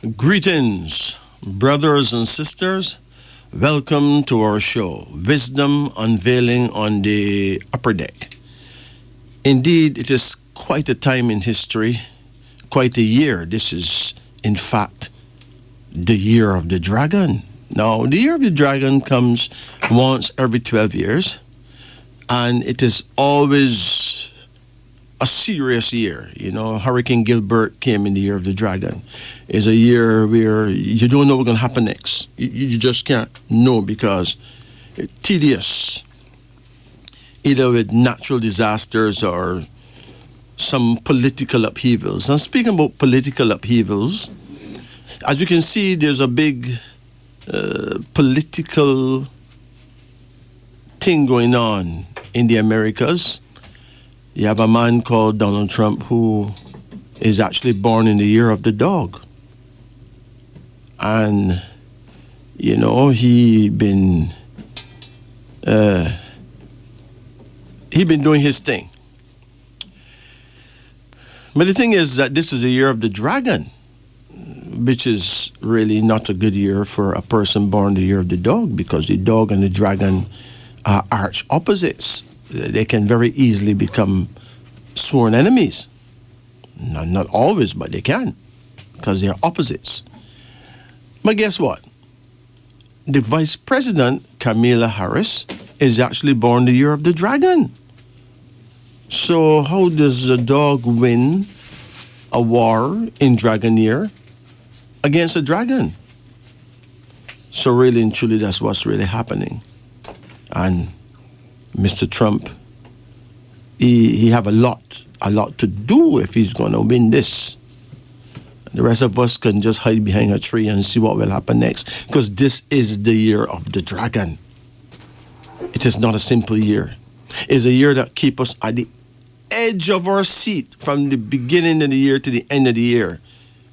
Greetings, brothers and sisters. Welcome to our show, Wisdom Unveiling on the Upper Deck. Indeed, it is quite a time in history, quite a year. This is, in fact, the year of the dragon. Now, the year of the dragon comes once every 12 years, and it is always a serious year. You know, Hurricane Gilbert came in the year of the dragon. It's a year where you don't know what's going to happen next. You just can't know because it's tedious, either with natural disasters or some political upheavals. And speaking about political upheavals, as you can see, there's a big political thing going on in the Americas. You have a man called Donald Trump who is actually born in the year of the dog. And, you know, he been doing his thing. But the thing is that this is a year of the dragon, which is really not a good year for a person born the year of the dog, because the dog and the dragon are arch opposites. They can very easily become sworn enemies. Not always, but they can, because they are opposites. But guess what? The Vice President, Kamala Harris, is actually born the year of the dragon. So how does a dog win a war in dragon year against a dragon? So really and truly, that's what's really happening. And Mr. Trump, he have a lot to do if he's going to win this. The rest of us can just hide behind a tree and see what will happen next, because this is the year of the dragon. It is not a simple year. It's a year that keeps us at the edge of our seat from the beginning of the year to the end of the year.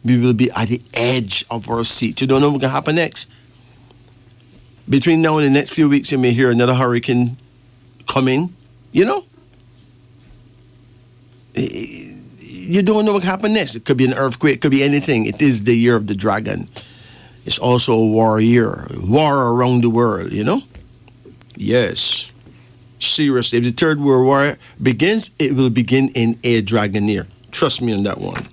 We will be at the edge of our seat. You don't know what's going to happen next. Between now and the next few weeks, you may hear another hurricane coming, you know? You don't know what happened next. It could be an earthquake, it could be anything. It is the year of the dragon. It's also a war year, war around the world, you know? Yes. Seriously, if the Third World War begins, it will begin in a dragon year. Trust me on that one.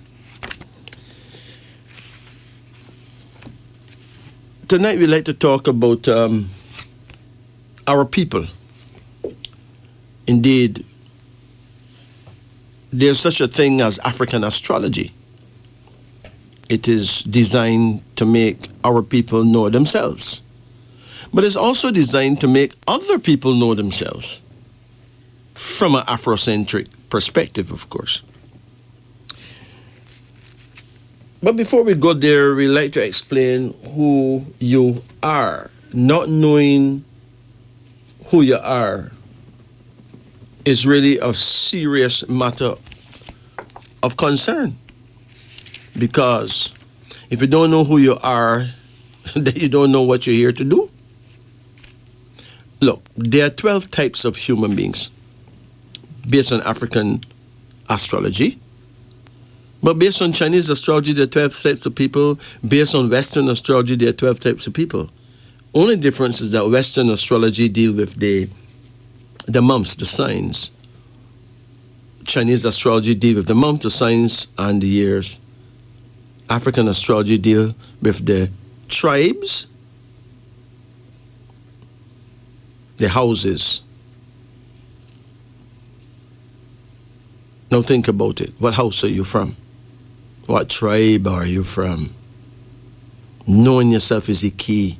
Tonight we'd like to talk about our people. Indeed, there's such a thing as African astrology. It is designed to make our people know themselves. But it's also designed to make other people know themselves from an Afrocentric perspective, of course. But before we go there, we like to explain who you are. Not knowing who you are is really a serious matter of concern. Because if you don't know who you are, then you don't know what you're here to do. Look, there are 12 types of human beings based on African astrology. But based on Chinese astrology, there are 12 types of people. Based on Western astrology, there are 12 types of people. Only difference is that Western astrology deal with the months, the signs. Chinese astrology deal with the months, the signs, and the years. African astrology deal with the tribes, the houses. Now think about it. What house are you from? What tribe are you from? Knowing yourself is the key.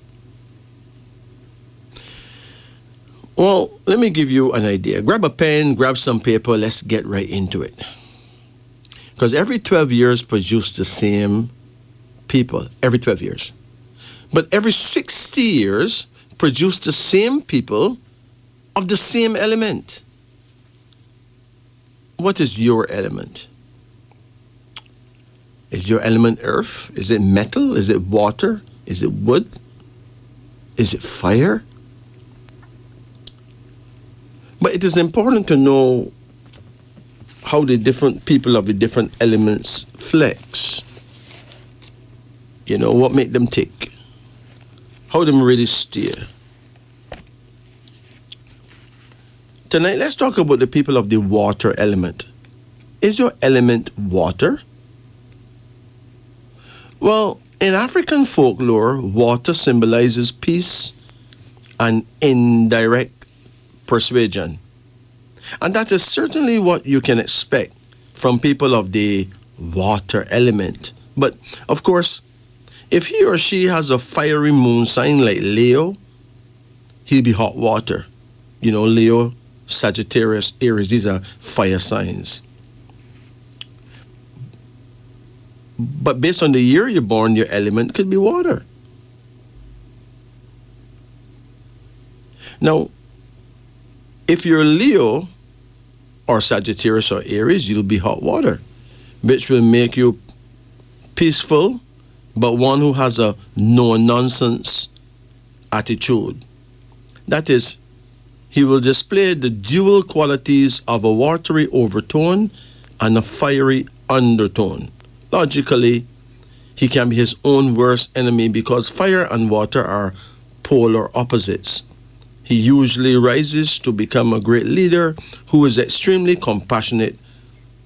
Well, let me give you an idea. Grab a pen, grab some paper, let's get right into it. Because every 12 years produce the same people, every 12 years. But every 60 years produce the same people of the same element. What is your element? Is your element earth? Is it metal? Is it water? Is it wood? Is it fire? But it is important to know how the different people of the different elements flex. You know, what make them tick? How them really steer? Tonight, let's talk about the people of the water element. Is your element water? Well, in African folklore, water symbolizes peace and indirect persuasion. And that is certainly what you can expect from people of the water element. But, of course, if he or she has a fiery moon sign like Leo, he'll be hot water. You know, Leo, Sagittarius, Aries, these are fire signs. But based on the year you're born, your element could be water. Now, if you're Leo or Sagittarius or Aries, you'll be hot water, which will make you peaceful, but one who has a no-nonsense attitude. That is, he will display the dual qualities of a watery overtone and a fiery undertone. Logically, he can be his own worst enemy because fire and water are polar opposites. He usually rises to become a great leader who is extremely compassionate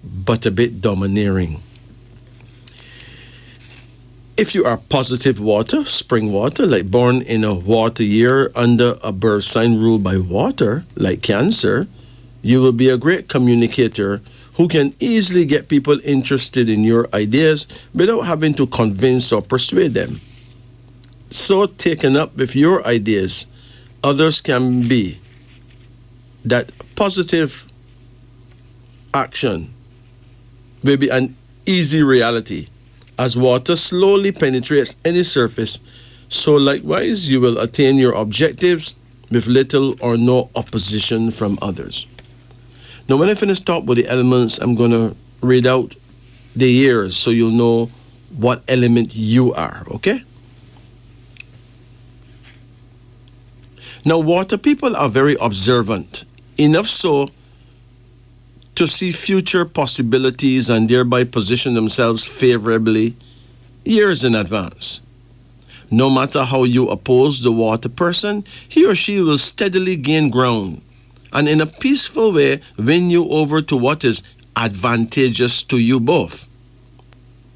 but a bit domineering. If you are positive water, spring water, like born in a water year under a birth sign ruled by water, like Cancer, you will be a great communicator who can easily get people interested in your ideas without having to convince or persuade them. So taken up with your ideas, others can be that positive action will be an easy reality as water slowly penetrates any surface. So likewise, you will attain your objectives with little or no opposition from others. Now, when I finish talk with the elements, I'm going to read out the years so you'll know what element you are, okay? Now, water people are very observant, enough so to see future possibilities and thereby position themselves favorably years in advance. No matter how you oppose the water person, he or she will steadily gain ground and in a peaceful way win you over to what is advantageous to you both.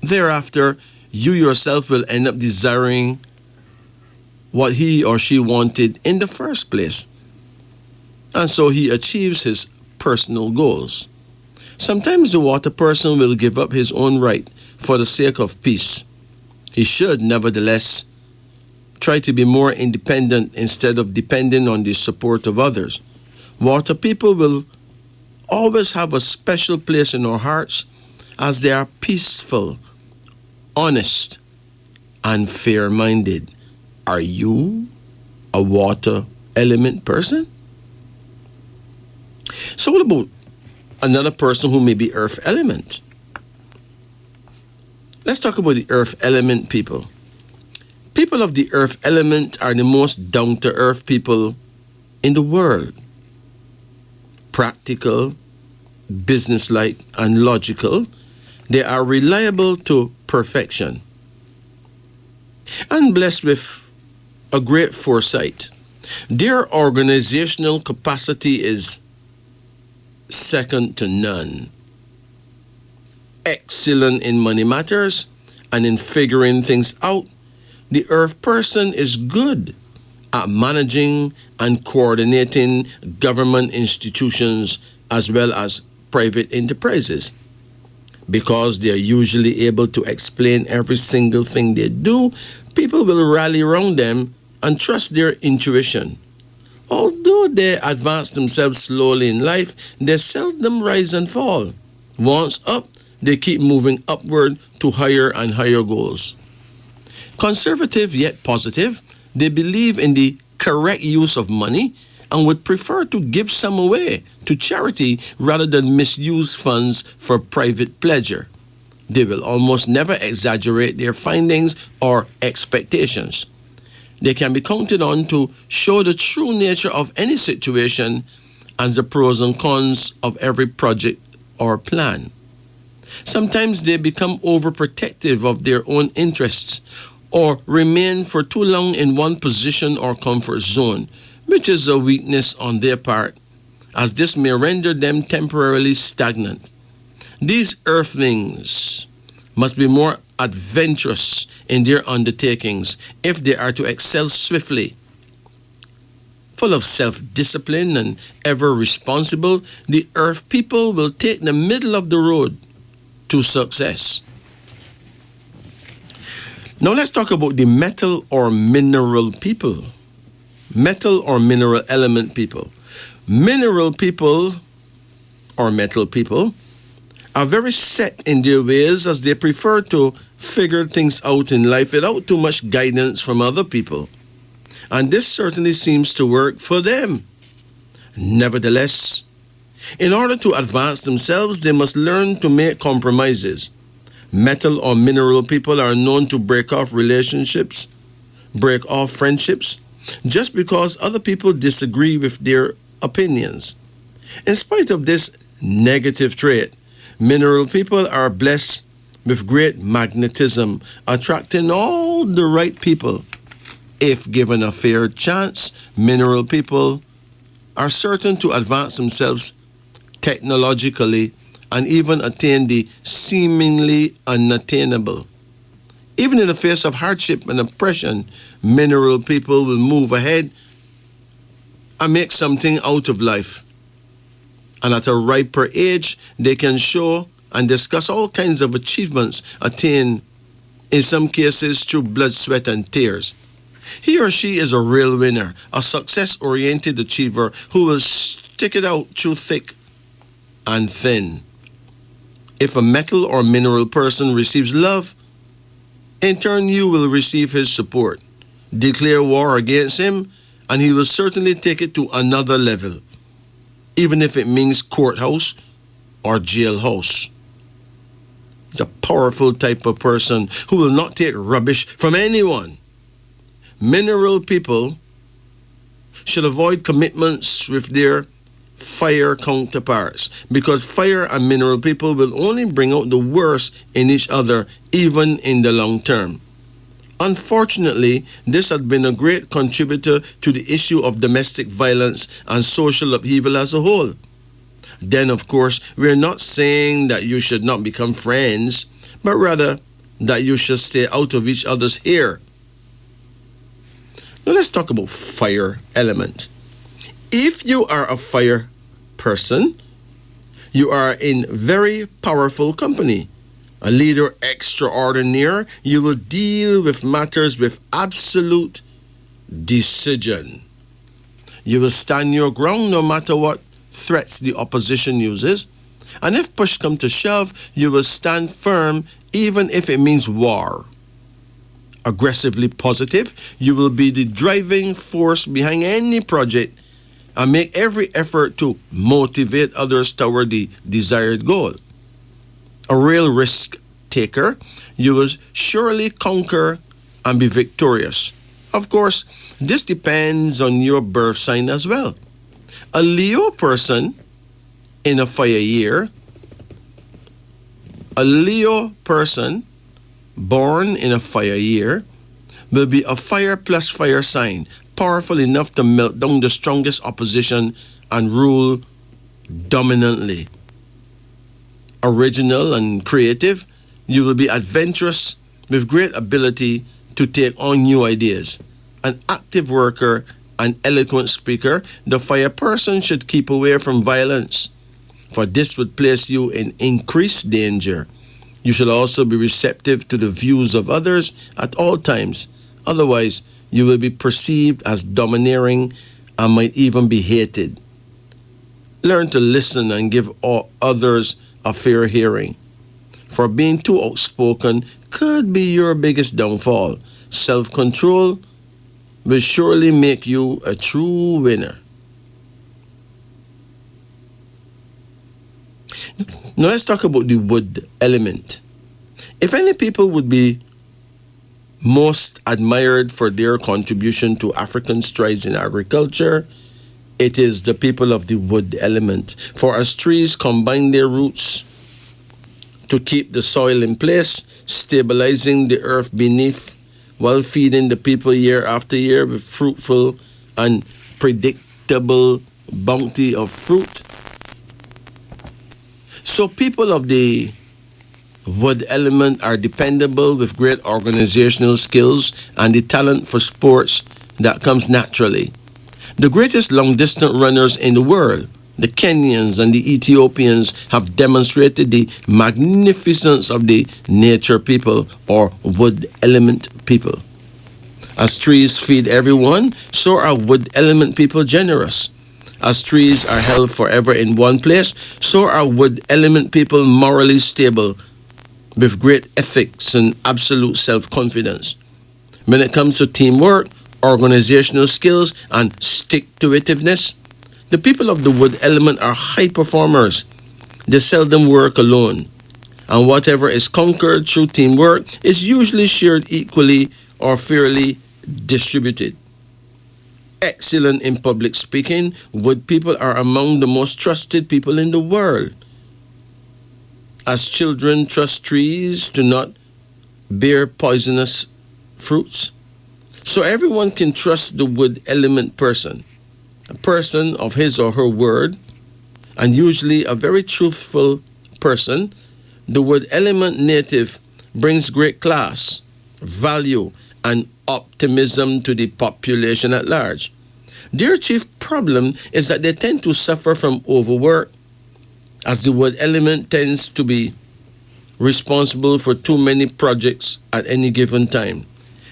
Thereafter, you yourself will end up desiring what he or she wanted in the first place. And so he achieves his personal goals. Sometimes the water person will give up his own right for the sake of peace. He should, nevertheless, try to be more independent instead of depending on the support of others. Water people will always have a special place in our hearts as they are peaceful, honest, and fair-minded. Are you a water element person? So what about another person who may be earth element? Let's talk about the earth element people. People of the earth element are the most down-to-earth people in the world. Practical, businesslike, and logical, they are reliable to perfection and blessed with a great foresight. Their organizational capacity is second to none. Excellent in money matters and in figuring things out. The earth person is good at managing and coordinating government institutions as well as private enterprises. Because they are usually able to explain every single thing they do, people will rally around them and trust their intuition. Although they advance themselves slowly in life, they seldom rise and fall. Once up, they keep moving upward to higher and higher goals. Conservative yet positive, they believe in the correct use of money and would prefer to give some away to charity rather than misuse funds for private pleasure. They will almost never exaggerate their findings or expectations. They can be counted on to show the true nature of any situation and the pros and cons of every project or plan. Sometimes they become overprotective of their own interests, or remain for too long in one position or comfort zone, which is a weakness on their part, as this may render them temporarily stagnant. These earthlings must be more adventurous in their undertakings if they are to excel swiftly. Full of self-discipline and ever responsible, the earth people will take the middle of the road to success. Now let's talk about the metal or mineral people. Metal or mineral element people. Mineral people or metal people are very set in their ways, as they prefer to figure things out in life without too much guidance from other people. And this certainly seems to work for them. Nevertheless, in order to advance themselves, they must learn to make compromises. Metal or mineral people are known to break off relationships, break off friendships, just because other people disagree with their opinions. In spite of this negative trait, mineral people are blessed with great magnetism, attracting all the right people. If given a fair chance, mineral people are certain to advance themselves technologically and even attain the seemingly unattainable. Even in the face of hardship and oppression, mineral people will move ahead and make something out of life. And at a riper age, they can show and discuss all kinds of achievements attained, in some cases through blood, sweat, and tears. He or she is a real winner, a success-oriented achiever who will stick it out through thick and thin. If a metal or mineral person receives love, in turn you will receive his support. Declare war against him, and he will certainly take it to another level, even if it means courthouse or jailhouse. He's a powerful type of person who will not take rubbish from anyone. Mineral people should avoid commitments with their fire counterparts, because fire and mineral people will only bring out the worst in each other, even in the long term. Unfortunately, this has been a great contributor to the issue of domestic violence and social upheaval as a whole. Then, of course, we're not saying that you should not become friends, but rather that you should stay out of each other's hair. Now let's talk about fire element. If you are a fire person, you are in very powerful company. A leader extraordinaire, you will deal with matters with absolute decision. You will stand your ground no matter what threats the opposition uses. And if push comes to shove, you will stand firm even if it means war. Aggressively positive, you will be the driving force behind any project and make every effort to motivate others toward the desired goal. A real risk taker, you will surely conquer and be victorious. Of course, this depends on your birth sign as well. A Leo person in a fire year, a Leo person born in a fire year will be a fire plus fire sign, powerful enough to melt down the strongest opposition and rule dominantly. Original and creative, you will be adventurous with great ability to take on new ideas. An active worker, an eloquent speaker, the fire person should keep away from violence, for this would place you in increased danger. You should also be receptive to the views of others at all times. Otherwise, you will be perceived as domineering and might even be hated. Learn to listen and give all others a fair hearing, for being too outspoken could be your biggest downfall. Self-control will surely make you a true winner. Now let's talk about the wood element. If any people would be most admired for their contribution to African strides in agriculture, it is the people of the wood element. For as trees combine their roots to keep the soil in place, stabilizing the earth beneath while feeding the people year after year with fruitful and predictable bounty of fruit. So people of the wood element are dependable with great organizational skills and the talent for sports that comes naturally. The greatest long distance runners in the world, the Kenyans and the Ethiopians, have demonstrated the magnificence of the nature people or wood element people. As trees feed everyone, so are wood element people generous. As trees are held forever in one place, so are wood element people morally stable with great ethics and absolute self confidence. When it comes to teamwork, organizational skills, and stick to itiveness, the people of the wood element are high performers. They seldom work alone, and whatever is conquered through teamwork is usually shared equally or fairly distributed. Excellent in public speaking, wood people are among the most trusted people in the world. As children trust trees to not bear poisonous fruits, so everyone can trust the wood element person, a person of his or her word, and usually a very truthful person. The wood element native brings great class, value, and optimism to the population at large. Their chief problem is that they tend to suffer from overwork, as the wood element tends to be responsible for too many projects at any given time.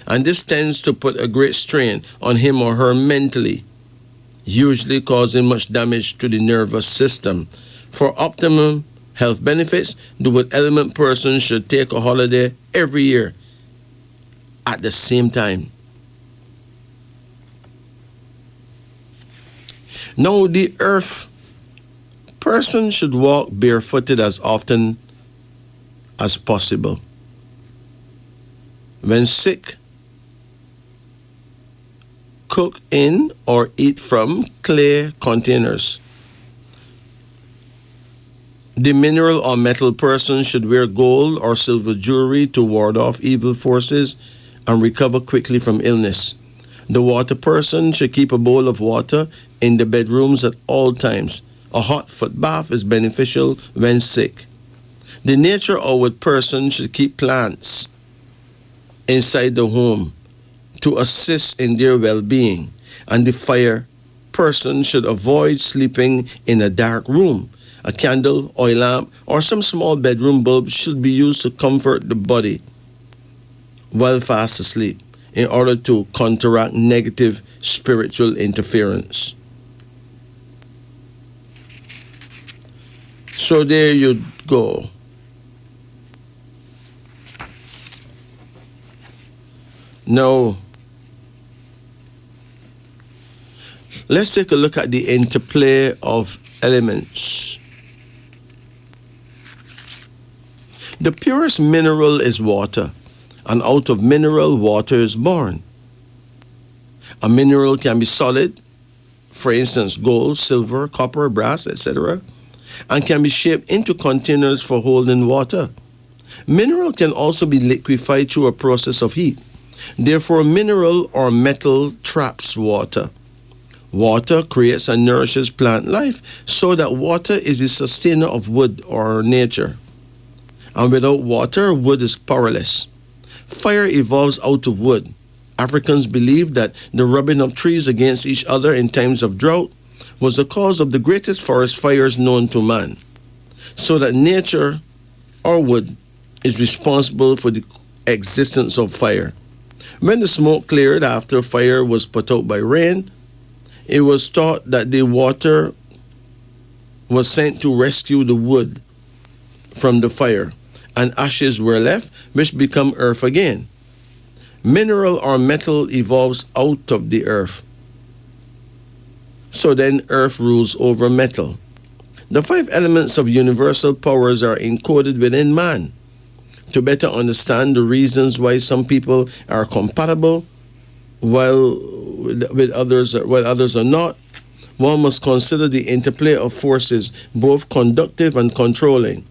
And this tends to put a great strain on him or her mentally, usually causing much damage to the nervous system. For optimum health benefits, the wood element person should take a holiday every year at the same time. Now, the earth person should walk barefooted as often as possible. When sick, cook in or eat from clay containers. The mineral or metal person should wear gold or silver jewelry to ward off evil forces and recover quickly from illness. The water person should keep a bowl of water in the bedrooms at all times. A hot foot bath is beneficial when sick. The nature or wood person should keep plants inside the home to assist in their well-being, and the fire person should avoid sleeping in a dark room. A candle, oil lamp, or some small bedroom bulb should be used to comfort the body while fast asleep in order to counteract negative spiritual interference. So there you go. Now, let's take a look at the interplay of elements. The purest mineral is water, and out of mineral, water is born. A mineral can be solid, for instance, gold, silver, copper, brass, etc., and can be shaped into containers for holding water. Mineral can also be liquefied through a process of heat. Therefore, mineral or metal traps water. Water creates and nourishes plant life, so that water is the sustainer of wood or nature. And without water, wood is powerless. Fire evolves out of wood. Africans believed that the rubbing of trees against each other in times of drought was the cause of the greatest forest fires known to man, so that nature or wood is responsible for the existence of fire. When the smoke cleared after fire was put out by rain, it was thought that the water was sent to rescue the wood from the fire, and ashes were left, which become earth again. Mineral or metal evolves out of the earth. So then earth rules over metal. The 5 elements of universal powers are encoded within man. To better understand the reasons why some people are compatible while others are not, one must consider the interplay of forces, both conductive and controlling.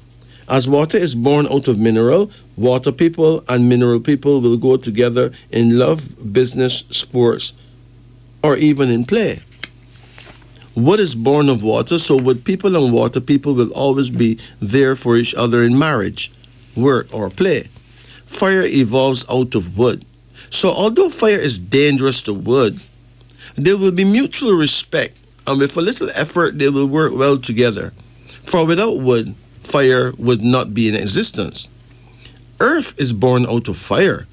As water is born out of mineral, water people and mineral people will go together in love, business, sports, or even in play. Wood is born of water, so wood people and water people will always be there for each other in marriage, work, or play. Fire evolves out of wood. So although fire is dangerous to wood, there will be mutual respect, and with a little effort, they will work well together. For without wood, fire would not be in existence. Earth is born out of fire.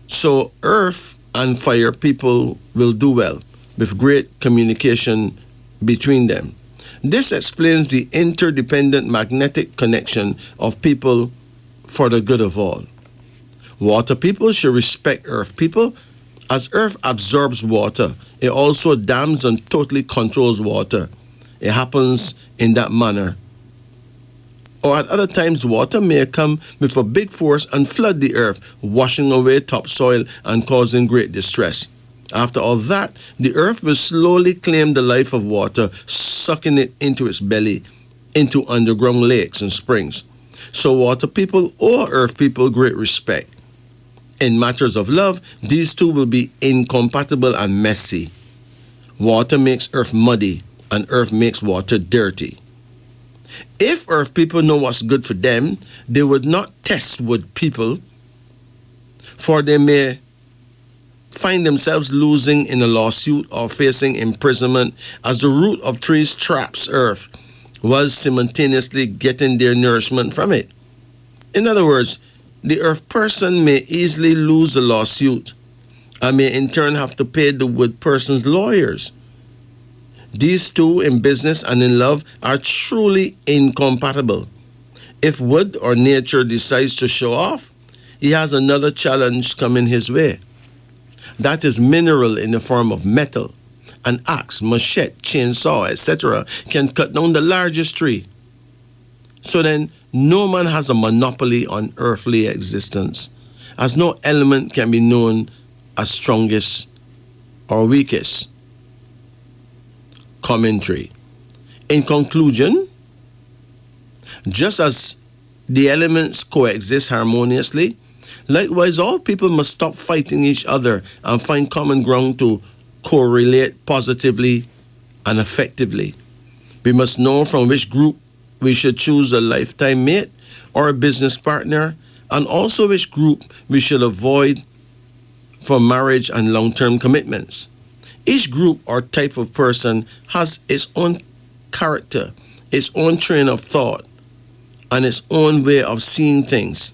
So earth and fire people will do well with great communication between them. This explains the interdependent magnetic connection of people for the good of all. Water people should respect earth people. As earth absorbs water, it also dams and totally controls water. It happens in that manner. Or at other times, water may come with a big force and flood the earth, washing away topsoil and causing great distress. After all that, the earth will slowly claim the life of water, sucking it into its belly, into underground lakes and springs. So water people owe earth people great respect. In matters of love, these two will be incompatible and messy. Water makes earth muddy, and earth makes water dirty. If earth people know what's good for them, they would not test wood people, for they may find themselves losing in a lawsuit or facing imprisonment as the root of trees traps earth while simultaneously getting their nourishment from it. In other words, the earth person may easily lose a lawsuit and may in turn have to pay the wood person's lawyers. These two in business and in love are truly incompatible. If wood or nature decides to show off, he has another challenge coming his way. That is mineral in the form of metal. An axe, machete, chainsaw, etc. can cut down the largest tree. So then, no man has a monopoly on earthly existence, as no element can be known as strongest or weakest. Commentary. In conclusion, just as the elements coexist harmoniously, likewise all people must stop fighting each other and find common ground to correlate positively and effectively. We must know from which group we should choose a lifetime mate or a business partner, and also which group we should avoid for marriage and long-term commitments. Each group or type of person has its own character, its own train of thought, and its own way of seeing things.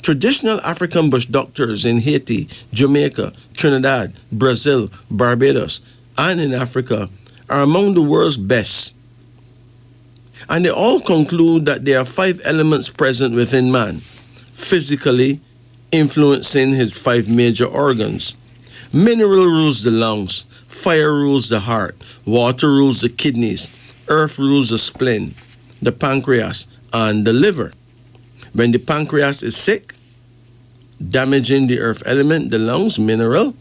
Traditional African bush doctors in Haiti, Jamaica, Trinidad, Brazil, Barbados, and in Africa are among the world's best. And they all conclude that there are 5 elements present within man, physically influencing his 5 major organs. Mineral rules the lungs, fire rules the heart, water rules the kidneys, earth rules the spleen, the pancreas, and the liver. When the pancreas is sick, damaging the earth element, the lungs, mineral,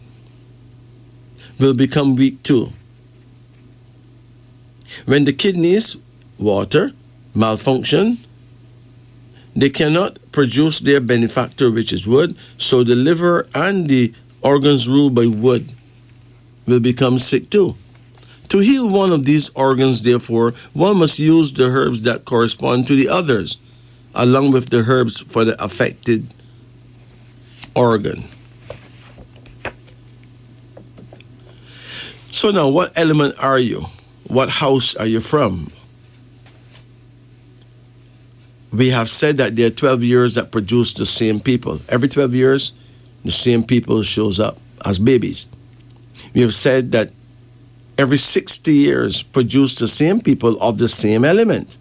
will become weak too. When the kidneys, water, malfunction, they cannot produce their benefactor, which is wood, so the liver and the organs ruled by wood will become sick too. To heal one of these organs, therefore, one must use the herbs that correspond to the others, along with the herbs for the affected organ. So now, what element are you? What house are you from? We have said that there are 12 years that produce the same people. Every 12 years, the same people shows up as babies. We have said that every 60 years produce the same people of the same element.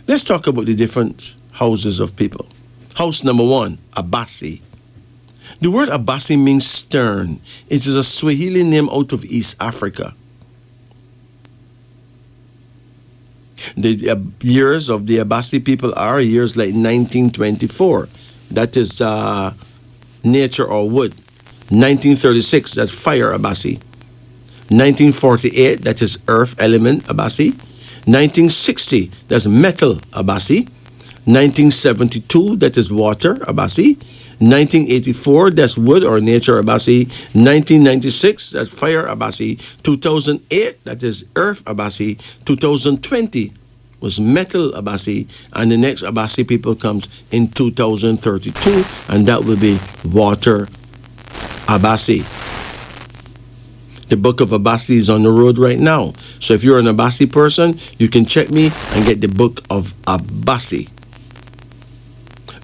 Let's talk about the different houses of people. House number 1, Abasi. The word Abasi means stern. It is a Swahili name out of East Africa. The years of the Abasi people are years like 1924. That is nature or wood. 1936, that's fire Abasi. 1948, that is earth element Abasi. 1960, that's metal, Abasi. 1972, that is water, Abasi. 1984, that's wood or nature, Abasi. 1996, that's fire, Abasi. 2008, that is earth, Abasi. 2020 was metal, Abasi. And the next Abasi people comes in 2032, and that will be water, Abasi. The book of Abasi is on the road right now. So if you're an Abasi person, you can check me and get the book of Abasi.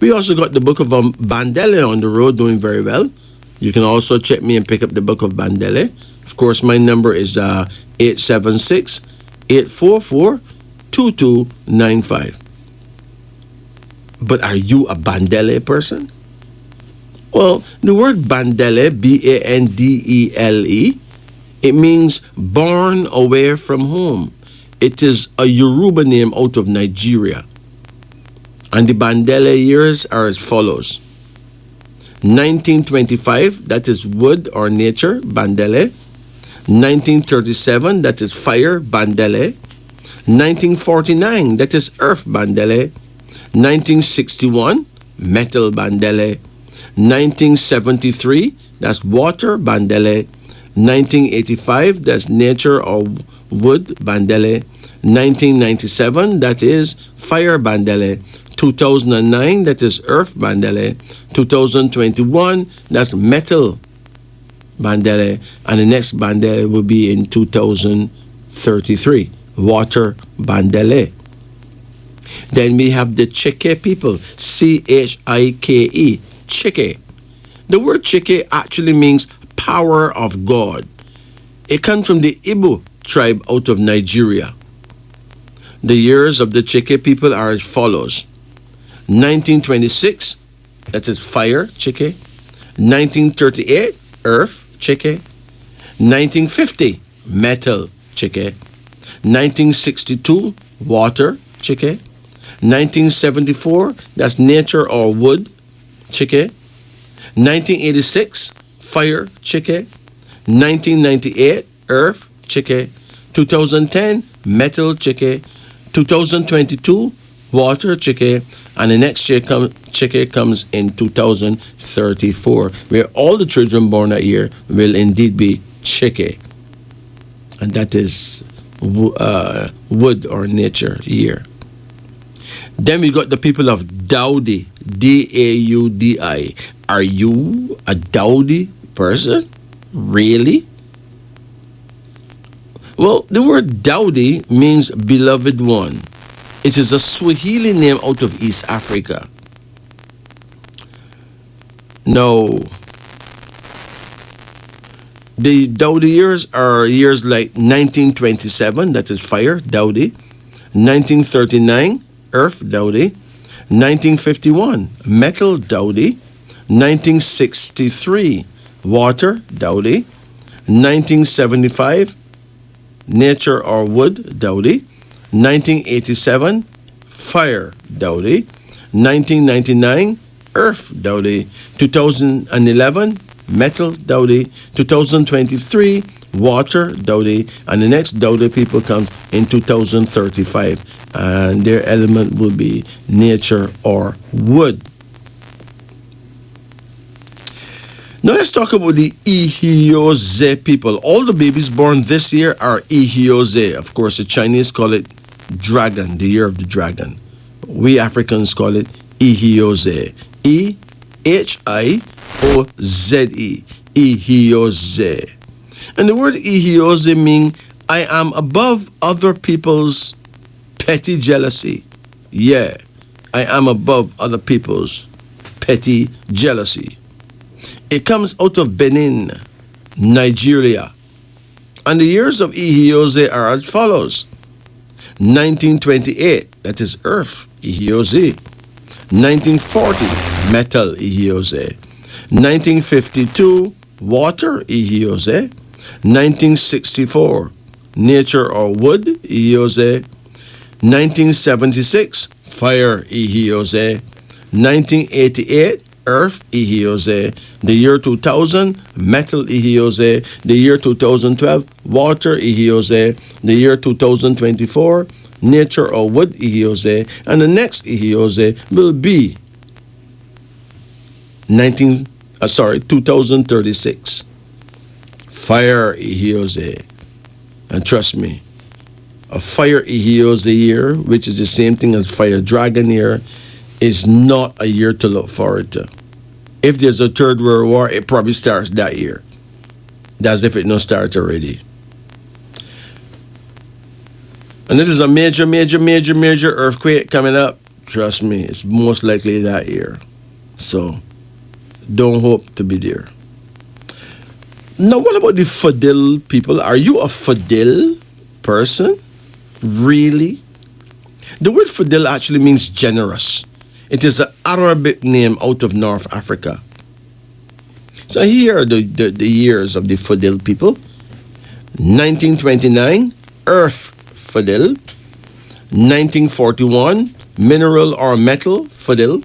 We also got the book of Bandele on the road, doing very well. You can also check me and pick up the book of Bandele. Of course, my number is 876-844-2295. But are you a Bandele person? Well, the word Bandele, Bandele, it means born away from home. It is a Yoruba name out of Nigeria. And the Bandele years are as follows. 1925, that is wood or nature, Bandele. 1937, that is fire, Bandele. 1949, that is earth, Bandele. 1961, metal, Bandele. 1973, that's water, Bandele. 1985, that's nature or wood, Bandele. 1997, that is fire, Bandele. 2009, that is earth, Bandele. 2021, that's metal, Bandele. And the next Bandele will be in 2033, water, Bandele. Then we have the Chike people, Chike, Chike. The word Chike actually means power of God. It comes from the Igbo tribe out of Nigeria. The years of the Chike people are as follows. 1926, that is fire, Chike. 1938, earth, Chike. 1950, metal, Chike. 1962, water, Chike. 1974, that's nature or wood, Chike. 1986, fire, Chike. 1998, earth, Chike. 2010, metal, Chike. 2022, water, Chike. And the next Chike comes in 2034, where all the children born that year will indeed be Chike. And that is wood or nature year. Then we got the people of Daudi, Daudi. Are you a Daudi person? Really? Well, the word Daudi means beloved one. It is a Swahili name out of East Africa. Now, the Daudi years are years like 1927, that is fire, Daudi. 1939, earth, Daudi. 1951, metal, Daudi. 1963, water, Daudi. 1975, nature or wood, Daudi. 1987, fire, Daudi. 1999, earth, Daudi. 2011, metal, Daudi. 2023, water, Daudi. And the next Daudi people comes in 2035. And their element will be nature or wood. Now let's talk about the Ihioze people. All the babies born this year are Ihioze. Of course, the Chinese call it dragon, the year of the dragon. We Africans call it Ihioze. E-H-I-O-Z-E. Ihioze. And the word Ihioze means I am above other people's petty jealousy. Yeah, I am above other people's petty jealousy. It comes out of Benin, Nigeria. And the years of Ihioze are as follows. 1928, that is earth, Ihioze. 1940, metal, Ihioze. 1952, water, Ihioze. 1964, nature or wood, Ihioze. 1976, fire, Ihioze. 1988, earth, Ihioze. The year 2000, metal, Ihioze. The year 2012, water, Ihioze. The year 2024, nature or wood Ihiose, and the next Ihiose will be 2036. Fire Ihiose. And trust me, a fire Ihiose year, which is the same thing as fire dragon year, is not a year to look forward to. If there's a third world war, it probably starts that year. That's if it not starts already. And if there's a major earthquake coming up, trust me, it's most likely that year. So, don't hope to be there. Now, what about the Fadil people? Are you a Fadil person? Really? The word Fadil actually means generous. It is an Arabic name out of North Africa. So here are the years of the Fadil people. 1929, Earth Fadil. 1941, Mineral or Metal Fadil.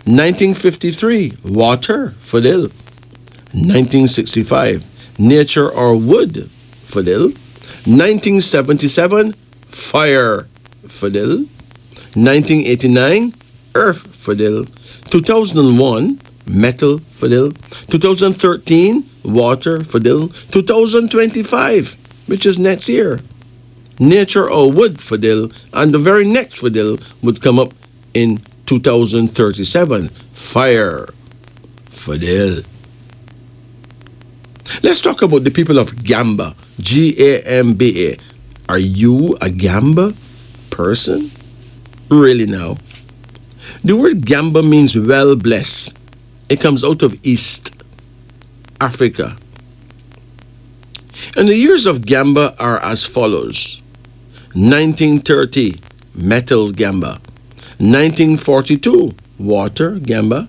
1953, Water Fadil. 1965, Nature or Wood Fadil. 1977, Fire Fadil. 1989, Earth Fadil. 2001, Metal Fadil. 2013, Water Fadil. 2025, which is next year, Nature or Wood Fadil. And the very next Fadil would come up in 2037, Fire Fadil. Let's talk about the people of Gamba, Gamba. Are you a Gamba person? Really now? The word Gamba means well blessed. It comes out of East Africa. And the years of Gamba are as follows. 1930, Metal Gamba. 1942, Water Gamba.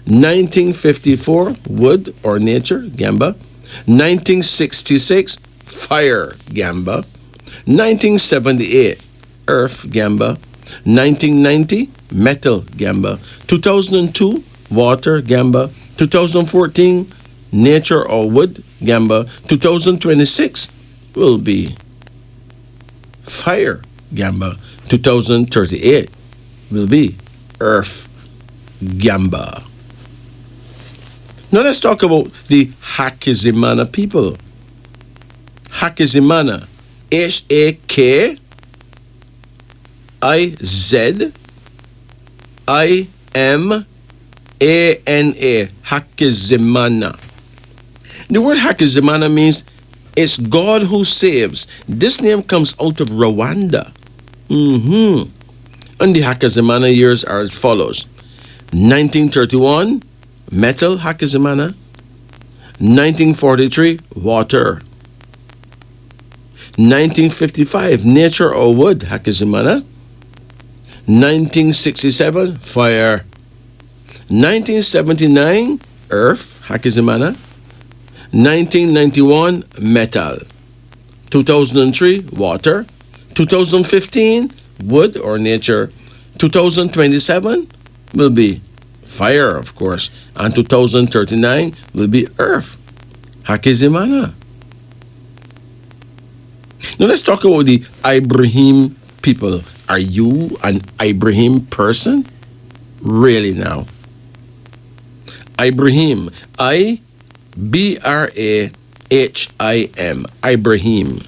1954, Wood or Nature Gamba. 1966, Fire Gamba. 1978, Earth Gamba. 1990, Metal Gamba. 2002, Water Gamba. 2014, Nature or Wood Gamba. 2026 will be Fire Gamba. 2038 will be Earth Gamba. Now let's talk about the Hakizimana people. Hakizimana, Hakizimana, Hakizimana. The word Hakizimana means it's God who saves. This name comes out of Rwanda. And the Hakizimana years are as follows. 1931, Metal Hakizimana. 1943, Water. 1955, Nature or Wood Hakizimana. 1967, Fire. 1979, Earth Hakizimana. 1991, Metal. 2003, Water. 2015, Wood or Nature. 2027 will be Fire, of course. And 2039 will be Earth Hakizimana. Now let's talk about the Ibrahim people. Are you an Ibrahim person? Really now? Ibrahim. I-B-R-A-H-I-M. Ibrahim.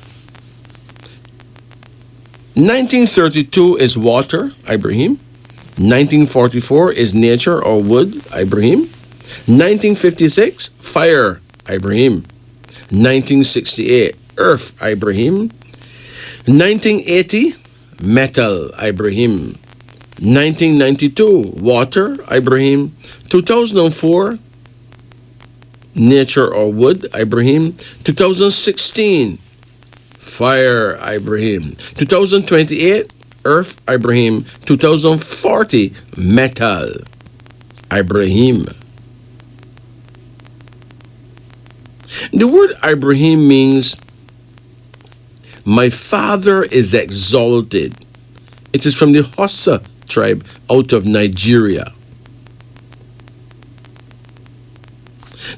1932 is Water, Ibrahim. 1944 is Nature or Wood, Ibrahim. 1956, Fire, Ibrahim. 1968, Earth, Ibrahim. 1980, Metal, Ibrahim. 1992, Water, Ibrahim. 2004, Nature or Wood, Ibrahim. 2016, Fire, Ibrahim. 2028, Earth, Ibrahim. 2040, Metal, Ibrahim. The word Ibrahim means my father is exalted. It is from the Hausa tribe out of Nigeria.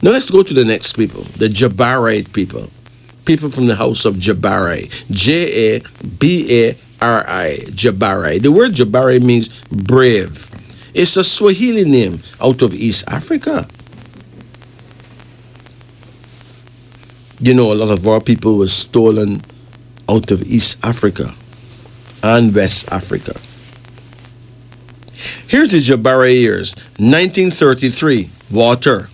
Now let's go to the next people, the Jabarite people. People from the house of Jabarai. Jabarai. Jabari. The word Jabari means brave. It's a Swahili name out of East Africa. You know, a lot of our people were stolen out of East Africa and West Africa. Here's the Jabari years: 1933, water;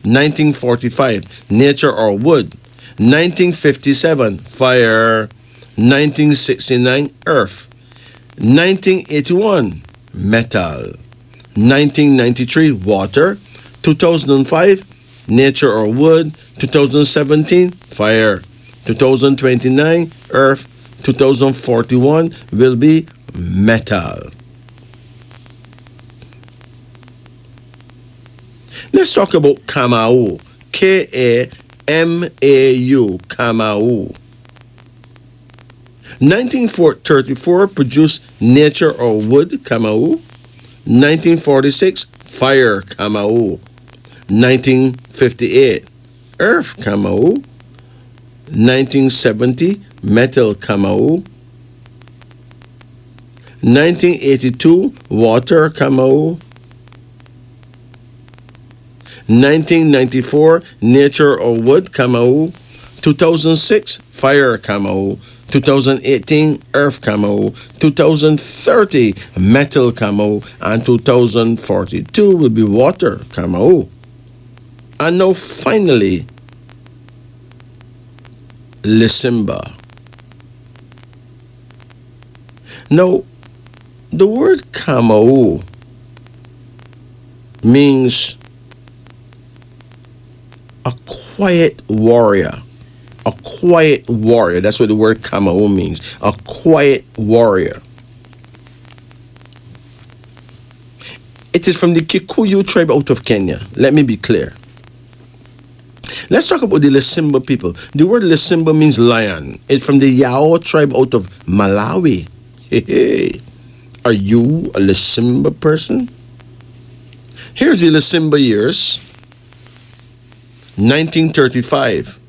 1945, nature or wood; 1957, fire; 1969, earth; 1981, metal; 1993, water; 2005, nature or wood; 2017, fire; 2029, earth; 2041 will be metal. Let's talk about Kamau. Kamau. Kamau. 1934 produced nature or wood, Kamau. 1946, fire, Kamau. 1958, earth, Kamau. 1970, metal, Kamau. 1982, water, Kamau. 1994, nature or wood, Kamau. 2006, fire, Kamau. 2018, earth, Kamau. 2030, metal, Kamau. And 2042 will be water, Kamau. And now finally, Lisimba. Now, the word Kamau means a quiet warrior. A quiet warrior. That's what the word Kamau means. A quiet warrior. It is from the Kikuyu tribe out of Kenya. Let me be clear. Let's talk about the Lisimba people. The word Lisimba means lion. It's from the Yao tribe out of Malawi. Hey. Are you a Lisimba person? Here's the Lisimba years. 1935,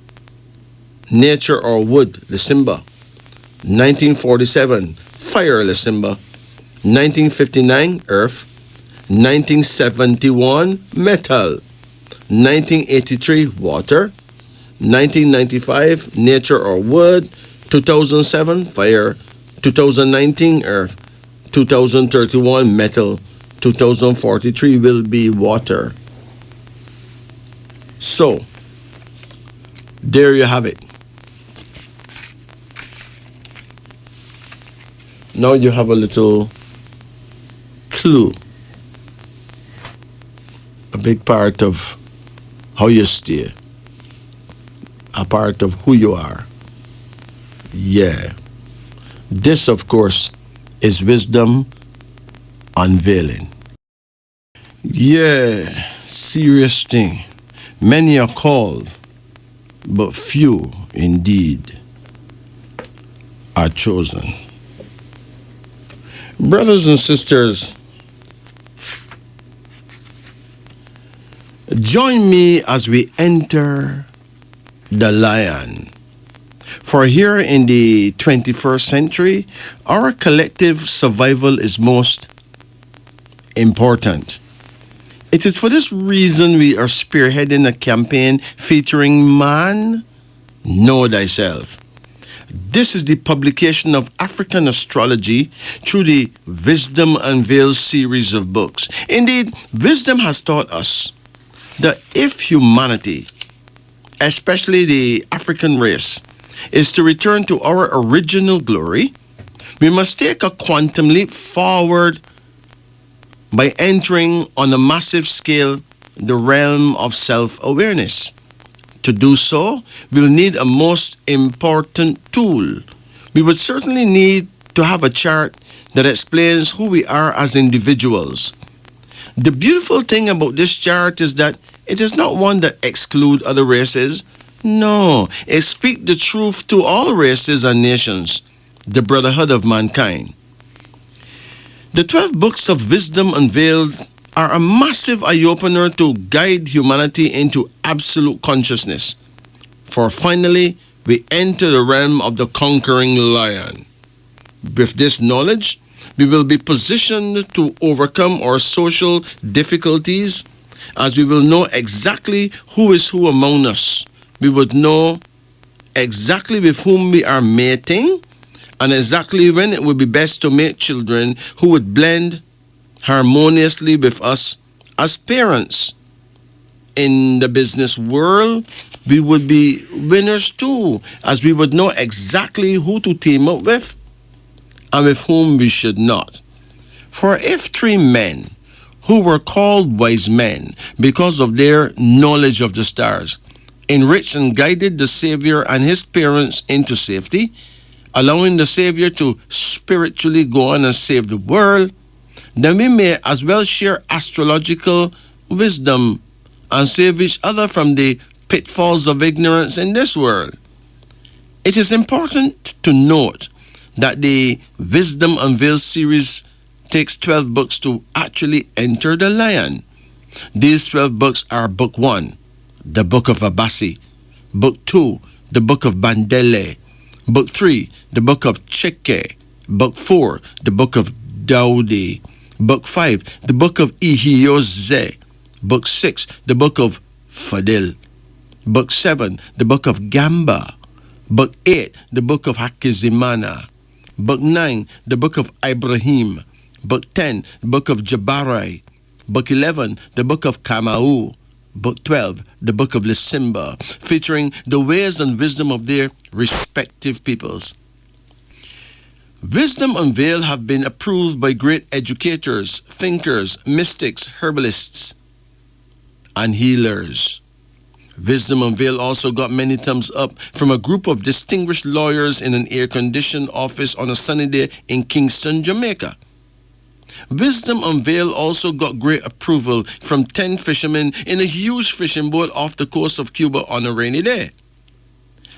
nature or wood, Lisimba. 1947, fire, Lisimba. 1959, earth. 1971, metal. 1983, water. 1995, nature or wood. 2007, fire. 2019, earth. 2031, metal. 2043 will be water. So, there you have it. Now you have a little clue, a big part of how you stay, a part of who you are. Yeah. This, of course, is wisdom unveiling. Yeah, serious thing. Many are called, but few indeed are chosen. Brothers and sisters, join me as we enter the lion. For here in the 21st century, our collective survival is most important. It is for this reason we are spearheading a campaign featuring Man, Know Thyself. This is the publication of African astrology through the Wisdom Unveiled series of books. Indeed, wisdom has taught us that if humanity, especially the African race, is to return to our original glory, we must take a quantum leap forward by entering on a massive scale the realm of self-awareness. To do so, we'll need a most important tool. We would certainly need to have a chart that explains who we are as individuals. The beautiful thing about this chart is that it is not one that excludes other races. No, it speaks the truth to all races and nations, the brotherhood of mankind. The 12 books of wisdom unveiled are a massive eye-opener to guide humanity into absolute consciousness. For finally, we enter the realm of the conquering lion. With this knowledge, we will be positioned to overcome our social difficulties, as we will know exactly who is who among us. We would know exactly with whom we are mating, and exactly when it would be best to make children who would blend harmoniously with us as parents. In the business world, we would be winners too, as we would know exactly who to team up with and with whom we should not. For if three men who were called wise men because of their knowledge of the stars enriched and guided the Savior and his parents into safety, allowing the Savior to spiritually go on and save the world, then we may as well share astrological wisdom and save each other from the pitfalls of ignorance in this world. It is important to note that the Wisdom Unveiled series takes 12 books to actually enter the lion. These 12 books are Book 1, the Book of Abasi, Book 2, the Book of Bandele, Book 3, the Book of Cheke, Book 4, the Book of Daudi, Book 5, the Book of Ihioze, Book 6, the Book of Fadil, Book 7, the Book of Gamba, Book 8, the Book of Hakizimana, Book 9, the Book of Ibrahim, Book 10, the Book of Jabarai, Book 11, the Book of Kamau, Book 12, the Book of Lisimba, featuring the ways and wisdom of their respective peoples. Wisdom Unveiled have been approved by great educators, thinkers, mystics, herbalists, and healers. Wisdom Unveiled also got many thumbs up from a group of distinguished lawyers in an air-conditioned office on a sunny day in Kingston, Jamaica. Wisdom Unveiled also got great approval from 10 fishermen in a huge fishing boat off the coast of Cuba on a rainy day.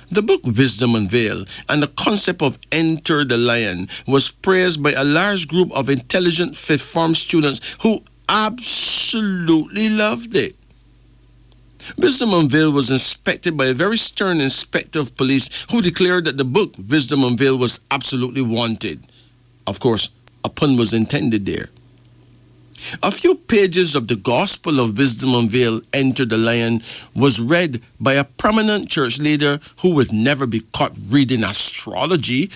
The book Wisdom Unveiled and the concept of Enter the Lion was praised by a large group of intelligent fifth form students who absolutely loved it. Wisdom Unveiled was inspected by a very stern inspector of police who declared that the book Wisdom Unveiled was absolutely wanted. Of course, a pun was intended there. A few pages of the Gospel of Wisdom Unveiled, Enter the Lion, was read by a prominent church leader who would never be caught reading astrology,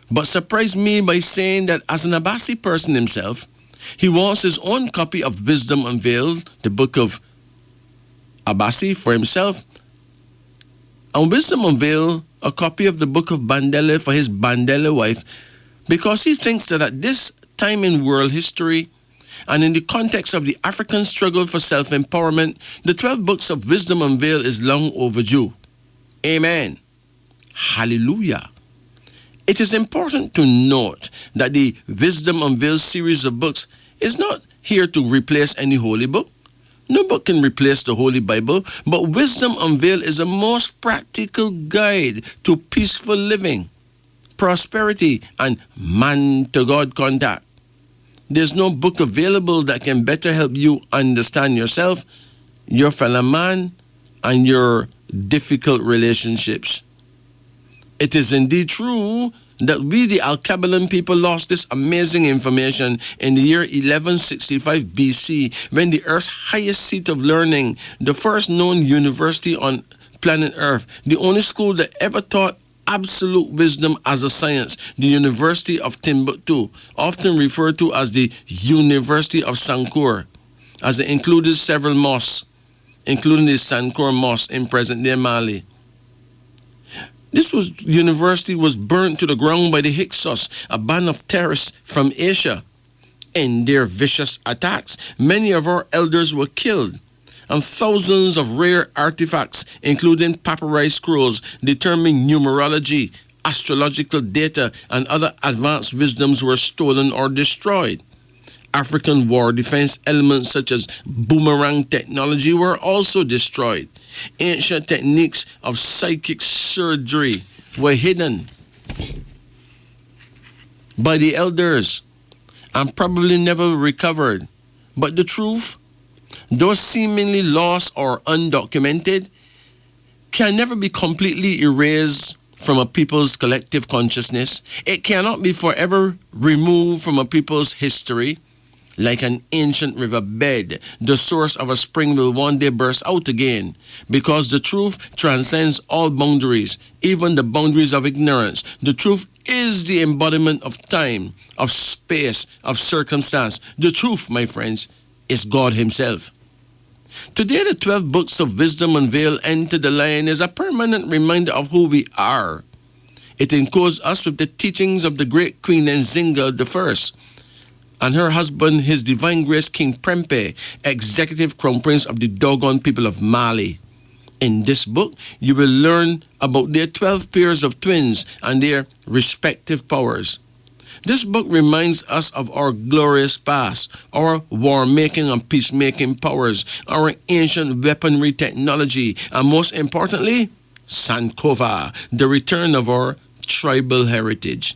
but surprised me by saying that as an Abasi person himself, he wants his own copy of Wisdom Unveiled, the book of Abasi, for himself, and Wisdom Unveiled, a copy of the book of Bandele for his Bandele wife, because he thinks that at this time in world history, and in the context of the African struggle for self-empowerment, the 12 books of Wisdom Unveiled is long overdue. Amen. Hallelujah. It is important to note that the Wisdom Unveiled series of books is not here to replace any holy book. No book can replace the Holy Bible, but Wisdom Unveiled is a most practical guide to peaceful living, prosperity, and man-to-God contact. There's no book available that can better help you understand yourself, your fellow man, and your difficult relationships. It is indeed true that we, the Alkebalan people, lost this amazing information in the year 1165 BC, when the Earth's highest seat of learning, the first known university on planet Earth, the only school that ever taught absolute wisdom as a science, the University of Timbuktu, often referred to as the University of Sankour, as it included several mosques, including the Sankour Mosque in present-day Mali. This university was burnt to the ground by the Hyksos, a band of terrorists from Asia. In their vicious attacks, many of our elders were killed, and thousands of rare artifacts, including papyri scrolls determining numerology, astrological data, and other advanced wisdoms, were stolen or destroyed. African war defense elements such as boomerang technology were also destroyed. Ancient techniques of psychic surgery were hidden by the elders and probably never recovered. But the truth, though seemingly lost or undocumented, can never be completely erased from a people's collective consciousness. It cannot be forever removed from a people's history. Like an ancient riverbed, the source of a spring will one day burst out again, because the truth transcends all boundaries, even the boundaries of ignorance. The truth is the embodiment of time, of space, of circumstance. The truth, my friends, is God Himself. Today, the 12 books of wisdom unveiled Enter the Lion is a permanent reminder of who we are. It encodes us with the teachings of the great Queen Nzinga I, and her husband, His Divine Grace King Prempeh, executive crown prince of the Dogon people of Mali. In this book, you will learn about their 12 pairs of twins and their respective powers. This book reminds us of our glorious past, our war-making and peacemaking powers, our ancient weaponry technology, and most importantly, Sankova, the return of our tribal heritage.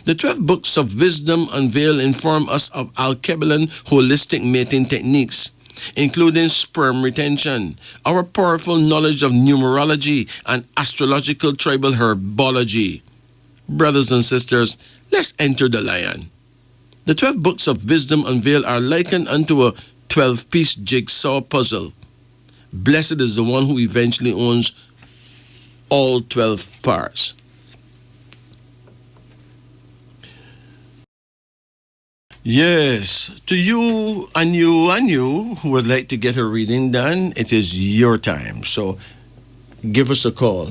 The 12 books of wisdom unveiled inform us of alkebulan holistic mating techniques, including sperm retention, our powerful knowledge of numerology and astrological tribal herbology. Brothers and sisters, let's enter the lion. The 12 books of wisdom unveiled are likened unto a 12-piece jigsaw puzzle. Blessed is the one who eventually owns all 12 parts. Yes, to you and you who would like to get a reading done, it is your time. So give us a call.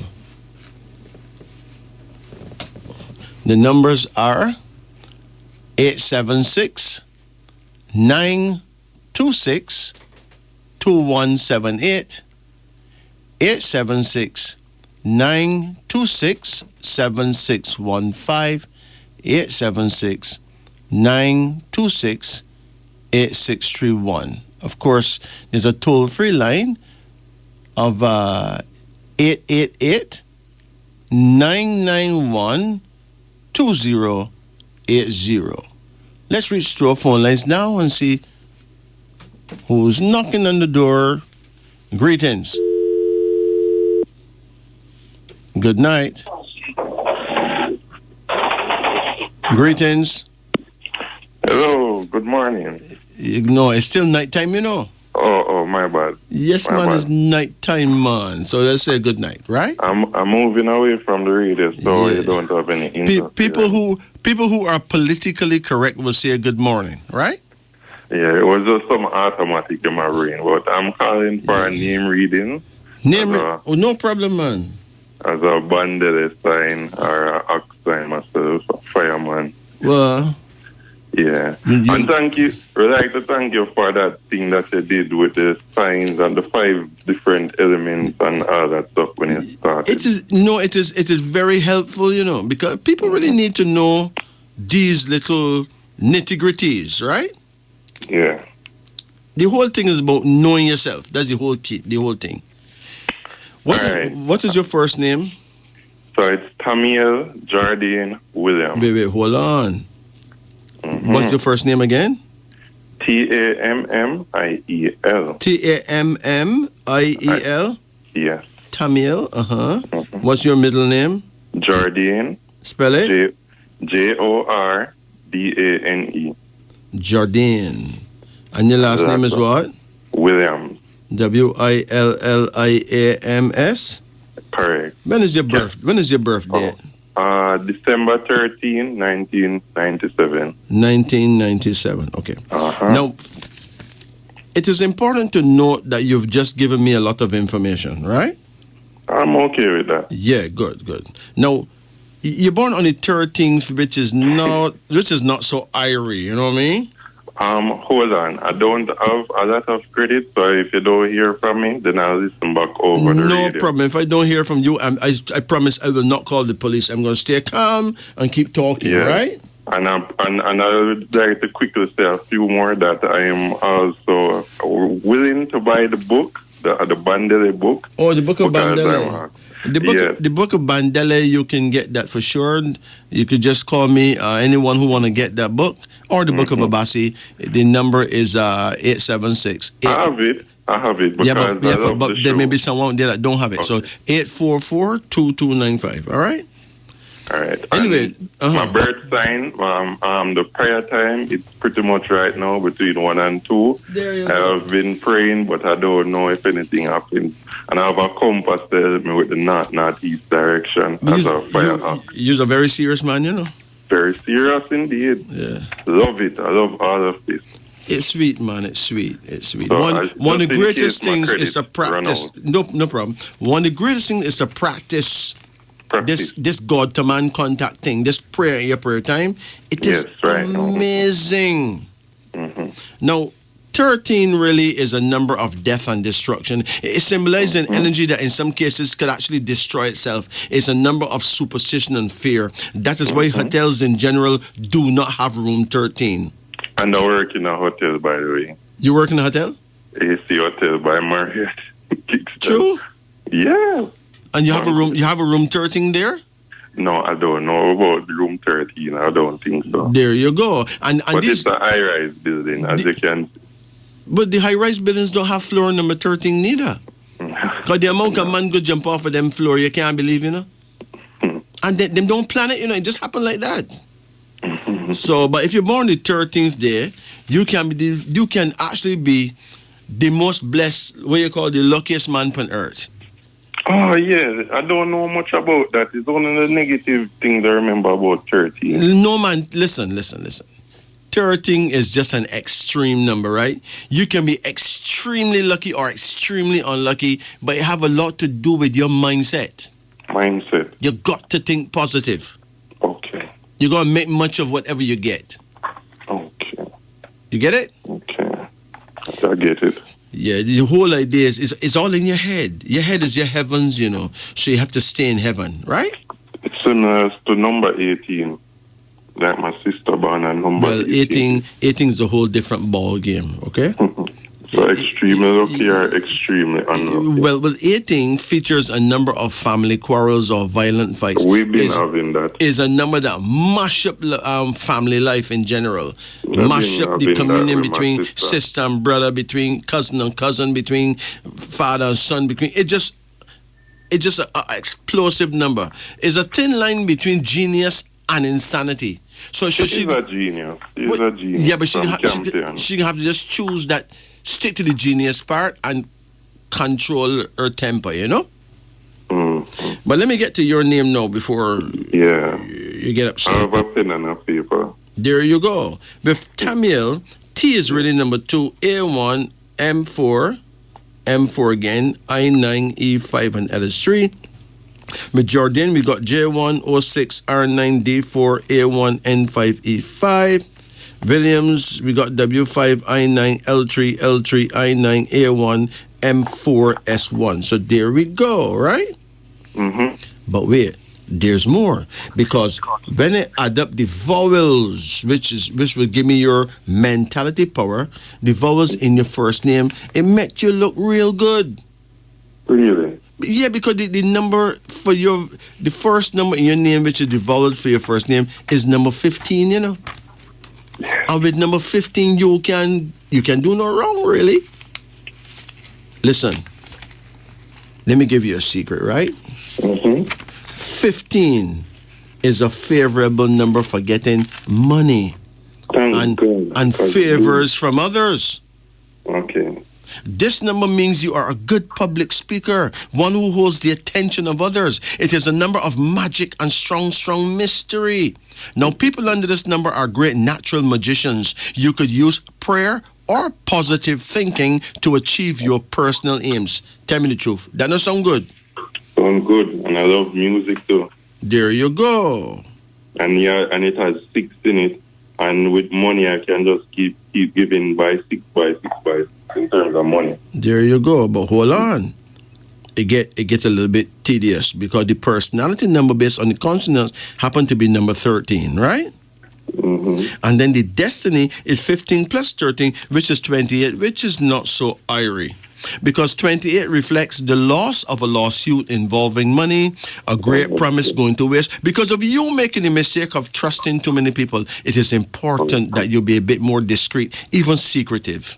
The numbers are 876 926 2178, 876 926 7615, 876 926 8631. Of course, there's a toll-free line of 888 991 2080. Let's reach to our phone lines now and see who's knocking on the door. Greetings. Good night. Greetings. Hello, good morning. No, it's still nighttime, you know. Oh, my bad. Yes, my man, bad. it's nighttime, man. So let's say good night, right? I'm moving away from the radio, so you don't have any people who are politically correct will say good morning, right? Yeah, it was just some automatic in my brain, but I'm calling for a name reading. No problem, man. As a bandele sign or an ox sign myself, a fireman. Well, yeah. And thank you. I'd like to thank you for that thing that you did with the signs and the 5 different elements and all that stuff when you started. It is very helpful, you know, because people really need to know these little nitty-gritties, right? Yeah. The whole thing is about knowing yourself. That's the whole key, the whole thing. What is your first name? So it's Tamiel Jardine Williams. Wait, hold on. Mm-hmm. What's your first name again? Tammiel. Tammiel? Yes. Tamiel, Mm-hmm. What's your middle name? Jardine. Spell it? Jordane. Jardine. And your last name is what? Williams. Williams? Correct. When is your birthday? December 13, 1997. 1997. Okay. Now, it is important to note that you've just given me a lot of information, right? I'm okay with that. Yeah, good. Now, you're born on the 13th, which is not so airy. You know what I mean? Hold on. I don't have a lot of credit, so if you don't hear from me, then I'll listen back over the radio. No problem. If I don't hear from you, I promise I will not call the police. I'm going to stay calm and keep talking, right? And I would like to quickly say a few more that I am also willing to buy the book, the Bandele book. Oh, the book of Bandele. The book of Bandele, you can get that for sure. You could just call me, anyone who want to get that book, or the book of Abasi. The number is 876. I have it. I have it because I love but the there show. may be someone there that don't have it. Okay. So 844-2295. All right. All right. Anyway, my birth sign, the prayer time, it's pretty much right now between 1 and 2. There you I go. have been praying, but I don't know if anything happens. And I have a compass to help me with the northeast direction as a fire hawk. You're a very serious man, you know. Very serious indeed. Yeah. Love it. I love all of this. It's sweet, man. It's sweet. It's sweet. So One of the just in greatest case my things is credits to practice. No problem. One of the greatest things is to practice. This God to man contact thing, this prayer in your prayer time, it is amazing. Mm-hmm. Now, 13 really is a number of death and destruction. It symbolizes an energy that in some cases could actually destroy itself. It's a number of superstition and fear. That is why hotels in general do not have room 13. And I work in a hotel, by the way. You work in a hotel? AC Hotel by Marriott. True? Yeah. And you have a room. You have a room 13 there. No, I don't know about room 13. I don't think so. There you go. And but it's a high-rise building, as you can. But the high-rise buildings don't have floor number 13 neither. Because the amount of man go jump off of them floor, you can't believe, you know. And them don't plan it, you know. It just happen like that. So, but if you're born the 13th day, you can actually be the most blessed, what you call the luckiest man on earth. Oh, yeah. I don't know much about that. It's one of the negative things I remember about 13. No, man. Listen. 13 is just an extreme number, right? You can be extremely lucky or extremely unlucky, but it have a lot to do with your mindset. You got to think positive. Okay. You're going to make much of whatever you get. Okay. You get it? Okay. I get it. Yeah, the whole idea is it's all in your head. Your head is your heavens, you know. So you have to stay in heaven, right? It's similar to number 18. Like my sister born on number 18. 18 is a whole different ball game, okay? So extremely lucky or extremely unlucky? Well, 18 features a number of family quarrels or violent fights. We've been having that. Is a number that mash up family life in general. Mash up the communion between sister and brother, between cousin and cousin, between father and son, it's just an explosive number. It's a thin line between genius and insanity. So she's a genius. She's a genius. Yeah, but she have to just choose that, stick to the genius part and control her temper, you know? Mm-hmm. But let me get to your name now before you get upset. I have a pen and a paper. There you go. With Tamil, T is really number 2, A1, M4 again, I9, E5, and L is 3. With Jordan, we got J1, O6, R9, D4, A1, N5, E5. Williams, we got W5, I9, L3, L3, I9, A1, M4, S1. So there we go, right? Mm-hmm. But wait, there's more. Because when I add up the vowels, which will give me your mentality power, the vowels in your first name, it makes you look real good. Really? Yeah, because the number for the first number in your name, which is the vowels for your first name, is number 15, you know. And with number 15, you can do no wrong, really. Listen, let me give you a secret, right? Mm-hmm. 15 is a favorable number for getting money and favors from others. Okay. This number means you are a good public speaker, one who holds the attention of others. It is a number of magic and strong mystery. Now, people under this number are great natural magicians. You could use prayer or positive thinking to achieve your personal aims. Tell me the truth. That does sound good? Sound good, and I love music too. There you go. And it has 6 in it. And with money, I can just keep giving by 6 in terms of money. There you go. But hold on. It gets a little bit tedious because the personality number based on the consonants happen to be number 13, right? Mm-hmm. And then the destiny is 15 plus 13, which is 28, which is not so airy. Because 28 reflects the loss of a lawsuit involving money, a great promise going to waste. Because of you making the mistake of trusting too many people, it is important that you be a bit more discreet, even secretive.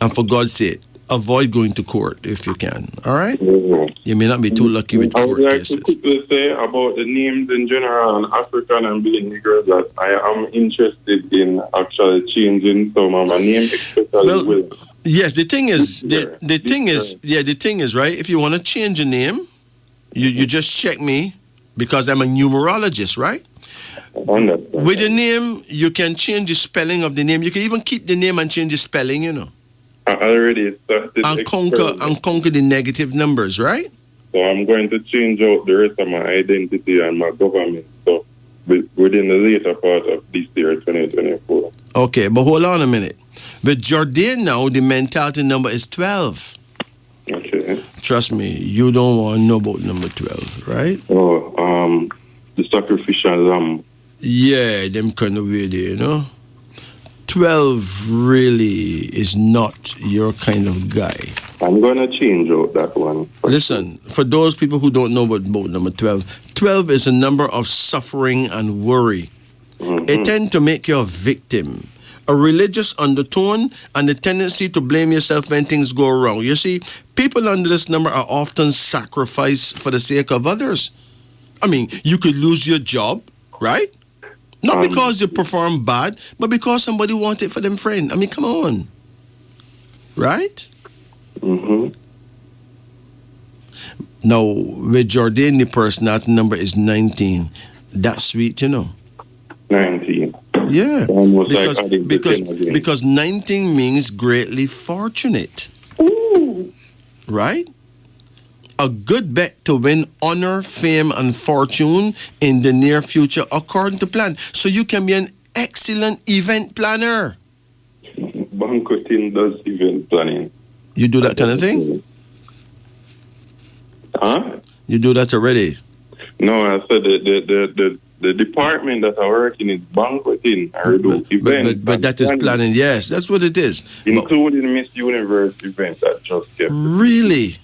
And for God's sake, avoid going to court if you can. All right? Mhm. You may not be too lucky with I court would like to cases. quickly say about the names in general and African and being Negro that I am interested in actually changing some of my name, especially Well, Will. yes, the thing is, This the thing year. is, yeah, the thing is, right? If you want to change your name, you just check me because I'm a numerologist, right? Understand. With the name, you can change the spelling of the name. You can even keep the name and change the spelling, you know, I already started and experiment. conquer the negative numbers, right? So I'm going to change out the rest of my identity and my government stuff within the later part of this year, 2024. Okay, but hold on a minute. With Jordan now, the mentality number is 12. Okay. Trust me, you don't want to know about number 12, right? Oh, the sacrificial lamb. Yeah, them kind of way there, you know. 12 really is not your kind of guy. I'm going to change out that one. Listen, for those people who don't know about number 12, 12 is a number of suffering and worry. Mhm. It tends to make you a victim, a religious undertone, and the tendency to blame yourself when things go wrong. You see, people under this number are often sacrificed for the sake of others. I mean, you could lose your job, right? Not because you perform bad, but because somebody wanted it for them friend. I mean, come on. Right? Mm-hmm. Now, with Jordan, the personality number is 19. That's sweet, you know. 19. Yeah. Almost Because, like adding the 10 again. because 19 means greatly fortunate. Ooh. Right? A good bet to win honor, fame, and fortune in the near future according to plan. So you can be an excellent event planner. Banqueting does event planning. You do that kind of thing? Huh? You do that already? No, I said the department that I work in is banqueting. I do events. But that is planning. Yes, that's what it is. Including Miss Universe event that just kept. Really?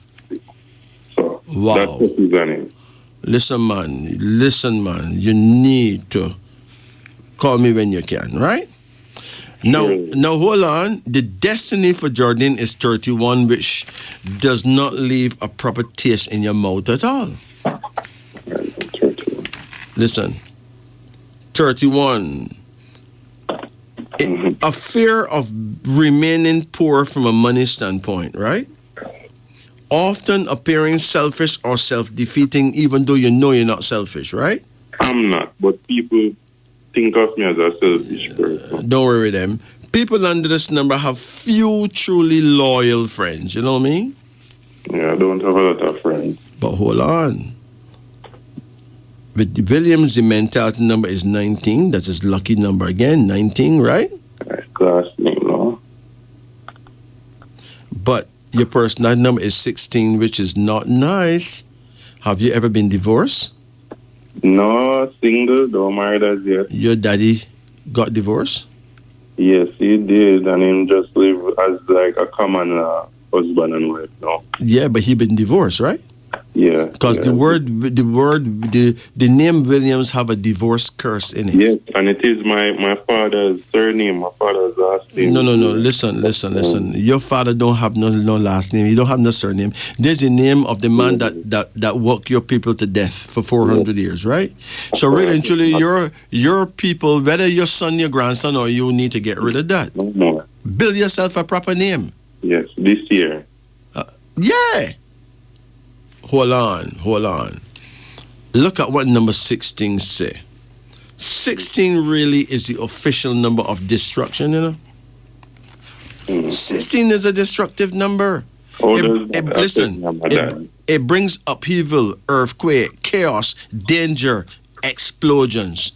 So Wow. that's what is on it. Listen, man. You need to call me when you can, right? Now, hold on. The destiny for Jordan is 31, which does not leave a proper taste in your mouth at all. Listen, 31. A fear of remaining poor from a money standpoint, right? Often appearing selfish or self-defeating, even though you know you're not selfish, right? I'm not, but people think of me as a selfish person. Don't worry them. People under this number have few truly loyal friends, you know what I mean? Yeah, I don't have a lot of friends. But hold on. With the Williams, the mentality number is 19. That's his lucky number again, 19, right? Class name, no? But your personality number is 16, which is not nice. Have you ever been divorced? No, single, don't married as yet. Your daddy got divorced? Yes, he did, and he just live as like a common husband and wife now. Yeah, but he been divorced, right? Yeah. Because yeah. the name Williams have a divorce curse in it. Yes, and it is my father's surname, my father's last name. No. Listen. Your father don't have no last name. You don't have no surname. There's the name of the man that worked your people to death for 400 years, right? So really and truly, your people, whether your son, your grandson, or you, need to get rid of that. No more. Build yourself a proper name. Yes, this year. Yeah. Hold on. Look at what number 16 say. 16 really is the official number of destruction, you know? 16 is a destructive number. It brings upheaval, earthquake, chaos, danger, explosions.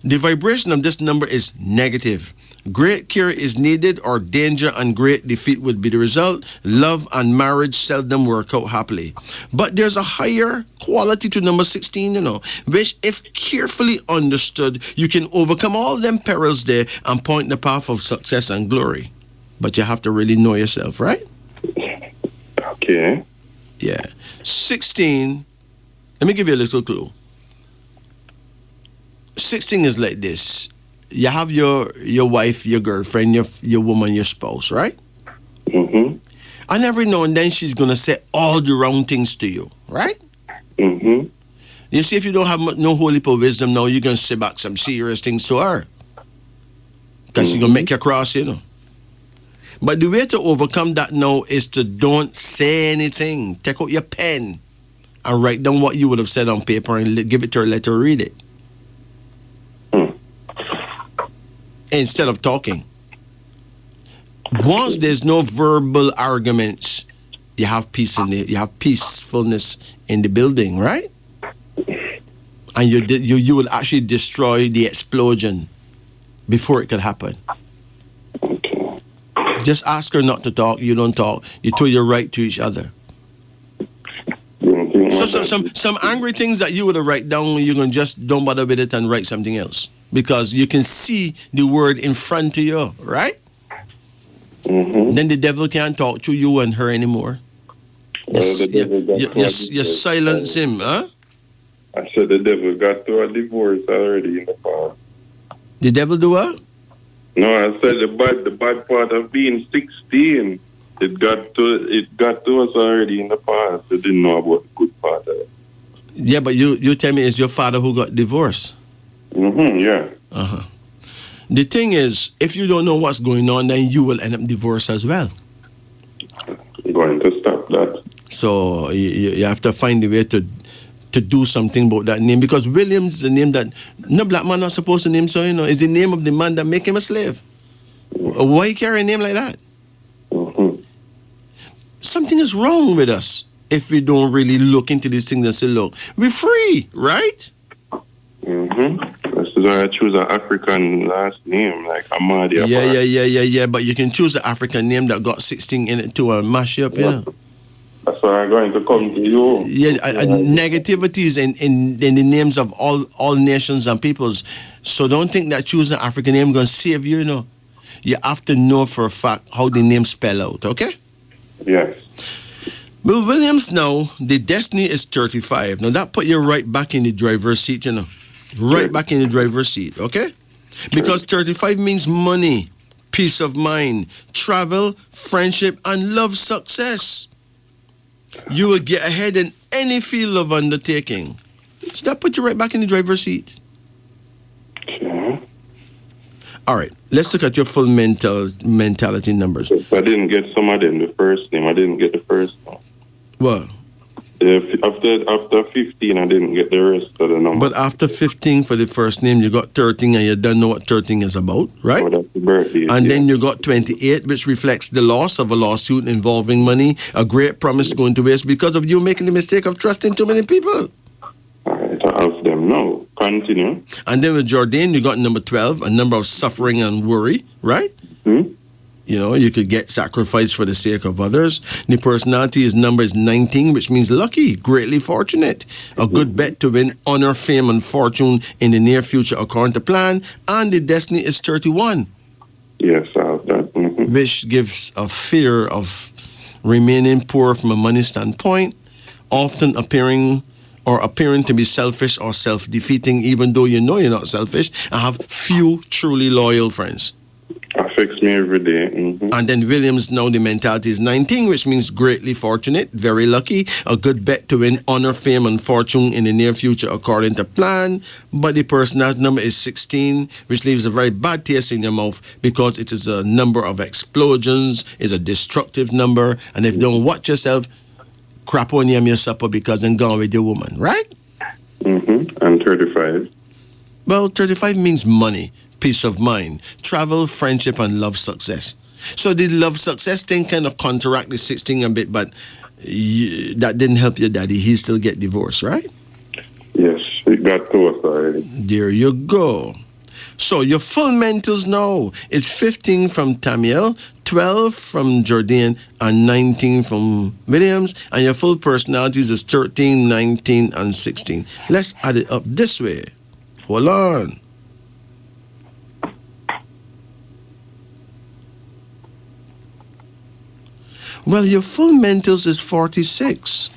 The vibration of this number is negative. Great care is needed, or danger and great defeat would be the result. Love and marriage seldom work out happily. But there's a higher quality to number 16, you know, which, if carefully understood, you can overcome all them perils there and point the path of success and glory. But you have to really know yourself, right? Okay. Yeah. 16, let me give you a little clue. 16 is like this. You have your wife, your girlfriend, your woman, your spouse, right? Mm-hmm. And every now and then she's going to say all the wrong things to you, right? Mm-hmm. You see, if you don't have no holy wisdom now, you're going to say back some serious things to her. Because she's going to make you cross, you know. But the way to overcome that now is to don't say anything. Take out your pen and write down what you would have said on paper and give it to her, let her read it. Instead of talking. Once there's no verbal arguments, you have peace you have peacefulness in the building, right? And you will actually destroy the explosion before it could happen. Just ask her not to talk. You don't talk. You two, you're right to each other. So some angry things that you would have write down, you can just don't bother with it and write something else because you can see the word in front of you, right? Mm-hmm. Then the devil can't talk to you and her anymore. You silence him, huh? I said the devil got to a divorce already in the past. The devil do what? No, I said the bad part of being 16. It got to us already in the past. I didn't know about the good part of it. Yeah, but you tell me it's your father who got divorced. Mm-hmm, yeah. Uh-huh. The thing is, if you don't know what's going on, then you will end up divorced as well. I'm going to stop that. So you have to find a way to do something about that name because Williams is a name that no black man not supposed to name. So it's the name of the man that make him a slave. Mm-hmm. Why carry a name like that? Mm-hmm. Something is wrong with us if we don't really look into these things and say, look, we're free, right? Mm-hmm. This is why I choose an African last name, like Amadi. Yeah. But you can choose an African name that got 16 in it too and mash you up, you know. That's why I'm going to come to you. Yeah, negativity is in the names of all nations and peoples. So don't think that choosing an African name is going to save you, you know. You have to know for a fact how the name spell out, okay? Yes. Bill Williams now, the destiny is 35. Now that put you right back in the driver's seat, you know. Right back in the driver's seat, okay? Because 35 means money, peace of mind, travel, friendship, and love success. You will get ahead in any field of undertaking. So that put you right back in the driver's seat. Okay. All right, let's look at your full mentality numbers. I didn't get some of them, the first name. I didn't get the first one. What? After 15, I didn't get the rest of the number. But after 15 for the first name, you got 13 and you don't know what 13 is about, right? Oh, that's the birthday. And then you got 28, which reflects the loss of a lawsuit involving money, a great promise going to waste because of you making the mistake of trusting too many people. All right, I'll ask them now. Continue. And then with Jordan, you got number 12, a number of suffering and worry, right? Mm-hmm. You know, you could get sacrificed for the sake of others. The personality number is 19, which means lucky, greatly fortunate. A good bet to win honor, fame, and fortune in the near future according to plan. And the destiny is 31. Yes, I have that. Mm-hmm. Which gives a fear of remaining poor from a money standpoint, often appearing to be selfish or self-defeating, even though you know you're not selfish, and have few truly loyal friends. Affects me every day. Mm-hmm. And then Williams, now the mentality is 19, which means greatly fortunate, very lucky, a good bet to win honor, fame, and fortune in the near future according to plan. But the personality number is 16, which leaves a very bad taste in your mouth because it is a number of explosions, is a destructive number, and if you don't watch yourself, crap on your supper because then gone with your woman, right? Mm-hmm. And 35. Well, 35 means money, peace of mind, travel, friendship, and love success. So the love success thing kind of counteract the 16 a bit, but that didn't help your daddy. He still get divorced, right? Yes, it got to us already. There you go. So your full mentals now is 15 from Tamiel, 12 from Jordan, and 19 from Williams. And your full personalities is 13, 19, and 16. Let's add it up this way. Hold on. Well, your full mentals is 46.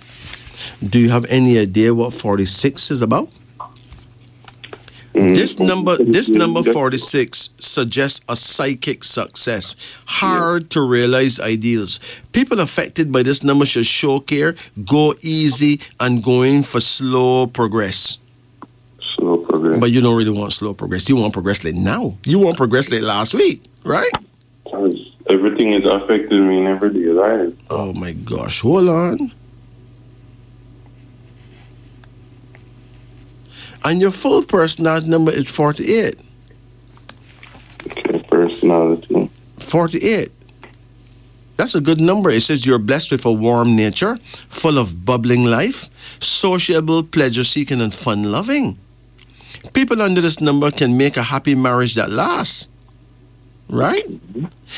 Do you have any idea what 46 is about? No, This number 46 suggests a psychic success, hard to realize ideals. People affected by this number should show care, go easy, and go in for slow progress. Slow progress. But you don't really want slow progress. You want progress like now. You want progress like last week, right? Everything is affecting me in everyday life. Oh my gosh, hold on. And your full personality number is 48. Okay, personality. 48. That's a good number. It says you're blessed with a warm nature, full of bubbling life, sociable, pleasure-seeking, and fun-loving. People under this number can make a happy marriage that lasts. Right?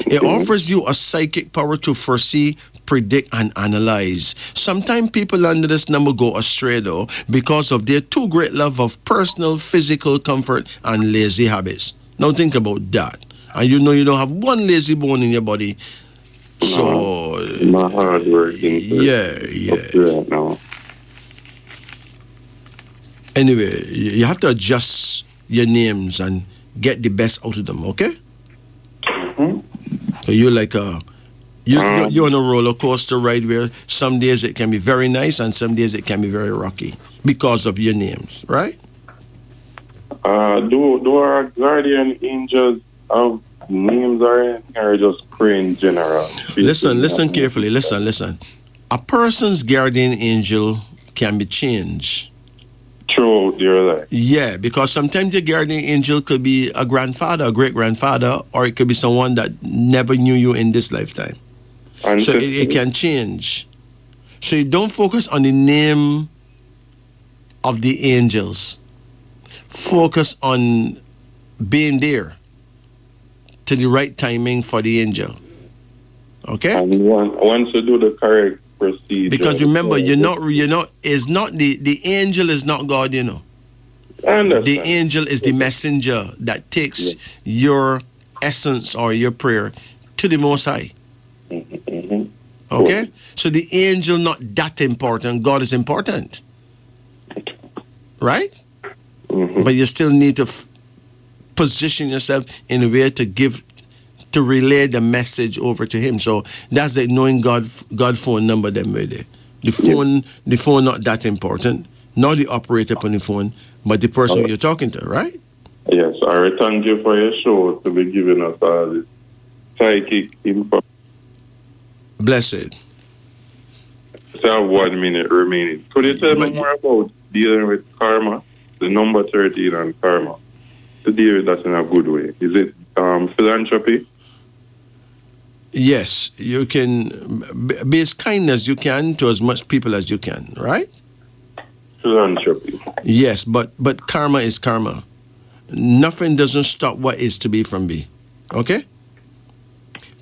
It offers you a psychic power to foresee, predict, and analyze. Sometimes people under this number go astray, though, because of their too great love of personal, physical comfort and lazy habits. Now think about that. And you know you don't have one lazy bone in your body. So... my hard working. Yeah. Right now. Anyway, you have to adjust your names and get the best out of them, okay? So you're like you're on a roller coaster ride where some days it can be very nice and some days it can be very rocky because of your names, right? Do our guardian angels have names or just pray in general? Listen carefully. Listen. A person's guardian angel can be changed throughout your life. Yeah, because sometimes your guardian angel could be a grandfather, a great-grandfather, or it could be someone that never knew you in this lifetime. So it can change. So you don't focus on the name of the angels. Focus on being there to the right timing for the angel. Okay? And once you do the correct procedure. Because remember, it's not the angel is not God, you know. The angel is the messenger that takes your essence or your prayer to the Most High. Okay? So the angel not that important. God is important. Right? But you still need to position yourself in a way to relay the message over to him. So that's like knowing God phone number them really. The phone not that important, not the operator on the phone, but the person you're talking to, right? Yes, I thank you for your show to be giving us all this psychic info. Blessed. So I have 1 minute remaining. Could you tell me more about dealing with karma, the number 13 and karma? To deal with that in a good way. Is it philanthropy? Yes, you can be as kind as you can to as much people as you can, right? Philanthropy. Yes, but karma is karma. Nothing doesn't stop what is to be from be. Okay?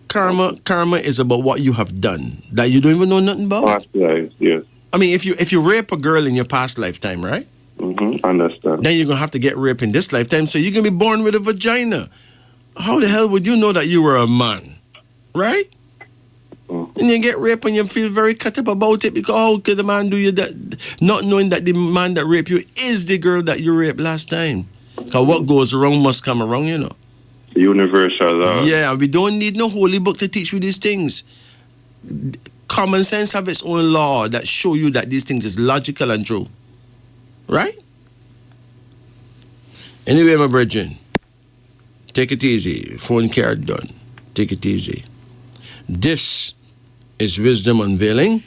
Karma is about what you have done that you don't even know nothing about. Past lives, yes. I mean, if you rape a girl in your past lifetime, right? Understand. Then you're gonna have to get raped in this lifetime, so you're gonna be born with a vagina. How the hell would you know that you were a man? Right? And you get raped and you feel very cut up about it because how could the man do you that, not knowing that the man that raped you is the girl that you raped last time? Because what goes wrong must come around, you know. Universal law. Yeah, we don't need no holy book to teach you these things. Common sense have its own law that show you that these things is logical and true. Right? Anyway, my brethren, take it easy. Phone card done. Take it easy. This is Wisdom Unveiling.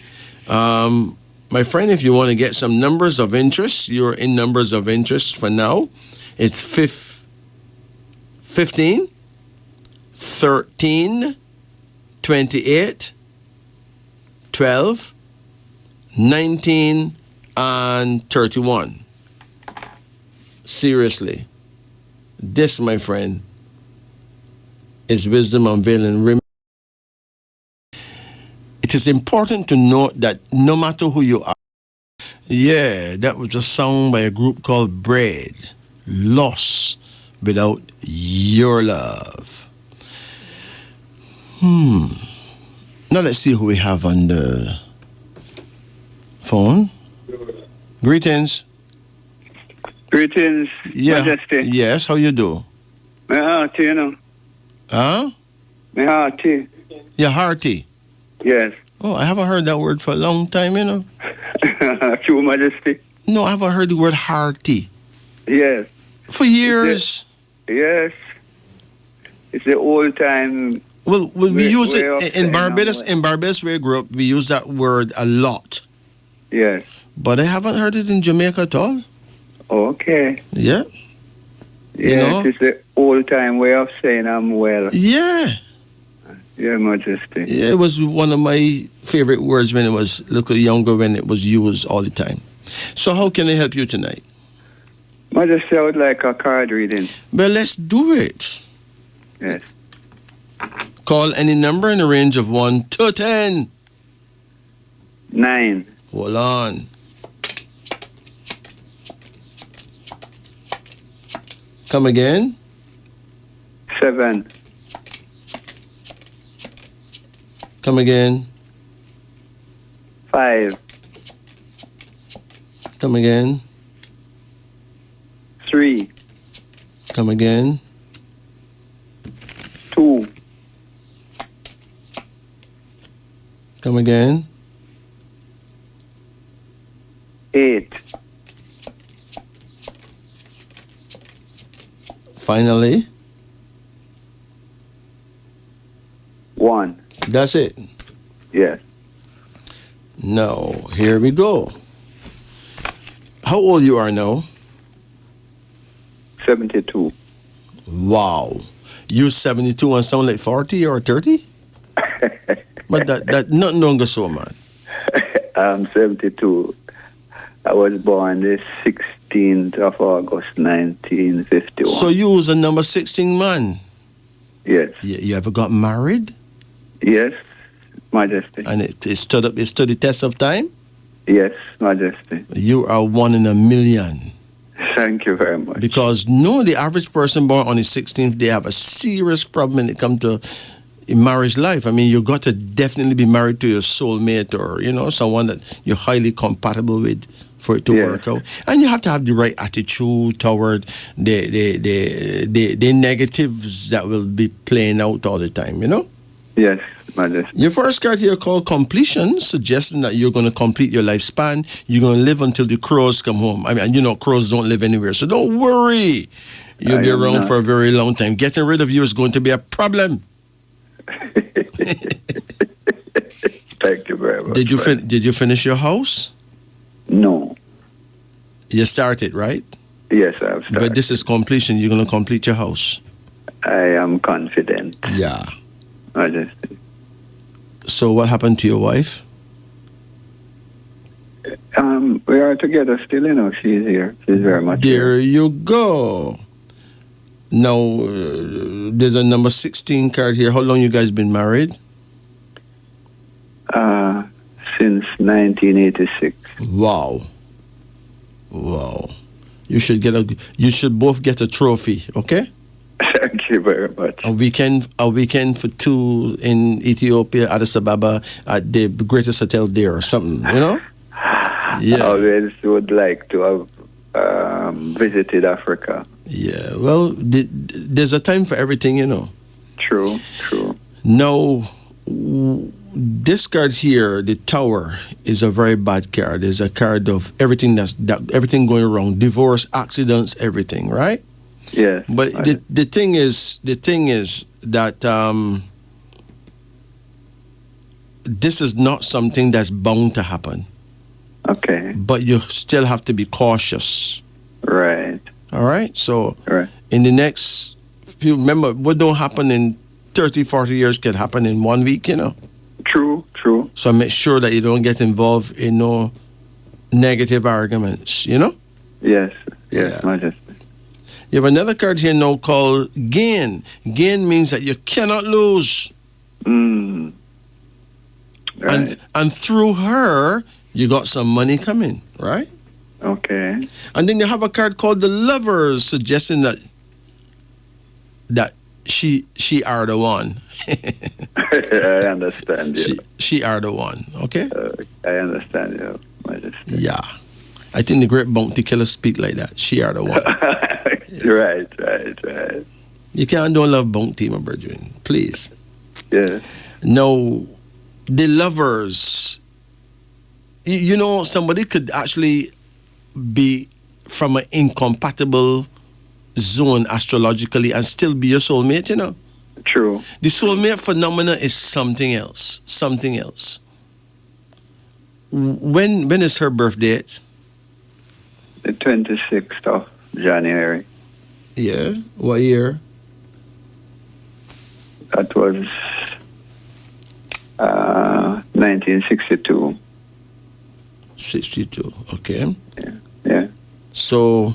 My friend, if you want to get some numbers of interest, you're in numbers of interest for now. It's 15, 13, 28, 12, 19, and 31. Seriously. This, my friend, is Wisdom Unveiling. It is important to note that no matter who you are, yeah, that was a song by a group called Bread, Lost Without Your Love. Now let's see who we have on the phone. Greetings. Greetings, Yeah. Majesty. Yes, how you do? My hearty, you know. Huh? My hearty. You're hearty. Yes. Oh, I haven't heard that word for a long time, you know. True, Majesty. No, I haven't heard the word hearty Yes. for years. Yes. It's the old time. Well, we use way of it in saying Barbados. I'm In Barbados, where I grew up, we use that word a lot. Yes. But I haven't heard it in Jamaica at all. Okay. Yeah. You Yes, know? it's the old time way of saying I'm well. Yeah. Yeah, Majesty. Yeah, it was one of my favorite words when I was a little younger, when it was used all the time. So how can I help you tonight? Majesty, I would like a card reading. Well, let's do it. Yes. Call any number in the range of 1 to 10. 9. Hold on. Come again. 7. Come again. 5. Come again. 3. Come again. 2. Come again. 8. Finally. 1. That's it. Yes. Now, here we go. How old you are now? 72. Wow. You 72 and sound like 40 or 30? But that nothing don't go so, man. I'm 72. I was born the 16th of August, 1951. So you was a number 16 man. Yes. You ever got married? Yes, Majesty. And it stood the test of time? Yes, Majesty. You are one in a million. Thank you very much. Because no, the average person born on the 16th, they have a serious problem when it comes to marriage life. I mean, you got to definitely be married to your soulmate, or, you know, someone that you're highly compatible with for it to work out. And you have to have the right attitude toward the negatives that will be playing out all the time, you know? Yes, Majesty. Your first card here called completion, suggesting that you're going to complete your lifespan. You're going to live until the crows come home. I mean, you know, crows don't live anywhere, so don't worry. You'll be around for a very long time. Getting rid of you is going to be a problem. Thank you very much. Did you finish your house? No. You started, right? Yes, I've started. But this is completion. You're going to complete your house. I am confident. Yeah. Majesty. So what happened to your wife? We are together still, you know. She's here. She's very much There here. you go. Now, there's a number 16 card here. How long you guys been married? Since 1986. Wow. You should both get a trophy, okay? Thank you very much. A weekend for two in Ethiopia, Addis Ababa, at the greatest hotel there or something, you know? Yeah. I always would like to have visited Africa. Yeah, well, there's a time for everything, you know. True. Now, this card here, the Tower, is a very bad card. It's a card of everything everything going wrong, divorce, accidents, everything, right? Yes. But the thing is that this is not something that's bound to happen. Okay. But you still have to be cautious. Right. All right? So Right. in the next few, remember, what don't happen in 30, 40 years can happen in 1 week, you know? True. So make sure that you don't get involved in no negative arguments, you know? Yes, Yeah. Majesty. You have another card here now called gain. Gain means that you cannot lose. Right. And through her, you got some money coming, right? Okay. And then you have a card called the Lovers, suggesting that she are the one. I understand you. She are the one, okay? I understand you, Majesty. Yeah. I think the great bounty killer speak like that. She are the one. Right. You can't don't love bounty, my brethren. Please. Yeah. No, the lovers. You know, somebody could actually be from an incompatible zone astrologically and still be your soulmate, you know. True. The soulmate phenomena is something else. Something else. When is her birth date? The 26th of January. Yeah. What year? That was 1962. 62. Okay. Yeah. So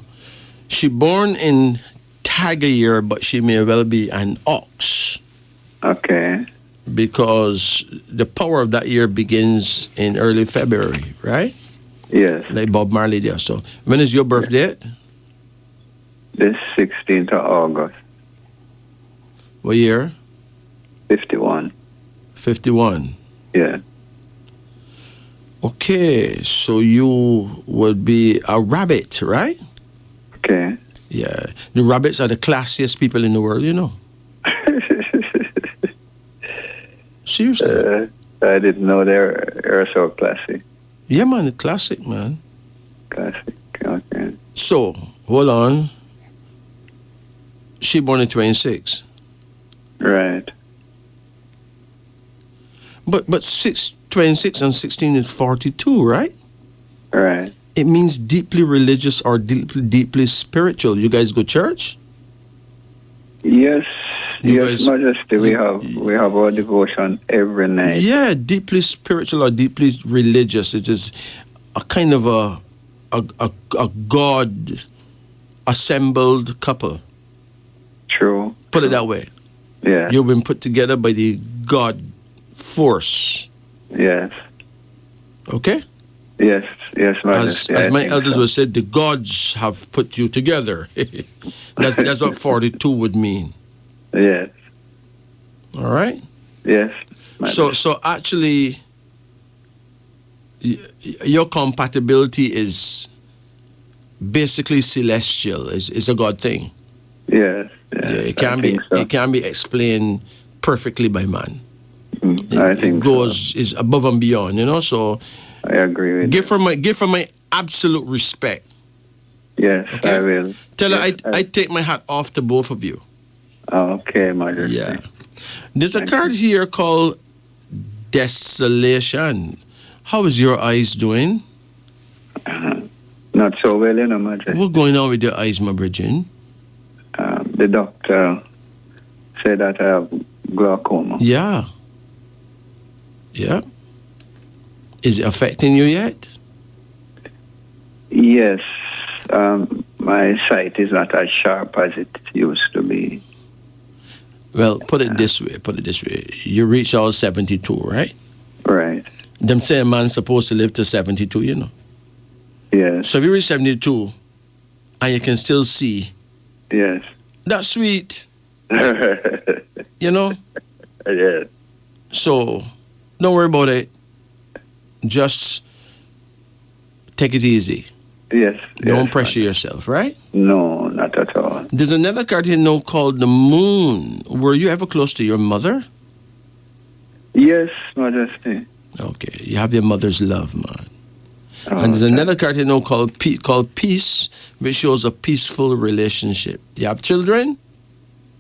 she born in Tiger year, but she may well be an ox. Okay. Because the power of that year begins in early February, right? Yes. Like Bob Marley there. So when is your birth date? This 16th of August. What year? 51. 51. Yeah. Okay, so you would be a rabbit, right? Okay. Yeah. The rabbits are the classiest people in the world, you know. Seriously. I didn't know they were so classy. Yeah, man, classic, man. Classic. Okay. So, hold on. She born in 26. Right. But 26 and 16 is 42, right? Right. It means deeply religious or deeply spiritual. You guys go church? Yes. You Yes, guys- Majesty. We have our devotion every night. Yeah, deeply spiritual or deeply religious. It is a kind of a God assembled couple. True. Put it that way. Yeah. You've been put together by the God force. Yes. Okay? Yes. Yes, Majesty. As I my think elders so. would say, the gods have put you together. that's what 42 would mean. Yes. All right? Yes. So actually, your compatibility is basically celestial. Is a God thing. Yes. Yeah, it can be explained perfectly by man. I think it goes is above and beyond, you know. So I agree with give her my absolute respect. Yes, Okay? I will. Tell her Yes, I take my hat off to both of you. Okay, Majesty. Yeah. There's a card here called Desolation. How is your eyes doing? Not so well, you know, Majesty. What's going on with your eyes, my Bridget? The doctor said that I have glaucoma. Yeah. Yeah. Is it affecting you yet? Yes. My sight is not as sharp as it used to be. Well, put it this way. You reach all 72, right? Right. Them say a man's supposed to live to 72, you know. Yes. So if you reach 72 and you can still see, Yes. that's sweet, you know? Yes. So don't worry about it. Just take it easy. Yes. Don't pressure yourself, right? No, not at all. There's another card here now called the Moon. Were you ever close to your mother? Yes, Majesty. Okay, you have your mother's love, man. Oh, And there's okay. another card here now called Peace, which shows a peaceful relationship. You have children?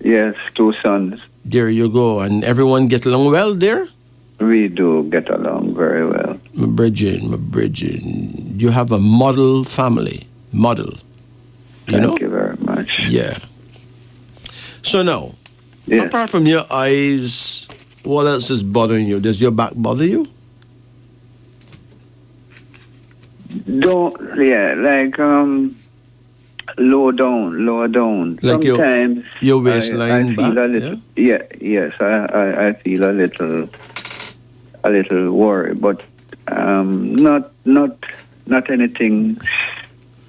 Yes, 2 sons. There you go. And everyone get along well there? We do get along very well. My Bridget, you have a model family. Model. You know? Thank you very much. Yeah. So now, Yes. apart from your eyes, what else is bothering you? Does your back bother you? Lower down. Like sometimes your waistline I feel back, a little. Yes, I feel a little worried, but not anything.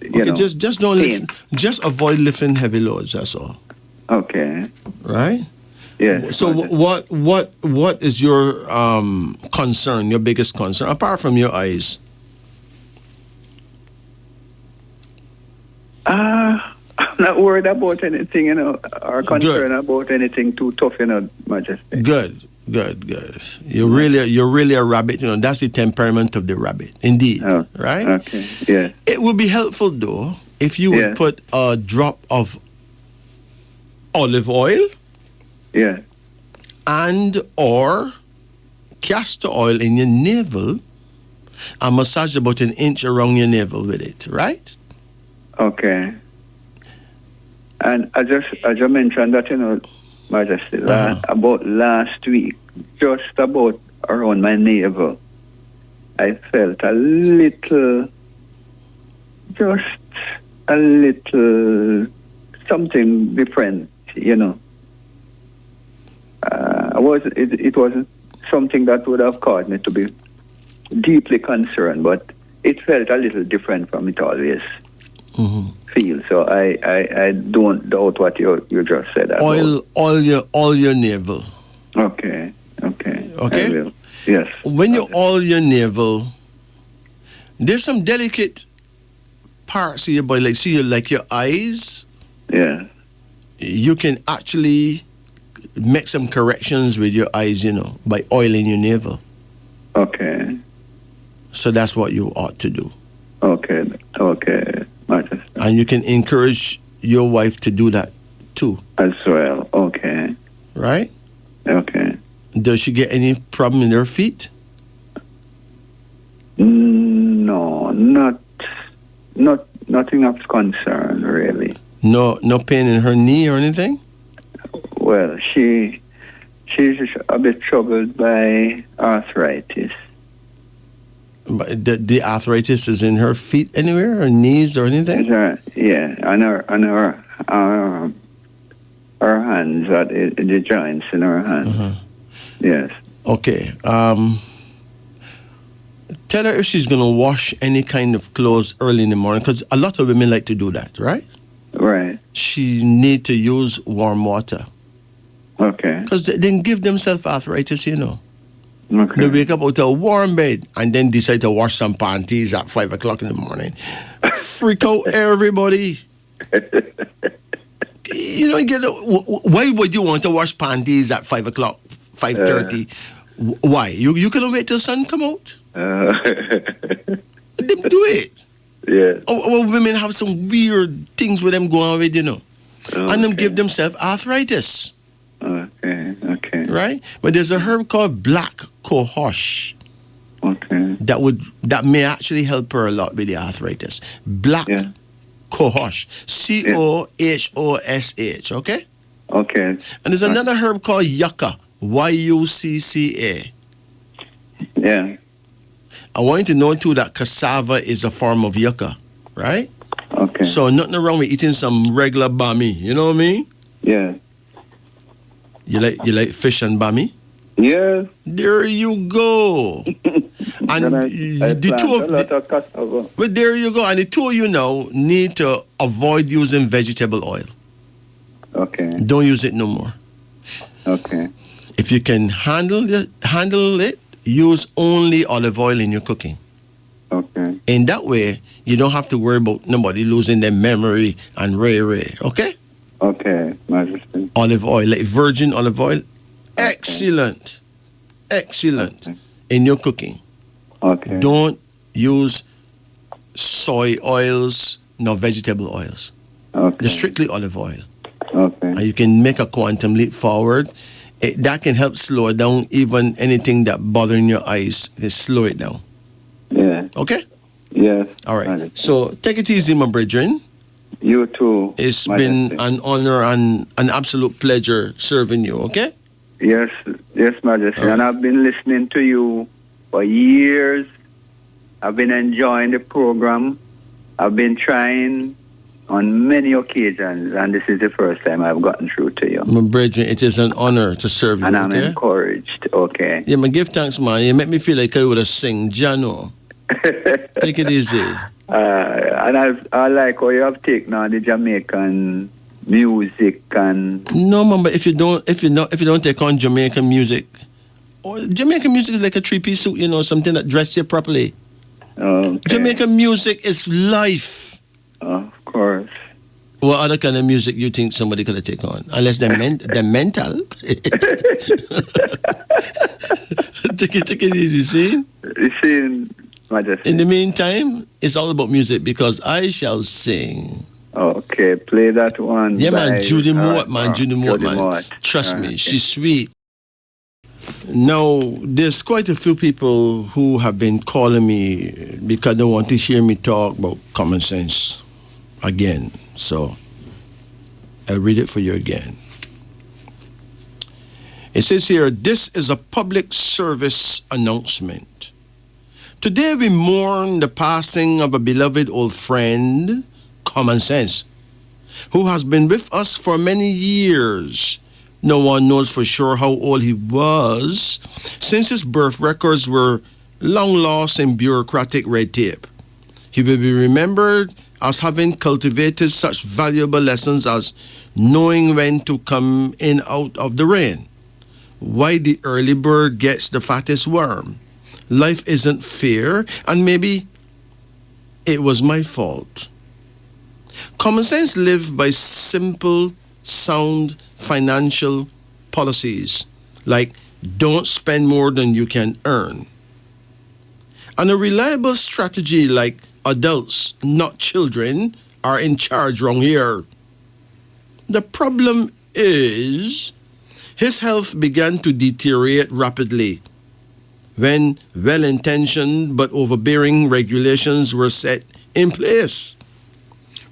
You know, just don't pain. just avoid lifting heavy loads. That's all, Okay. right? Yes. So what is your concern? Your biggest concern, apart from your eyes? I'm not worried about anything, or concerned about anything too tough, Majesty. Good. You're really a rabbit. That's the temperament of the rabbit, indeed. Oh, right? Okay. Yeah. It would be helpful though if you would put a drop of olive oil, and or castor oil in your navel, and massage about an inch around your navel with it. Right? Okay. And I just mentioned that, Majesty, about last week, just about around my navel, I felt just a little something different, It wasn't something that would have caused me to be deeply concerned, but it felt a little different from it always. Feel. So I don't doubt what you just said. Oil your navel. Okay. I will. Yes. When you oil your navel, there's some delicate parts of your body, like your eyes. Yeah. You can actually make some corrections with your eyes, by oiling your navel. Okay. So that's what you ought to do. Okay. Majesty. And you can encourage your wife to do that too. As well. Okay. Right? Okay. Does she get any problem in her feet? No, nothing of concern really. No pain in her knee or anything? Well, she's a bit troubled by arthritis. But the arthritis is in her feet anywhere, or knees or anything? Yeah, on her hands, the joints in her hands. Yes. Okay. Tell her if she's going to wash any kind of clothes early in the morning, because a lot of women like to do that, right? Right. She need to use warm water. Okay. Because they can give themselves arthritis, Okay. They wake up out of a warm bed and then decide to wash some panties at 5 o'clock in the morning. Freak out everybody. Why would you want to wash panties at 5 o'clock, 5:30? Why? You can wait till sun come out? Let them do it. Yeah. Well, women have some weird things with them going on with, Okay. And them give themselves arthritis. Okay. Right? But there's a herb called black cohosh. Okay. That may actually help her a lot with the arthritis. Black cohosh. COHOSH, okay? Okay. And there's another herb called yucca. YUCCA. Yeah. I want you to know too that cassava is a form of yucca, right? Okay. So nothing wrong with eating some regular bami, you know what I mean? Yeah. You like fish and bami? Yeah. There you go. And the two of but there you go. And the two of you now need to avoid using vegetable oil. Okay. Don't use it no more. Okay. If you can handle it, use only olive oil in your cooking. Okay. In that way, you don't have to worry about nobody losing their memory and ray. Okay? Okay, Majesty. Olive oil, like virgin olive oil. Okay. Excellent. Okay. In your cooking. Okay. Don't use soy oils nor vegetable oils. Okay. Just strictly olive oil. Okay. And you can make a quantum leap forward. That can help slow down even anything that bothering your eyes. Just slow it down. Yeah. Okay? Yes. All right. Majesty. So take it easy, my brethren. You too. It's Majesty. been an honor and an absolute pleasure serving you, okay? Yes, Majesty. Right. And I've been listening to you for years. I've been enjoying the program. I've been trying on many occasions, and this is the first time I've gotten through to you. My brethren, it is an honor to serve you, And I'm okay? encouraged, okay? Yeah, man, give thanks, man. You make me feel like I would have sing Jano. Take it easy. And I like how you have taken on the Jamaican music and No, man, but if you don't take on Jamaican music is like a three-piece suit, something that dress you properly. okay. Jamaican music is life. Of course. What other kind of music you think somebody could take on? Unless they're mental. Take it easy, see? Listen, Majesty. In the meantime, it's all about music because I shall sing. Okay, play that one. Yeah, man, Judy Mort, man. Trust me, Okay. she's sweet. Now, there's quite a few people who have been calling me because they want to hear me talk about common sense again. So, I'll read it for you again. It says here, this is a public service announcement. Today we mourn the passing of a beloved old friend, Common Sense, who has been with us for many years. No one knows for sure how old he was, since his birth records were long lost in bureaucratic red tape. He will be remembered as having cultivated such valuable lessons as knowing when to come in out of the rain, why the early bird gets the fattest worm, life isn't fair, and maybe it was my fault. Common Sense lived by simple, sound financial policies like don't spend more than you can earn, and a reliable strategy like adults, not children, are in charge round here. The problem is his health began to deteriorate rapidly when well-intentioned but overbearing regulations were set in place.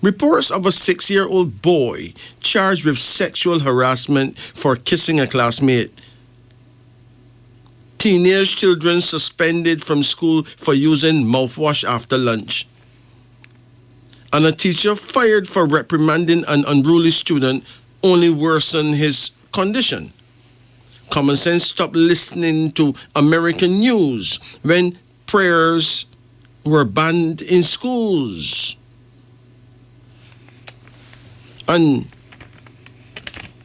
Reports of a 6-year-old boy charged with sexual harassment for kissing a classmate. Teenage children suspended from school for using mouthwash after lunch. And a teacher fired for reprimanding an unruly student only worsened his condition. Common Sense stopped listening to American news when prayers were banned in schools. And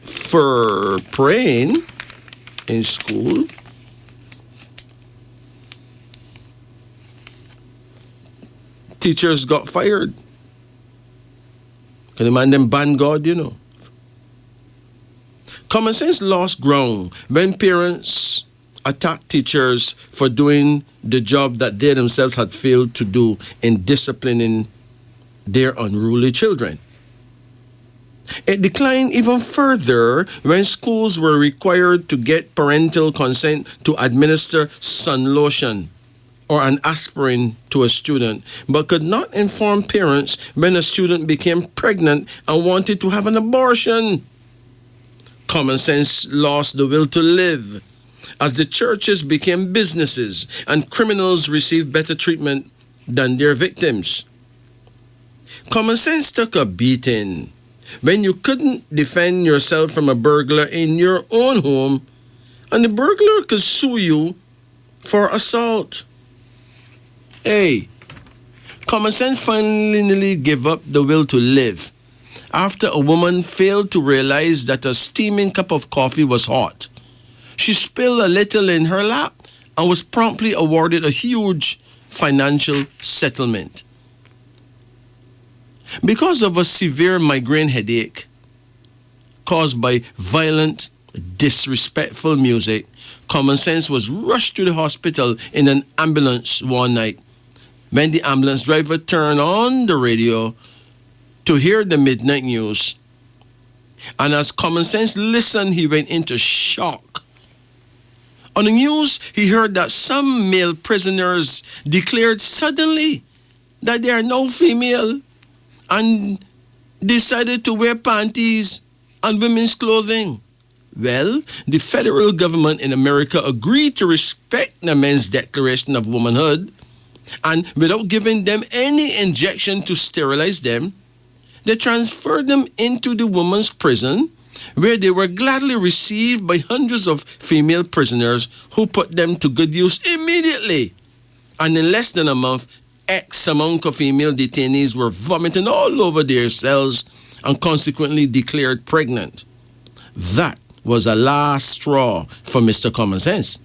for praying in school, teachers got fired. Can the man them ban God, you know? Common Sense lost ground when parents attacked teachers for doing the job that they themselves had failed to do in disciplining their unruly children. It declined even further when schools were required to get parental consent to administer sun lotion or an aspirin to a student, but could not inform parents when a student became pregnant and wanted to have an abortion. Common Sense lost the will to live as the churches became businesses and criminals received better treatment than their victims. Common Sense took a beating when you couldn't defend yourself from a burglar in your own home, and the burglar could sue you for assault. Hey, Common Sense finally gave up the will to live after a woman failed to realize that a steaming cup of coffee was hot. She spilled a little in her lap and was promptly awarded a huge financial settlement. Because of a severe migraine headache caused by violent, disrespectful music, Common Sense was rushed to the hospital in an ambulance one night. When the ambulance driver turned on the radio to hear the midnight news, and as Common Sense listened, he went into shock. On the news, he heard that some male prisoners declared suddenly that they are now female and decided to wear panties and women's clothing. Well, the federal government in America agreed to respect the men's declaration of womanhood, and without giving them any injection to sterilize them, they transferred them into the women's prison, where they were gladly received by hundreds of female prisoners who put them to good use immediately. And in less than a month, X amount of female detainees were vomiting all over their cells and consequently declared pregnant. That was a last straw for Mr. Common Sense,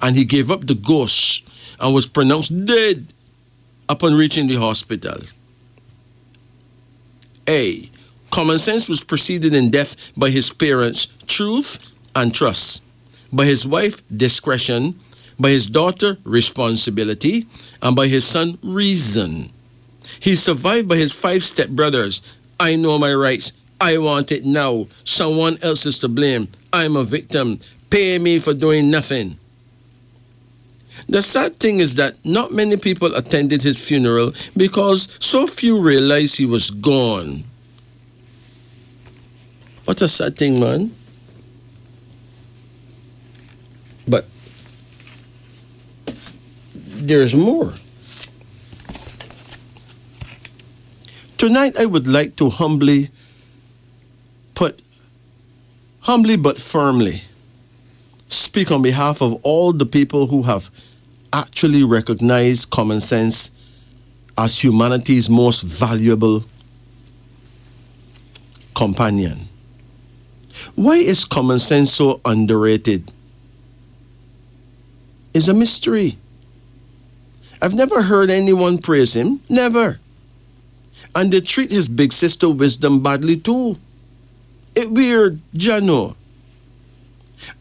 and he gave up the ghost and was pronounced dead upon reaching the hospital. A. Common sense was preceded in death by his parents' truth and trust, by his wife discretion, by his daughter responsibility, and by his son reason. He's survived by his 5 stepbrothers. I know my rights. I want it now. Someone else is to blame. I'm a victim. Pay me for doing nothing. The sad thing is that not many people attended his funeral because so few realized he was gone. What a sad thing, man. But there's more. Tonight I would like to humbly but firmly speak on behalf of all the people who have actually recognized common sense as humanity's most valuable companion. Why is common sense so underrated? It's a mystery. I've never heard anyone praise him. Never. And they treat his big sister wisdom badly too. It weird, Jano.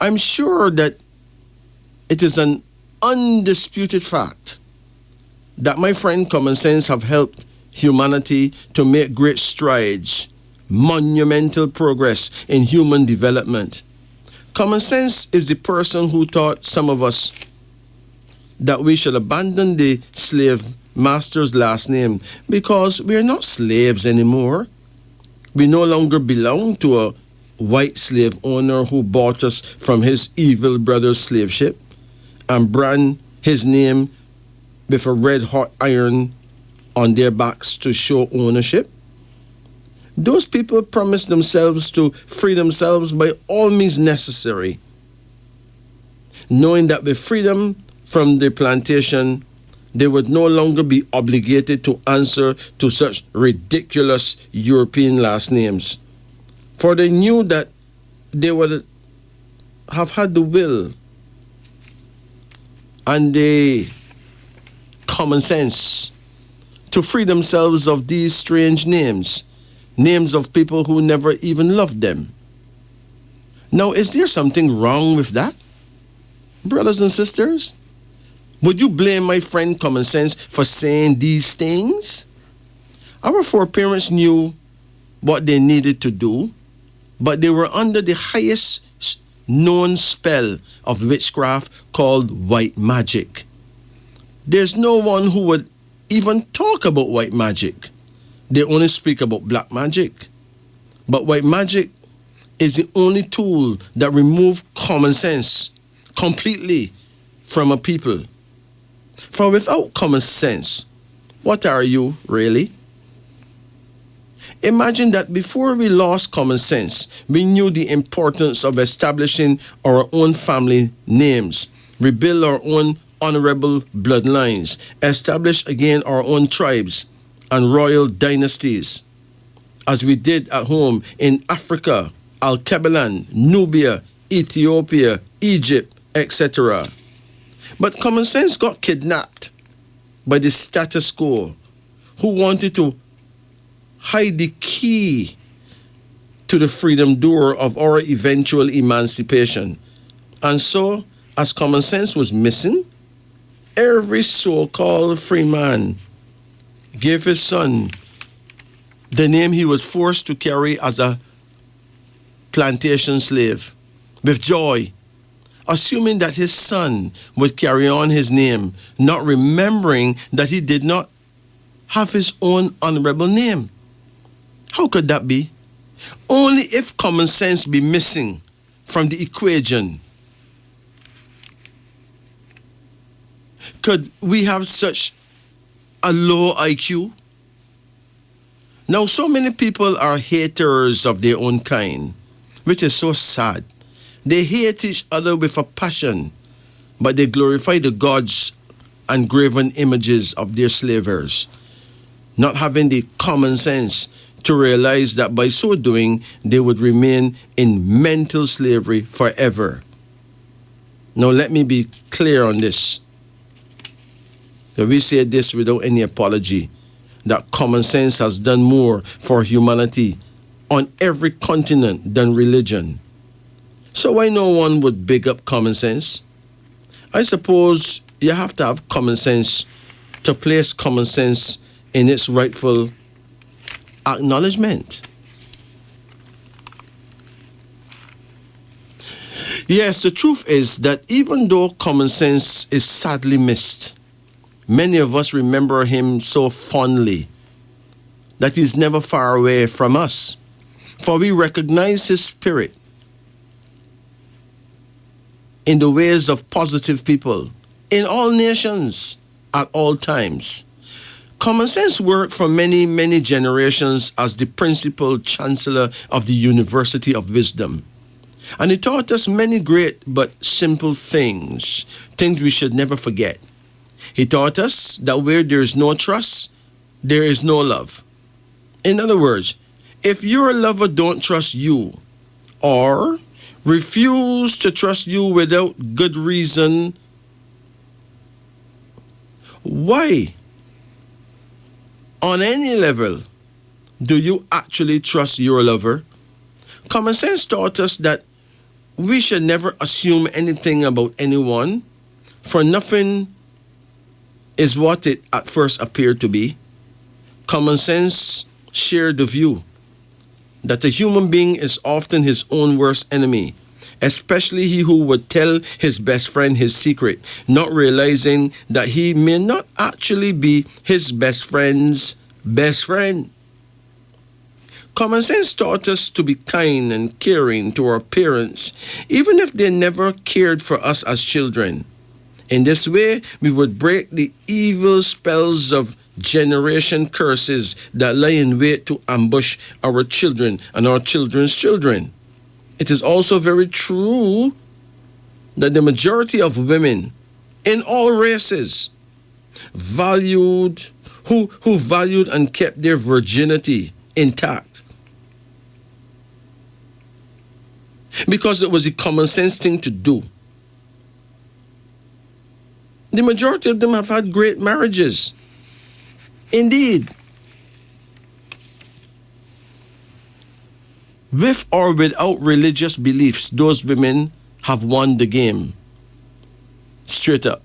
I'm sure that it is an undisputed fact that my friend common sense have helped humanity to make great strides, monumental progress in human development. Common sense is the person who taught some of us that we should abandon the slave master's last name because we are not slaves anymore. We no longer belong to a white slave owner who bought us from his evil brother's slave ship and brand his name with a red hot iron on their backs to show ownership. Those people promised themselves to free themselves by all means necessary, knowing that with freedom from the plantation, they would no longer be obligated to answer to such ridiculous European last names. For they knew that they would have had the will and the common sense to free themselves of these strange names, names of people who never even loved them. Now, is there something wrong with that? Brothers and sisters, would you blame my friend common sense for saying these things? Our foreparents knew what they needed to do, but they were under the highest known spell of witchcraft called white magic. There's no one who would even talk about white magic. They only speak about black magic. But white magic is the only tool that removes common sense completely from a people. For without common sense, what are you really? Imagine that before we lost common sense, we knew the importance of establishing our own family names, rebuild our own honorable bloodlines, establish again our own tribes and royal dynasties, as we did at home in Africa, Alkebulan, Nubia, Ethiopia, Egypt, etc. But common sense got kidnapped by the status quo, who wanted to hide the key to the freedom door of our eventual emancipation. And so, as common sense was missing, every so-called free man gave his son the name he was forced to carry as a plantation slave, with joy, assuming that his son would carry on his name, not remembering that he did not have his own honorable name. How could that be? Only if common sense be missing from the equation could we have such a low IQ. Now, so many people are haters of their own kind, which is so sad. They hate each other with a passion, but they glorify the gods and graven images of their slavers, not having the common sense to realize that by so doing, they would remain in mental slavery forever. Now, let me be clear on this. So we say this without any apology. that common sense has done more for humanity on every continent than religion. So why no one would big up common sense? I suppose you have to have common sense to place common sense in its rightful acknowledgement. Yes, the truth is that even though common sense is sadly missed, many of us remember him so fondly that he's never far away from us, for we recognize his spirit in the ways of positive people in all nations at all times. Common sense worked for many, many generations as the principal chancellor of the University of Wisdom. And he taught us many great but simple things we should never forget. He taught us that where there is no trust, there is no love. In other words, if your lover don't trust you or refuse to trust you without good reason, why, on any level, do you actually trust your lover? Common sense taught us that we should never assume anything about anyone, for nothing is what it at first appeared to be. Common sense shared the view that a human being is often his own worst enemy, especially he who would tell his best friend his secret, not realizing that he may not actually be his best friend's best friend. Common sense taught us to be kind and caring to our parents, even if they never cared for us as children. In this way, we would break the evil spells of generation curses that lie in wait to ambush our children and our children's children. It is also very true that the majority of women in all races valued who valued and kept their virginity intact because it was a common sense thing to do. The majority of them have had great marriages. Indeed. With or without religious beliefs, those women have won the game. Straight up.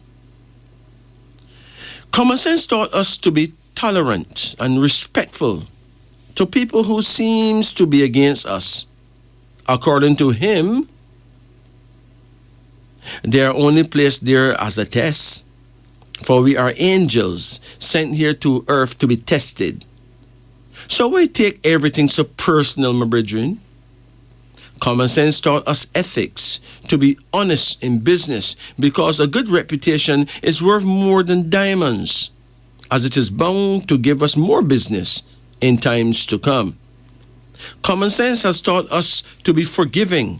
Common sense taught us to be tolerant and respectful to people who seems to be against us. According to him, they are only placed there as a test, for we are angels sent here to earth to be tested. So why take everything so personal, my brethren? Common sense taught us ethics, to be honest in business, because a good reputation is worth more than diamonds, as it is bound to give us more business in times to come. Common sense has taught us to be forgiving,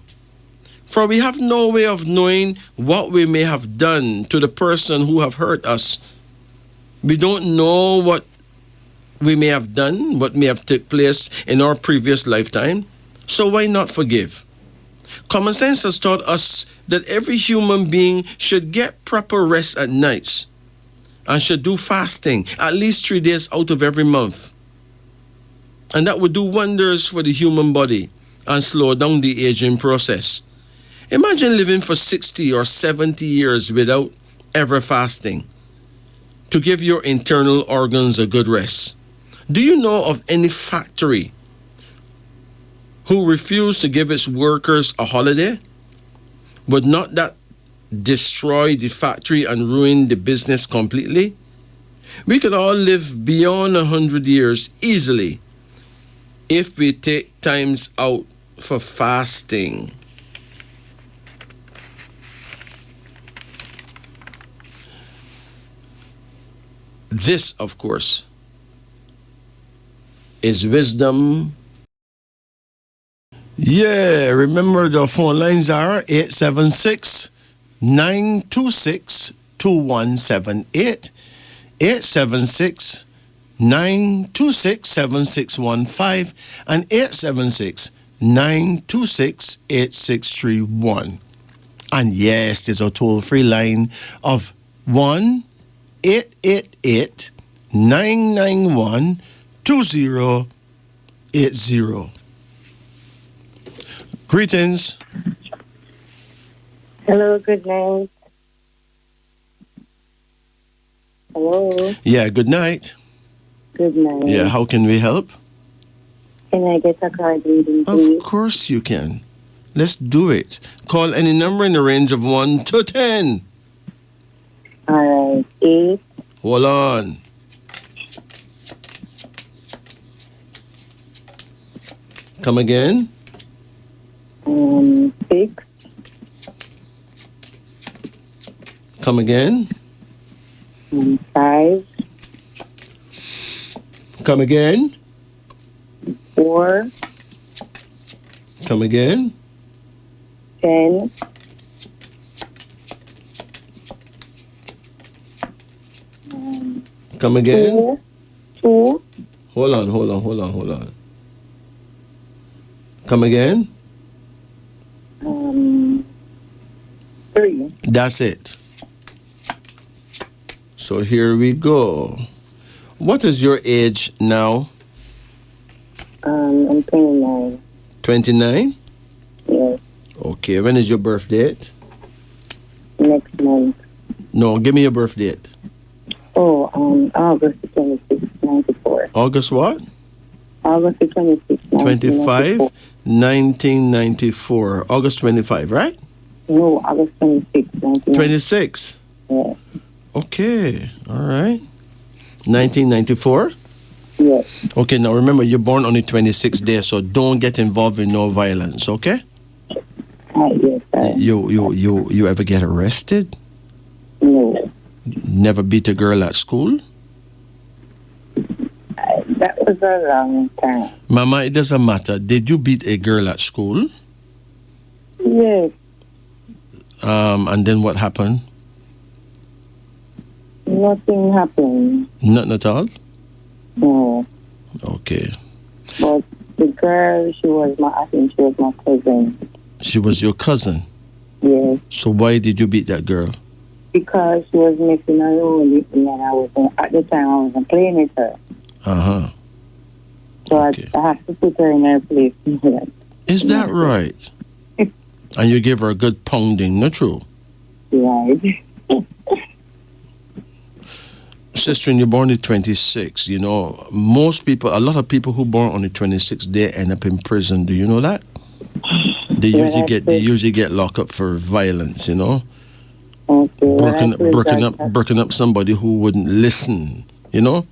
for we have no way of knowing what we may have done to the person who have hurt us. We don't know what we may have done, what may have taken place in our previous lifetime. So why not forgive? Common sense has taught us that every human being should get proper rest at nights and should do fasting at least 3 days out of every month. And that would do wonders for the human body and slow down the aging process. Imagine living for 60 or 70 years without ever fasting to give your internal organs a good rest. Do you know of any factory who refused to give its workers a holiday? Would not that destroy the factory and ruin the business completely? We could all live beyond 100 years easily if we take times out for fasting. This, of course, is wisdom. Yeah, remember the phone lines are 876-926-2178, 876-926-7615, and 876-926-8631. And yes, there's a toll-free line of 1-888 991 2080. Greetings. Hello, good night. Hello. Yeah, good night. Good night. Yeah, how can we help? Can I get a card reading, please? Of course you can. Let's do it. Call any number in the range of 1 to 10. All right. 8. Hold on. Come again. 6. Come again. 5. Come again. 4. Come again. 10. 2. Come again. 2. Hold on. Come again. 3. That's it. So here we go. What is your age now? I'm 29. 29? Yes. Okay, when is your birth date? Next month. No, give me your birth date. Oh, August 26, 94. August what? August 26, 25, 1994. August 25, right? No, August 26, 1994. 26? Yes. Okay, all right. 1994? Yes. Okay, now remember, you're born on the 26th day, so don't get involved in no violence, okay? Yes, sir. You ever get arrested? No. Never beat a girl at school? That was a long time. Mama, it doesn't matter. Did you beat a girl at school? Yes. And then what happened? Nothing happened. Nothing at all? No. Okay. But the girl, I think she was my cousin. She was your cousin? Yes. So why did you beat that girl? Because she was messing around with me and at the time I wasn't playing with her. Uh-huh. So Okay. I have to put her in her place. Is that right? And you gave her a good pounding, not true? Right. Sister, you're born at 26. You know, most people, a lot of people who born on the 26th, they end up in prison. Do you know that? They usually get locked up for violence, you know? Okay. Broken up somebody who wouldn't listen, you know?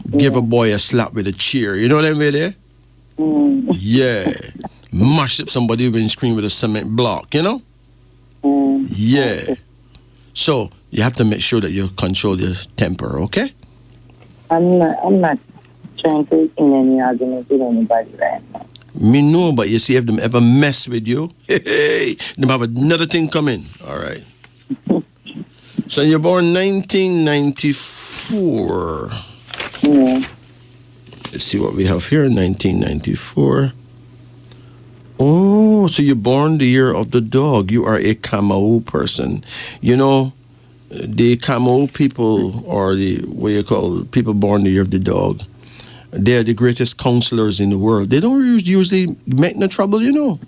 Yeah. Give a boy a slap with a chair, you know what I mean there? Yeah. Mash up somebody when scream with a cement block, you know? Yeah. Okay. So you have to make sure that you control your temper, okay? I'm not trying to in any argument with anybody right now. Me know, but you see, if them ever mess with you, hey, them have another thing coming. All right. So you're born 1994. Yeah. Let's see what we have here. 1994. Oh, so you're born the year of the dog. You are a Kamau person. You know, the Kamau people, or what you call people born the year of the dog, they're the greatest counselors in the world. They don't usually make no trouble, you know.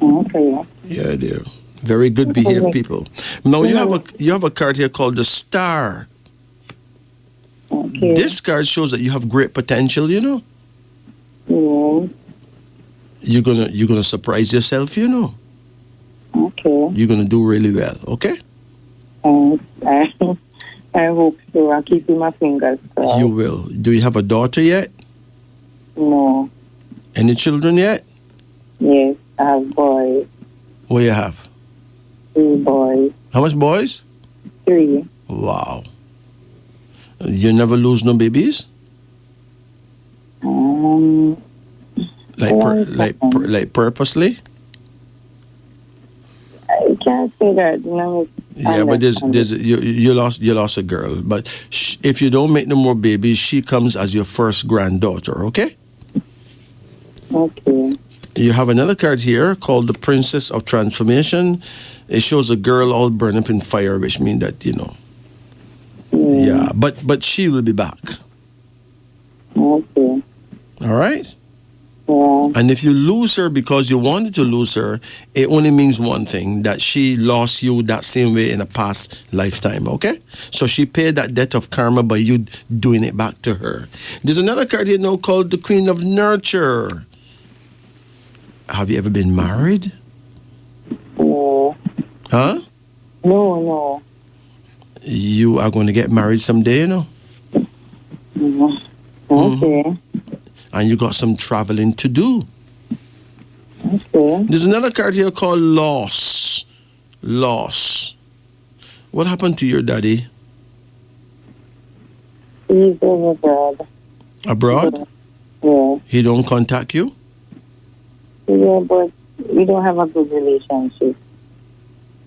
Okay. Yeah, they're very good behaved people. Now you have a card here called the Star. Okay. This card shows that you have great potential, you know. Yeah. You're gonna surprise yourself, you know. Okay. You're gonna do really well, okay? I hope so. I'll keep my fingers crossed. You will. Do you have a daughter yet? No. Any children yet? Yes, I have boys. What do you have? 3 boys. How much boys? 3. Wow. You never lose no babies? Like purposely? I can't say that. No. Yeah, but you lost a girl. But if you don't make no more babies, she comes as your first granddaughter. Okay. Okay. You have another card here called the Princess of Transformation. It shows a girl all burned up in fire, which means that, you know. Yeah, Yeah, but she will be back. Okay. All right? Yeah. And if you lose her because you wanted to lose her, it only means one thing, that she lost you that same way in a past lifetime, okay? So she paid that debt of karma by you doing it back to her. There's another card here now called the Queen of Nurture. Have you ever been married? No. Huh? No. You are going to get married someday, you know? Mhm. Okay. And you got some traveling to do. Okay. There's another card here called Loss. Loss. What happened to your daddy? He's abroad. Abroad? Yeah. He don't contact you? Yeah, but we don't have a good relationship.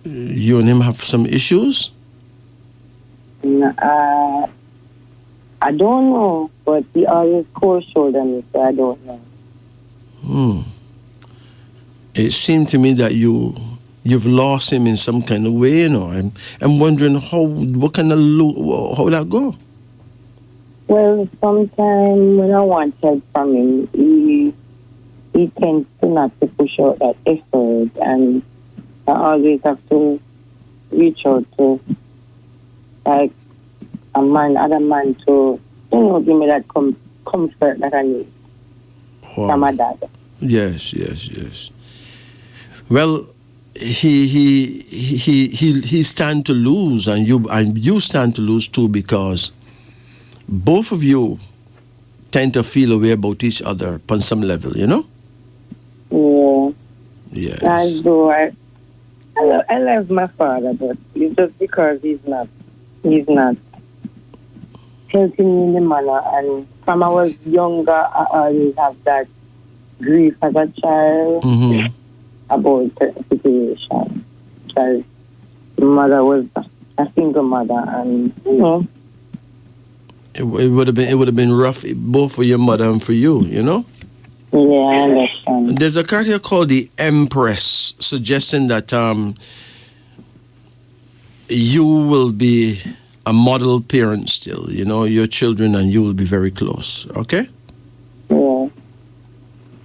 You and him have some issues? I don't know, but he always cold shoulder me, so I don't know. It seemed to me that you've lost him in some kind of way, you know. I'm wondering how that go? Well, sometimes when I want help from him, he tends to not to push out that effort, and I always have to reach out to like other man to, give me that comfort that I need from my dad. Yes. Well, he stand to lose, and you stand to lose too, because both of you tend to feel a way about each other on some level, you know? Yeah. Yes. As though I love my father, but it's just because he's not helping me in the manner. And from I was younger, I always have that grief as a child about certain situation. Because my mother was a single mother, and it would have been rough both for your mother and for you, you know? Yeah, I understand. There's a card here called the Empress, suggesting that you will be a model parent still, you know, your children and you will be very close, okay? Yeah.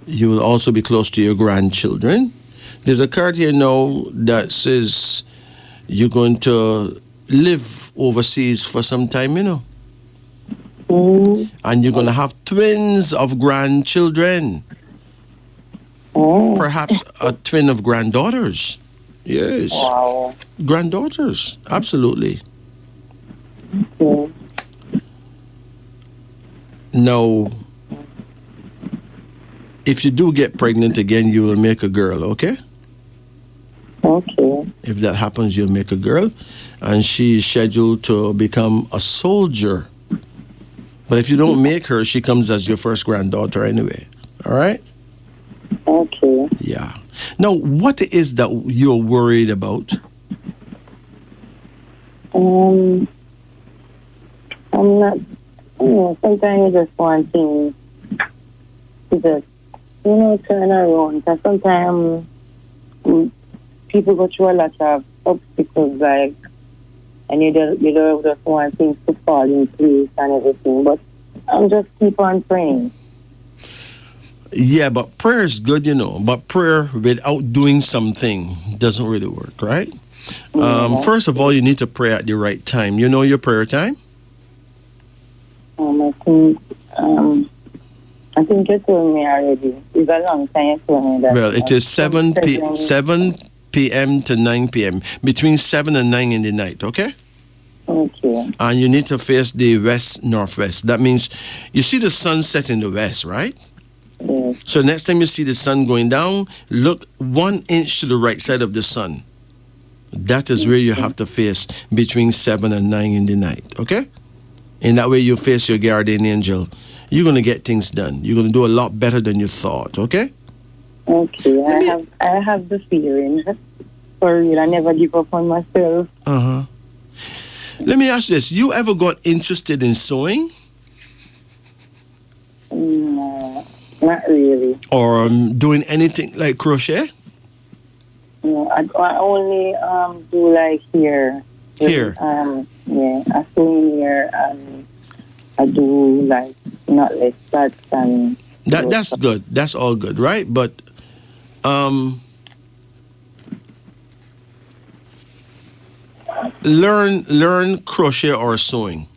You will also be close to your grandchildren. There's a card here now that says you're going to live overseas for some time, you know? And you're going to have twins of grandchildren. Perhaps a twin of granddaughters. Yes. Wow. Granddaughters, absolutely. Okay. Now, if you do get pregnant again, you will make a girl, okay? Okay. If that happens, you'll make a girl. And she's scheduled to become a soldier. But if you don't make her, she comes as your first granddaughter anyway. All right? Okay. Yeah. Now, what is that you're worried about? I'm not, sometimes you just want things to just, turn around. Because sometimes people go through a lot of obstacles, like, and you don't just want things to fall in place and everything. But I'm just keep on praying. Yeah, but prayer is good, you know. But prayer without doing something doesn't really work, right? First of all, you need to pray at the right time. You know your prayer time? I think you told me already. It's a long time you told me that. Well, it is 7 p.m. to 9 p.m. Between 7 and 9 in the night, okay? Okay. And you need to face the west-northwest. That means you see the sun set in the west, right? Yes. So next time you see the sun going down, look 1 inch to the right side of the sun. That is where you have to face between 7 and 9 in the night, okay? And that way you face your guardian angel. You're going to get things done. You're going to do a lot better than you thought, okay? Okay, I have the feeling. For real, I never give up on myself. Uh-huh. Let me ask you this. You ever got interested in sewing? No, not really. Or doing anything like crochet? No, I only do like hair. Here. Yeah, I swing here and I do like knotless flats and That's good. That's all good, right? But learn crochet or sewing.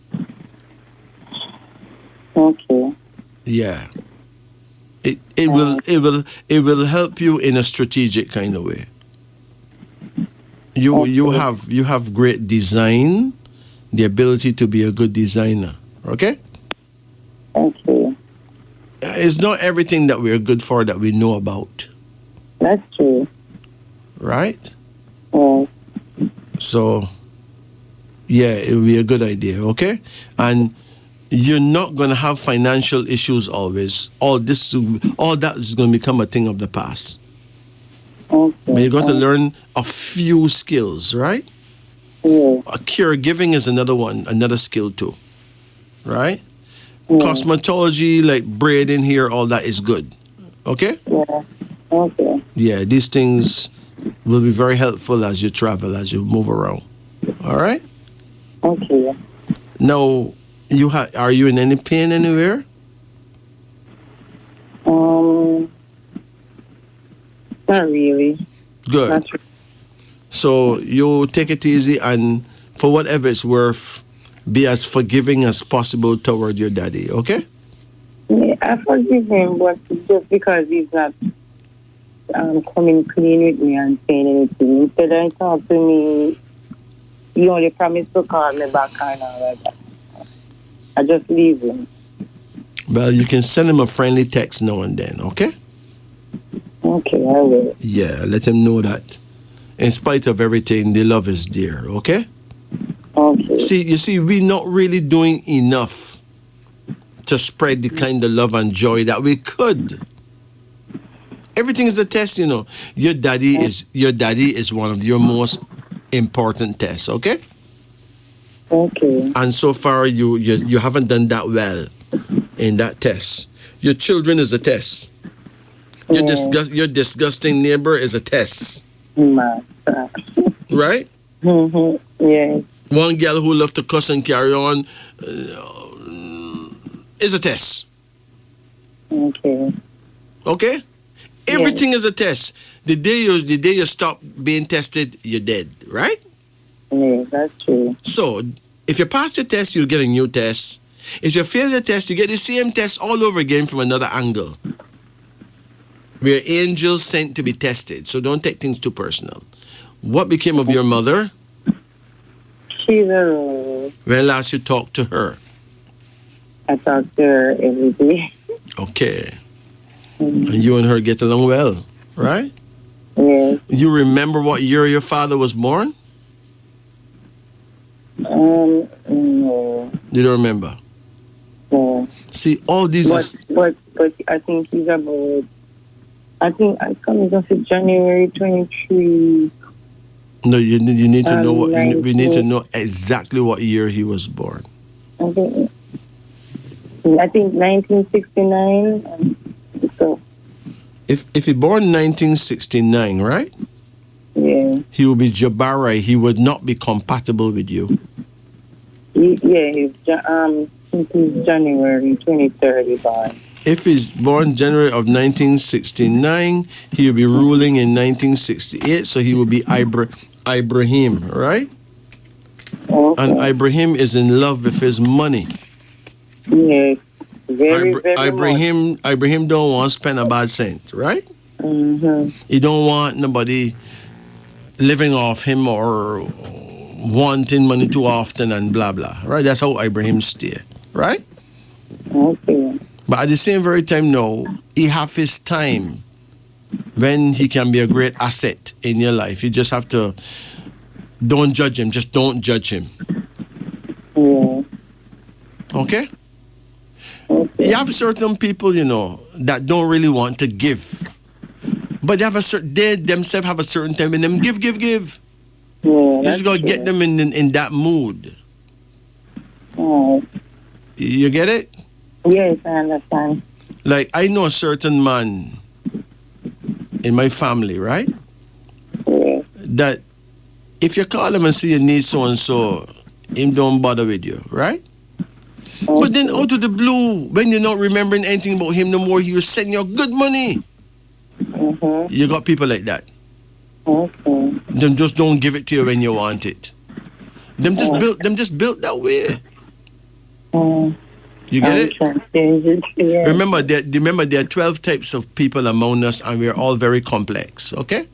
okay. Yeah. It will help you in a strategic kind of way. You have great design, the ability to be a good designer. Okay? Okay. It's not everything that we're good for that we know about, That's true. right? Yes. So yeah, it will be a good idea, okay? And you're not going to have financial issues always. All that is going to become a thing of the past. Okay. But you got to learn a few skills, right? Yeah. Caregiving is another skill too, right? Yeah. Cosmetology, like braiding here, all that is good. Okay? Yeah. Okay. Yeah, these things will be very helpful as you travel, as you move around. All right? Okay. Now, are you in any pain anywhere? Not really. Good. Not really. So you take it easy, and for whatever it's worth, be as forgiving as possible toward your daddy, okay? Yeah, I forgive him, but just because he's not coming clean with me and saying anything. Instead of talk to me, he only promised to call me back and all like that. I just leave him. Well, you can send him a friendly text now and then, okay? Okay, I will. Yeah, let him know that in spite of everything, the love is there, okay? Okay. You see, we're not really doing enough to spread the kind of love and joy that we could. Everything is a test, you know. Your daddy is one of your most important tests, okay? Okay. And so far, you haven't done that well in that test. Your children is a test. Your disgusting neighbor is a test. Right? Mm-hmm. Yes. One girl who loved to cuss and carry on is a test. Okay. Okay? Everything is a test. The day you stop being tested, you're dead, right? Yeah, that's true. So, if you pass the test, you'll get a new test. If you fail the test, you get the same test all over again from another angle. We're angels sent to be tested, so don't take things too personal. What became of your mother? She's a... When last you talked to her? I talk to her every day. Okay. And you and her get along well, right? Yes. You remember what year your father was born? No. You don't remember? No. See, all these... But I think he's about... I think I come to say January 23. No, you need to know what... We need to know exactly what year he was born. I think 1969. So. If he born 1969, right? Yeah. He will be Jabari. He would not be compatible with you. He's January 23rd born. If he's born January of 1969, he will be ruling in 1968, so he will be Ibrahim, right? Okay. And Ibrahim is in love with his money. Yes. Very much. Ibrahim don't want to spend a bad cent, right? Mm-hmm. He don't want nobody living off him or wanting money too often and blah blah, right? That's how Ibrahim stay, right? Okay. But at the same very time, no, he have his time when he can be a great asset in your life. You just have to don't judge him. Just don't judge him. Yeah. Okay? You have certain people, you know, that don't really want to give, but they themselves have a certain time in them. Give. Yeah, You just gotta get them in that mood. Oh. You get it? Yes, I understand. Like, I know a certain man in my family, right? Yeah. That If you call him and say you need so and so, him don't bother with you, right? But then out of the blue, when you're not remembering anything about him no more, he will send you good money. You got people like that. Them just don't give it to you when you want it. Them just built that way. You get it? Remember there are 12 types of people among us, and we're all very complex, okay?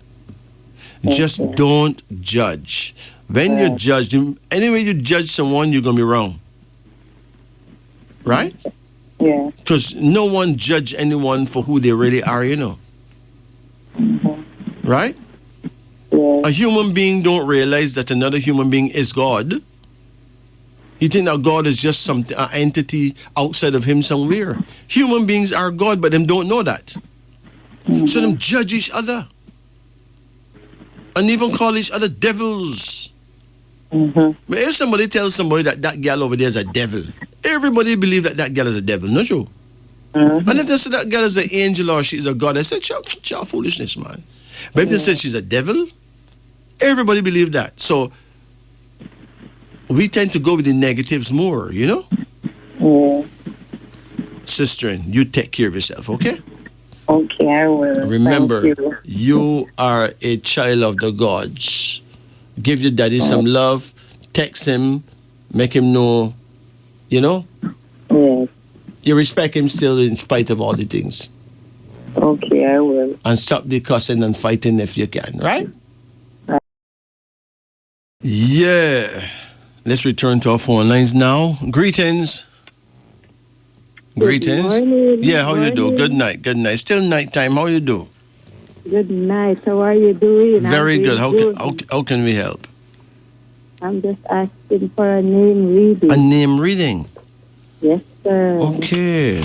Just don't judge. When you judge, anyway you judge someone, you're going to be wrong. Right? Yeah. Because no one judge anyone for who they really are, you know. Right? Yeah. A human being don't realize that another human being is God. You think that God is just some entity outside of him somewhere. Human beings are God, but them don't know that. So them judge each other. And even call each other devils. But if somebody tells somebody that girl over there is a devil, everybody believes that girl is a devil, not true? And if they say that girl is an angel or she's a god, I said, child foolishness, man. But if they say she's a devil, everybody believes that. So we tend to go with the negatives more, you know? Yeah. Sister, you take care of yourself, okay? Okay, I will. Remember, you are a child of the gods. Give your daddy some love, text him, make him know, you know? Yes. You respect him still in spite of all the things. Okay, I will. And stop the cussing and fighting if you can, right? Yeah. Let's return to our phone lines now. Greetings. Greetings. Morning. Yeah, how you do? Morning. Good night. Good night. Still nighttime. How you do? Good night. How are you doing? Very good. Good. How can we help? I'm just asking for a name reading. A name reading. Yes, sir. Okay.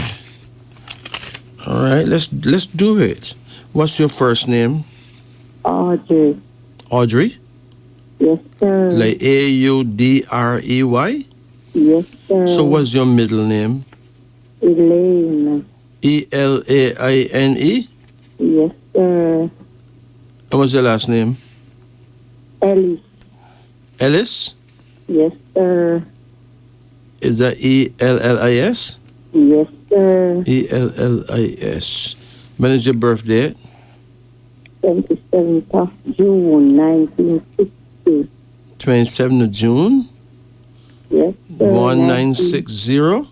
All right. Let's do it. What's your first name? Audrey. Audrey. Yes, sir. Like Audrey? Yes, sir. So what's your middle name? Elaine. Elaine? Yes, sir. And what's your last name? Ellis. Ellis? Yes, sir. Is that Ellis? Yes, sir. Ellis. When is your birthday? 27th of June, 1960. 27th of June? Yes, sir. 1960?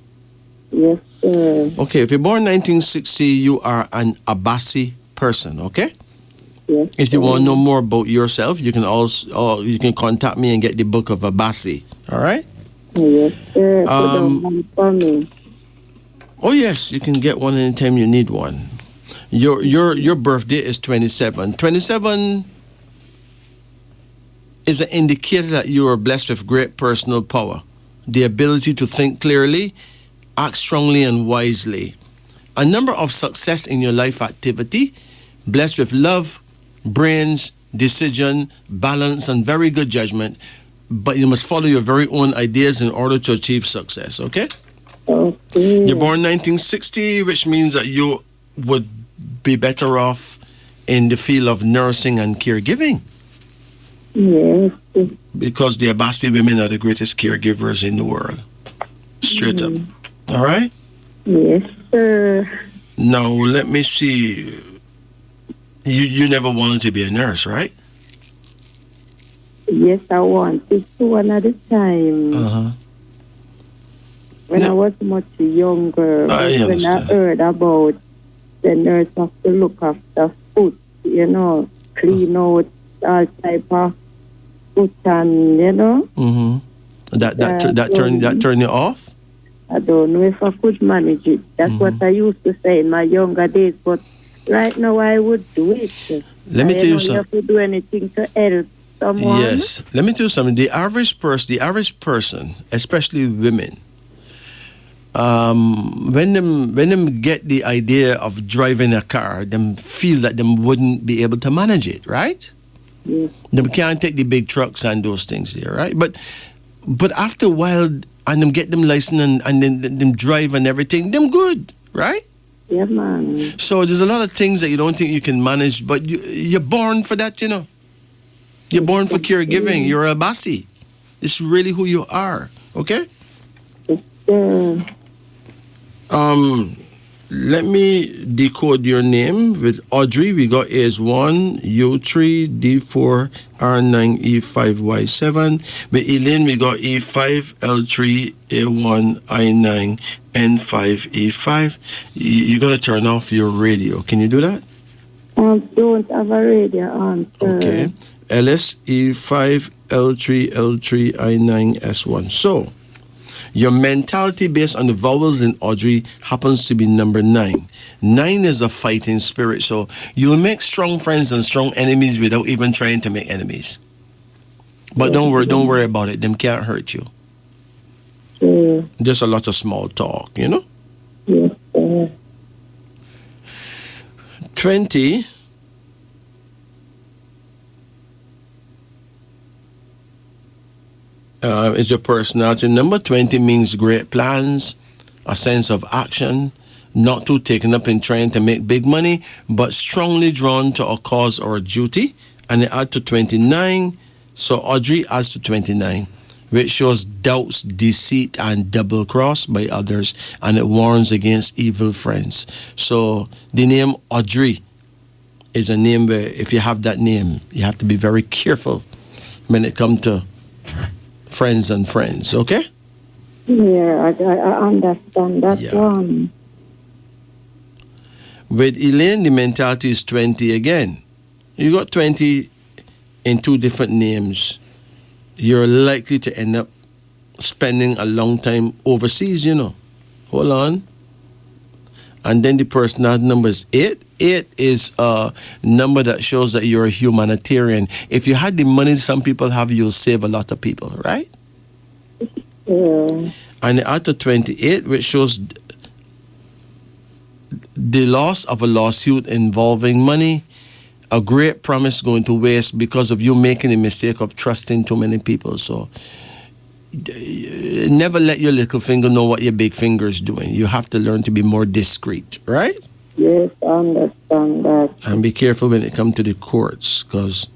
Yes, sir. Okay, if you're born 1960, you are an Abasi person, okay? Yes, If you want to know more about yourself, you can also you can contact me and get the book of Abasi, all right? Yes, sir. Put one for me. Oh yes, you can get one anytime you need one. Your birthday is 27. 27 is an indicator that you are blessed with great personal power, the ability to think clearly, act strongly and wisely, a number of success in your life activity, blessed with love, brains, decision, balance, and very good judgment. But you must follow your very own ideas in order to achieve success, okay? Okay. You're born 1960, which means that you would be better off in the field of nursing and caregiving. Yes. Because the Abasi women are the greatest caregivers in the world. Straight up. All right? Yes, sir. Now, let me see. You never wanted to be a nurse, right? Yes, I wanted to one at a time. Uh-huh. When I was much younger, when I heard about the nurse have to look after food, clean out all type of food and, Mm-hmm. That turned you off? I don't know if I could manage it. That's what I used to say in my younger days, but right now I would do it. Let me tell you something. You have to do anything to help someone. Yes. Let me tell you something. The average person, especially women, when them get the idea of driving a car, them feel that them wouldn't be able to manage it, right? Yes. Them can't take the big trucks and those things there, right? But after a while, and them get them license and then them drive and everything, them good, right? Yeah, man. So there's a lot of things that you don't think you can manage, but you're born for that, You're born for caregiving. You're a Bassi. It's really who you are. Okay? Let me decode your name with Audrey. We got A1, U3, D4, R9, E5, Y7. With Elaine, we got E5, L3, A1, I9, N5, E5. You got to turn off your radio. Can you do that? I don't have a radio on, sir. Okay. LS, E5, L3, L3, I9, S1. So, your mentality based on the vowels in Audrey happens to be number 9. 9 is a fighting spirit. So you'll make strong friends and strong enemies without even trying to make enemies. But don't worry about it. Them can't hurt you. Just a lot of small talk, you know? Yes, sir. 20 is your personality number. 20 means great plans, a sense of action, not too taken up in trying to make big money, but strongly drawn to a cause or a duty. And it adds to 29. So Audrey adds to 29, which shows doubts, deceit, and double cross by others, and it warns against evil friends. So the name Audrey is a name where if you have that name, you have to be very careful when it comes to friends and friends, okay? Yeah, I understand that one. With Elaine, the mentality is 20 again. You got 20 in 2 different names. You're likely to end up spending a long time overseas, you know. Hold on. And then the personality number is 8. 8 is a number that shows that you're a humanitarian. If you had the money some people have, you'll save a lot of people, right? Yeah. And after 28, which shows the loss of a lawsuit involving money, a great promise going to waste because of you making the mistake of trusting too many people. So never let your little finger know what your big finger is doing. You have to learn to be more discreet, right? Yes, I understand that. And be careful when it comes to the courts, because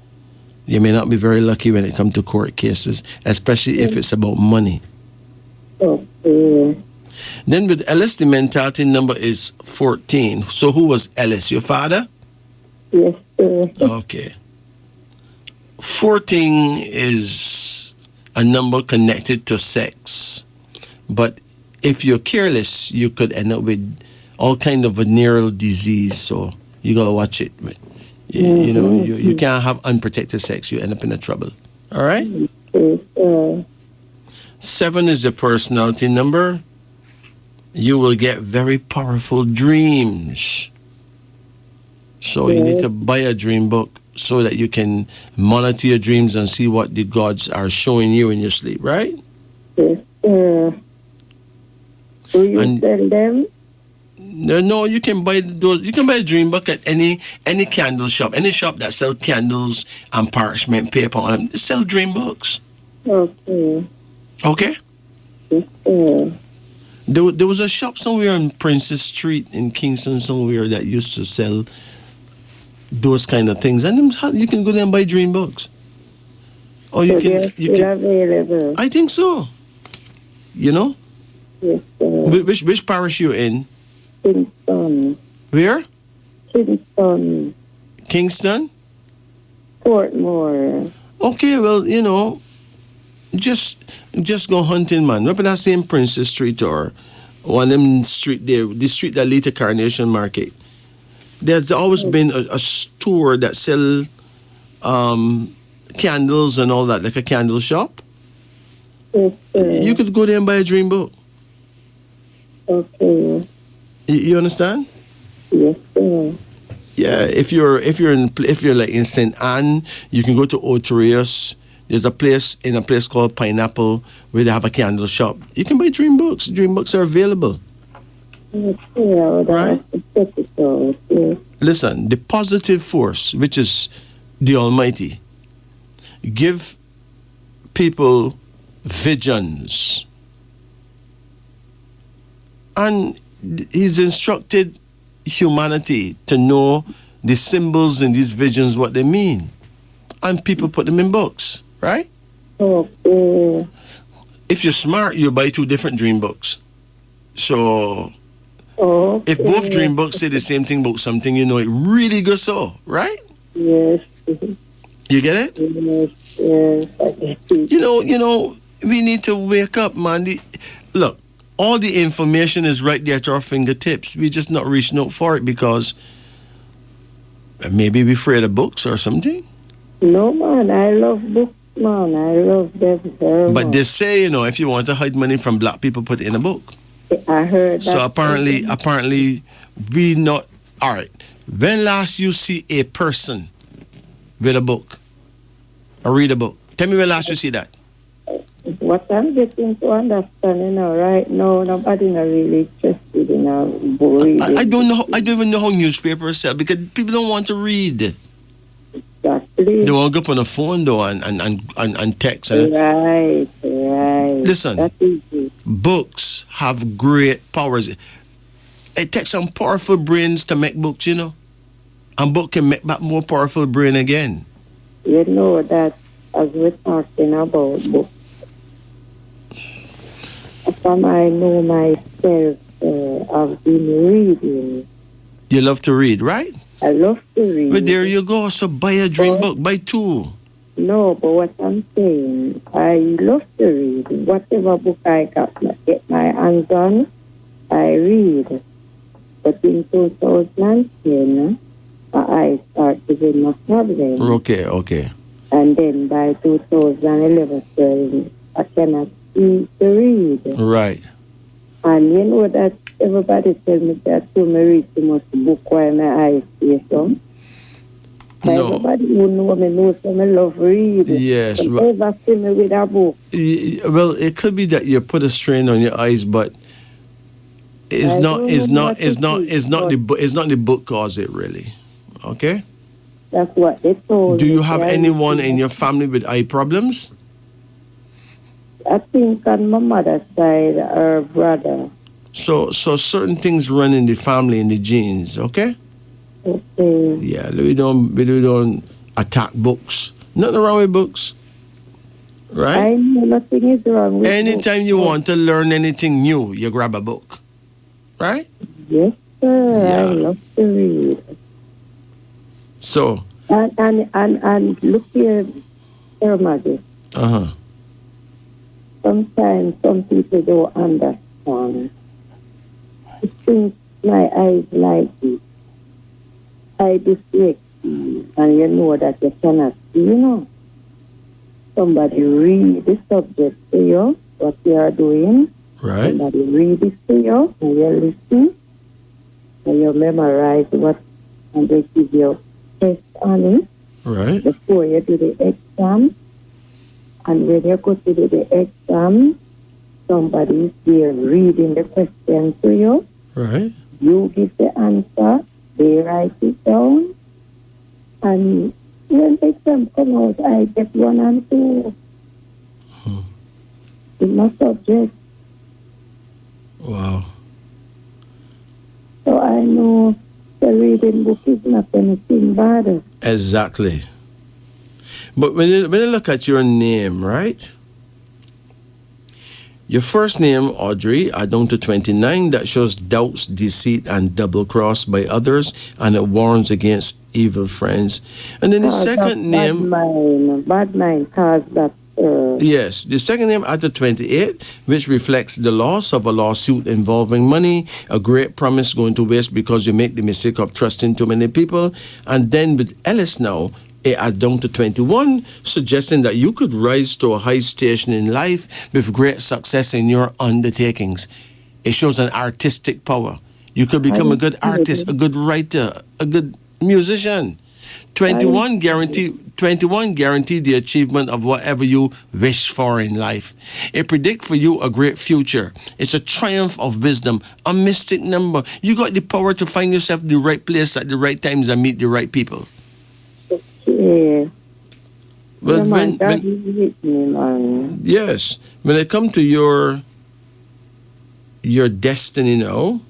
you may not be very lucky when it comes to court cases, especially if it's about money. Okay. Then with Ellis, the mentality number is 14. So who was Ellis? Your father? Yes, sir. Okay. 14 is a number connected to sex. But if you're careless, you could end up with all kind of venereal disease. So you got to watch it. You know, you can't have unprotected sex. You end up in a trouble. All right? Yes, 7 is the personality number. You will get very powerful dreams. So you need to buy a dream book so that you can monitor your dreams and see what the gods are showing you in your sleep, right? Yes, sir. Do you sell them? No, you can buy those. You can buy a dream book at any candle shop, any shop that sells candles and parchment paper on them. They sell dream books. Okay. Okay. Yes, sir. There was a shop somewhere on Princess Street in Kingston somewhere that used to sell those kind of things, and you can go there and buy dream books. Or you can available. I think so. You know. Yes, sir. Which parish you in? Kingston. Where? Kingston. Kingston? Portmore. Okay, well, you know, just go hunting, man. Remember that same Princess Street or one of them street there, the street that lead to Carnation Market. There's always been a store that sell candles and all that, like a candle shop. Yes, sir. You could go there and buy a dream book. Okay. You understand? Yes, sir. Yeah, if you're like in St. Anne, you can go to Oterius. There's a place called Pineapple where they have a candle shop. You can buy dream books. Dream books are available. Yes, sir. Right? Yes. Listen, the positive force, which is the Almighty, give people visions. And he's instructed humanity to know the symbols in these visions, what they mean. and people put them in books, right? Okay. If you're smart, you buy 2 different dream books. So Okay. if both dream books say the same thing about something, you know it really goes so, right? Yes. You get it? Yes. Yes. I get it. You know, we need to wake up, man. Look, all the information is right there at our fingertips. We're just not reaching out for it because maybe we're afraid of books or something. No, man. I love books, man. I love them very But much. they say, you know, if you want to hide money from black people, put it in a book. I heard that. So apparently, we not. All right. When last you see a person with a book or read a book? Tell me when last you see that. What I'm getting to understand, right now, nobody not really interested in a book reading. I don't know. I don't even know how newspapers sell because people don't want to read. Exactly. They want to go up on the phone though and text. Right. Listen, That is it. books have great powers. It takes some powerful brains to make books, you know. And book can make that more powerful brain again. You know that as we're talking about books, from I know myself, I've been reading. You love to read, right? I love to read. But there you go. So buy a dream book. Buy 2. No, but what I'm saying, I love to read. Whatever book I get my hands on, I read. But in 2010, I started having a problem. Okay. And then by 2011, I cannot see to read. Right. And you know that everybody tell me that to me read too much book while my eyes see some. No. Everybody who know me knows that I love read. Yes. But ever see me with a book. Well, it could be that you put a strain on your eyes, but it's not the book cause it really. Okay? That's what they told Do me. you have anyone in your family with eye problems? I think on my mother's side, her brother. So certain things run in the family, in the genes, okay? Okay. Yeah, we don't attack books. Nothing wrong with books. Right? I know nothing is wrong with Anytime books. you want to learn anything new, you grab a book. Right? Yes, sir. Yeah. I love to read. So. And look here, Sir Majesty. Uh-huh. Sometimes some people don't understand. I think my eyes like it. I dyslexic, and you know that you cannot see, Somebody read the subject to you, what you are doing. Right. Somebody read it to you, and you listen, and you memorize what, and they give you test on it. Right. Before you do the exam. And when you go to do the exam, somebody is there reading the question to you. Right. You give the answer, they write it down. And when the exam comes out, I get 1 and 2 in my subject. Wow. So I know the reading book is not anything bad. Exactly. But when you look at your name, right? Your first name, Audrey, are down to 29. That shows doubts, deceit, and double cross by others, and it warns against evil friends. And then the second name, bad mind caused that. Yes, the second name after 28, which reflects the loss of a lawsuit involving money, a great promise going to waste because you make the mistake of trusting too many people. And then with Ellis now, it adds down to 21, suggesting that you could rise to a high station in life with great success in your undertakings. It shows an artistic power. You could become a good artist, a good writer, a good musician. 21 guarantee the achievement of whatever you wish for in life. It predicts for you a great future. It's a triumph of wisdom, a mystic number. You got the power to find yourself in the right place at the right times and meet the right people. Yeah. But Man. Yes, when it comes to your destiny now,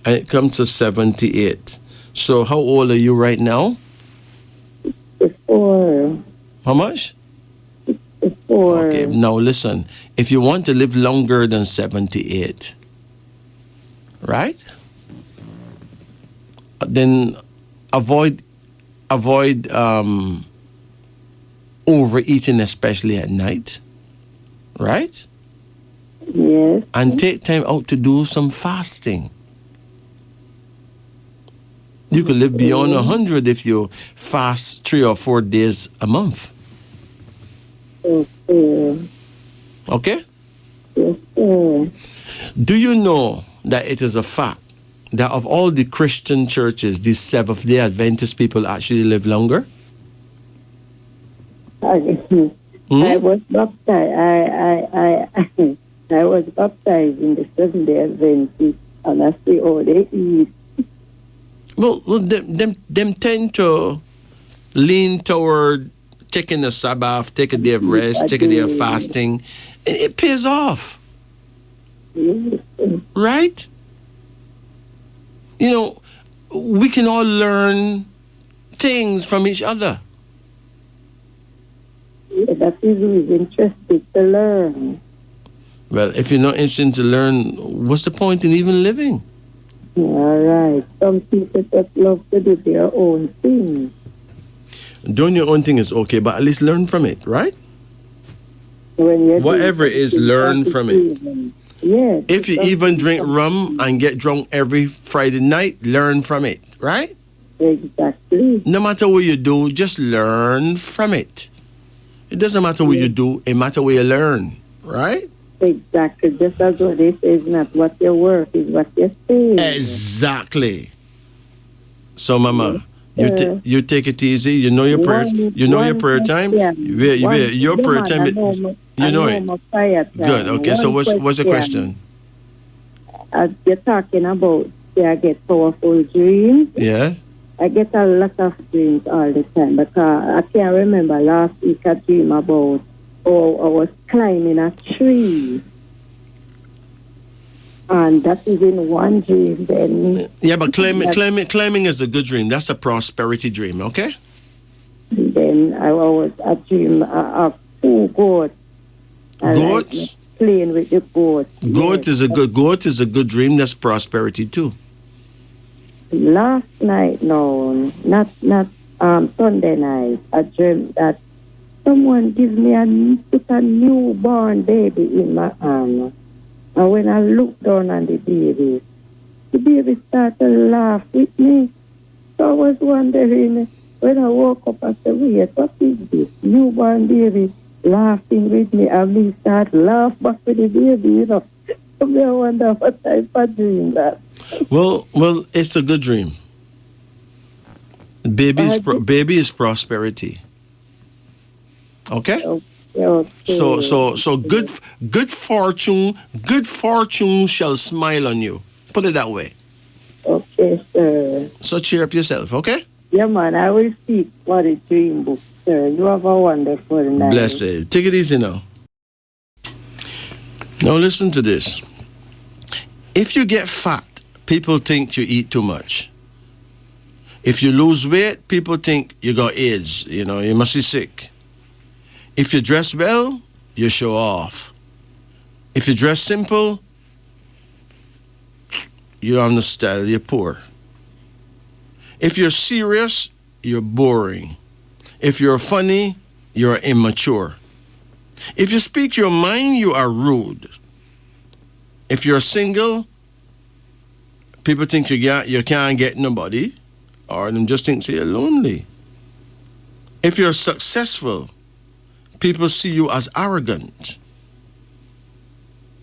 and it comes to 78. So how old are you right now? 4. How much? 4. Okay, now listen. If you want to live longer than 78, right? Then avoid overeating, especially at night, right? Yes. And take time out to do some fasting. You could live beyond 100 if you fast 3 or 4 days a month. Okay. Okay? Yes, sir. Do you know that it is a fact that of all the Christian churches, these Seventh-day Adventist people actually live longer? I was baptized. I was baptized in the Seventh-day Adventist, and I see all they eat. Well, them tend to lean toward taking a Sabbath, take a day of rest, take a day of fasting. And it pays off. Yes. Right? You know, we can all learn things from each other. Yeah, that is who is interested to learn. Well, if you're not interested to learn, what's the point in even living? All right. Some people just love to do their own thing. Doing your own thing is okay, but at least learn from it, right? When you're Whatever it is, learn from it. Yes. If you even drink rum and get drunk every Friday night, learn from it, right? Exactly. No matter what you do, just learn from it. It doesn't matter what you do, it matters what you learn, right? Exactly. Just as what they say, is not what your work is what you say. Exactly. So, Mama, you take it easy. You know your prayer. Your prayer time. Your prayer time. You know it. Good. Okay. So, what's the question? As you're talking about, I get powerful dreams. Yeah. I get a lot of dreams all the time because I can't remember last week I dreamed about I was climbing a tree. And that is in one dream then. Yeah, but claiming is a good dream. That's a prosperity dream, okay? Then I dream of 2 goats. Goats? Like playing with the goats. Goat is a good dream. That's prosperity too. Last night, no, not Sunday night, I dreamt that someone gives me put a newborn baby in my arm. And when I looked down on the baby started to laugh with me. So I was wondering, when I woke up, I said, wait, what is this? Newborn baby laughing with me. And me start laugh back with the baby, you know. So I wonder what type of dream that. Well, it's a good dream. Baby is prosperity. Okay? Okay. So good fortune shall smile on you. Put it that way. Okay, sir. So cheer up yourself, okay? Yeah, man, I will speak for the dream book, sir. You have a wonderful night. Blessed. Take it easy now. Now listen to this. If you get fat, people think you eat too much. If you lose weight, people think you got AIDS. You know, you must be sick. If you dress well, you show off. If you dress simple, you're on the style, you're poor. If you're serious, you're boring. If you're funny, you're immature. If you speak your mind, you are rude. If you're single, people think you can't get nobody, or them just think you're lonely. If you're successful, people see you as arrogant.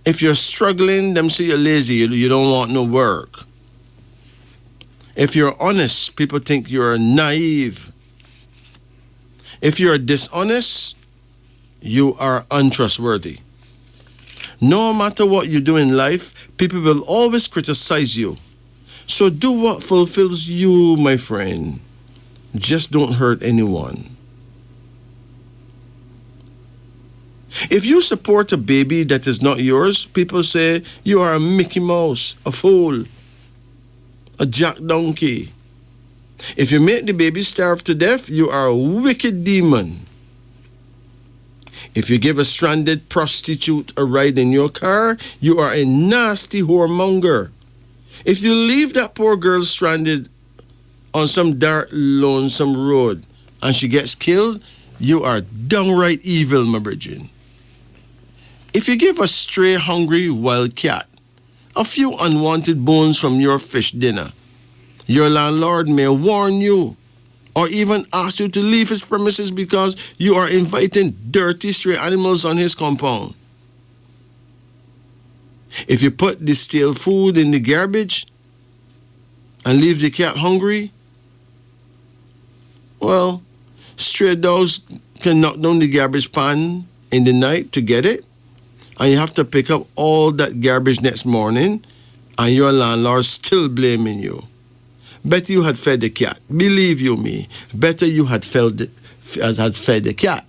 If you're struggling, them see you lazy, you don't want no work. If you're honest, people think you're naive. If you're dishonest, you are untrustworthy. No matter what you do in life, people will always criticize you. So do what fulfills you, my friend. Just don't hurt anyone. If you support a baby that is not yours, people say you are a Mickey Mouse, a fool, a jack donkey. If you make the baby starve to death, you are a wicked demon. If you give a stranded prostitute a ride in your car, you are a nasty whoremonger. If you leave that poor girl stranded on some dark, lonesome road and she gets killed, you are downright evil, my brethren. If you give a stray, hungry wild cat a few unwanted bones from your fish dinner, your landlord may warn you or even ask you to leave his premises because you are inviting dirty stray animals on his compound. If you put the stale food in the garbage and leave the cat hungry, well, stray dogs can knock down the garbage pan in the night to get it, and you have to pick up all that garbage next morning, and your landlord still blaming you. Better you had fed the cat. Believe you me, better you had fed the cat.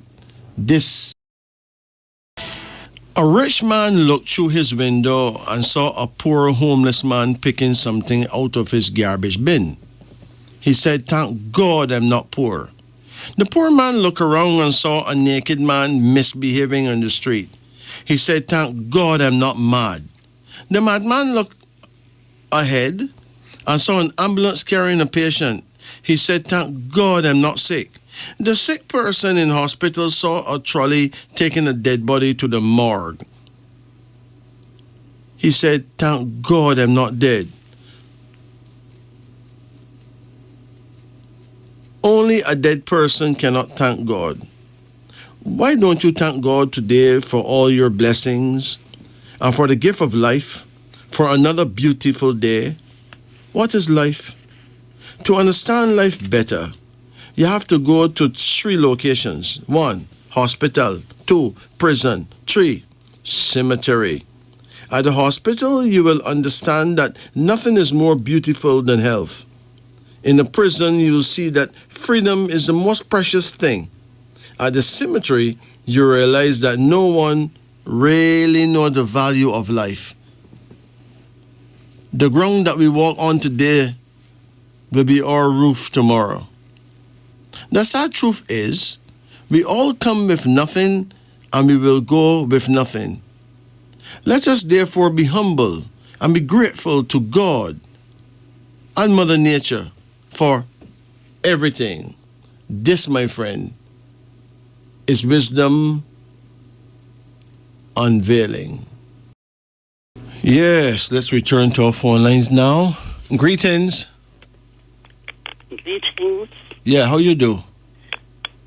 A rich man looked through his window and saw a poor homeless man picking something out of his garbage bin. He said, "Thank God I'm not poor." The poor man looked around and saw a naked man misbehaving on the street. He said, "Thank God I'm not mad." The madman looked ahead and saw an ambulance carrying a patient. He said, "Thank God I'm not sick." The sick person in hospital saw a trolley taking a dead body to the morgue. He said, "Thank God I'm not dead." Only a dead person cannot thank God. Why don't you thank God today for all your blessings and for the gift of life, for another beautiful day? What is life? To understand life better, you have to go to 3 locations. 1, hospital. 2, prison. 3, cemetery. At the hospital, you will understand that nothing is more beautiful than health. In the prison, you'll see that freedom is the most precious thing. At the cemetery, you realize that no one really knows the value of life. The ground that we walk on today will be our roof tomorrow. The sad truth is, we all come with nothing and we will go with nothing. Let us therefore be humble and be grateful to God and Mother Nature for everything. This, my friend, is wisdom unveiling. Yes, let's return to our phone lines now. Greetings. Greetings. Yeah, how you do?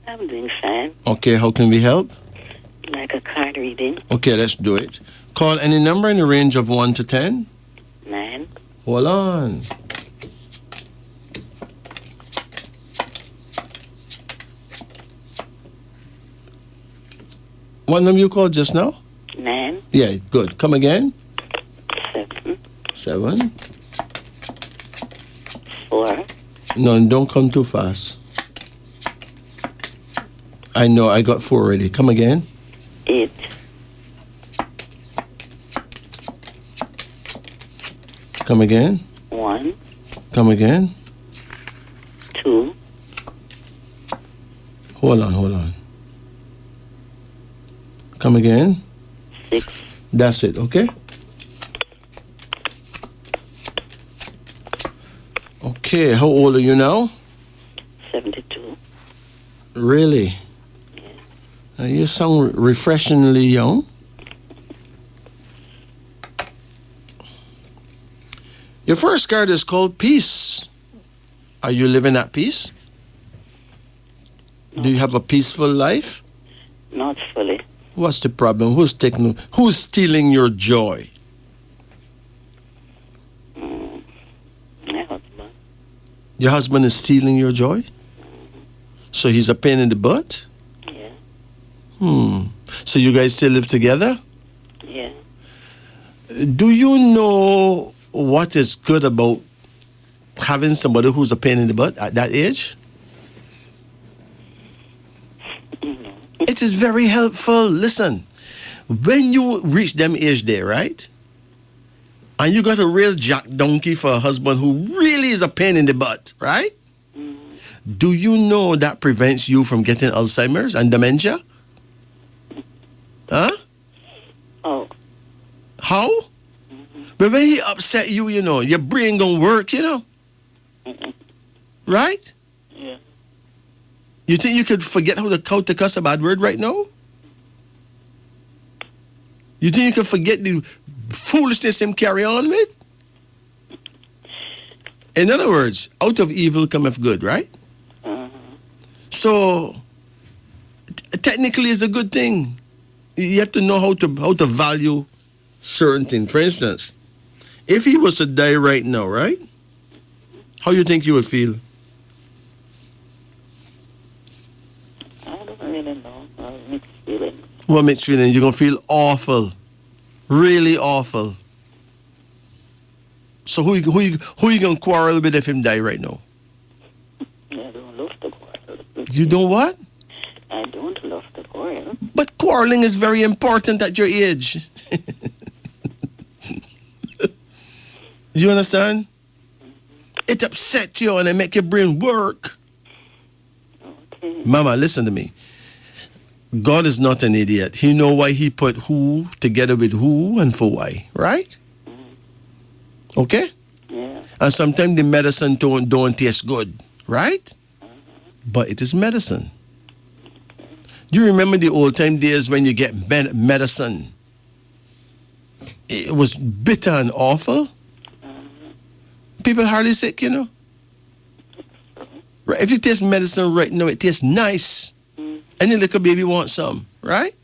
I'm doing fine. Okay, how can we help? Like a card reading. Okay, let's do it. Call any number in the range of 1 to 10. 9. Hold on. What number you called just now? 9. Yeah, good. Come again. 7. 7. 4. No, don't come too fast. I know, I got 4 already. Come again. 8. Come again. 1. Come again. 2. Hold on. Come again. 6. That's it, okay? Okay, how old are you now? 72. Really? Yeah. You sound refreshingly young. Your first card is called Peace. Are you living at peace? No. Do you have a peaceful life? Not fully. What's the problem? Who's stealing your joy? My husband. Your husband is stealing your joy? So he's a pain in the butt? Yeah. So you guys still live together? Yeah. Do you know what is good about having somebody who's a pain in the butt at that age? It is very helpful. Listen, when you reach them age there, right? And you got a real jack donkey for a husband who really is a pain in the butt, right? Do you know that prevents you from getting Alzheimer's and dementia? Huh? Oh. How? But when he upset you, your brain gonna work, Right? Yeah. You think you could forget how to cuss a bad word right now? You think you could forget the foolishness him carry on with? In other words, out of evil cometh good, right? So technically it's a good thing. You have to know how to value certain things. For instance, if he was to die right now, right? How do you think you would feel? I don't really know. Mixed feelings. What mixed feeling? You're gonna feel awful, really awful. So who you gonna quarrel with if him die right now? I don't love to quarrel. You don't what? I don't love to quarrel. But quarreling is very important at your age. You understand? It upsets you and it make your brain work. Okay. Mama, listen to me. God is not an idiot. He know why he put who together with who and for why, right? Okay? Yeah. And sometimes the medicine don't taste good, right? But it is medicine. Do you remember the old time days when you get medicine? It was bitter and awful. People hardly sick, Right? If you taste medicine right now, it tastes nice. Any little baby wants some, right?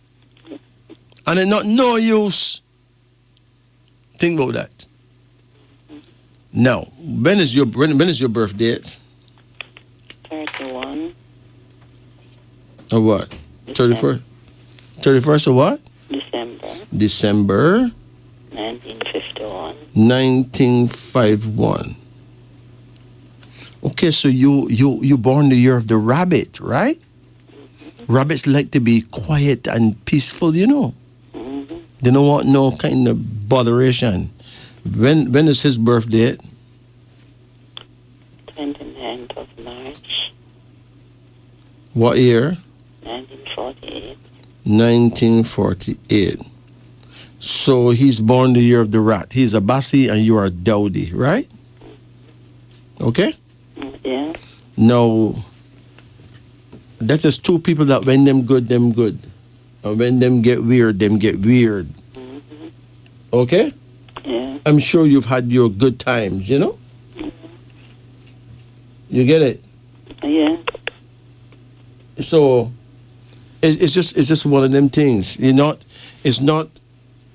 And it's not no use. Think about that. Now, when is your birth date? 31. Or what? 31st? 31st of what? December. December 1951. 1951. Okay, so you born the year of the rabbit, right? Rabbits like to be quiet and peaceful, They don't want no kind of botheration. When is his birthday? 29th of March. What year? 1948. 1948. So he's born the year of the rat. He's a Bassi and you are a Dowdy, right? Okay? Yeah. Now, that is two people that when them good, them good. And when them get weird, them get weird. Okay? Yeah. I'm sure you've had your good times, You get it? Yeah. So it's just one of them things. You're not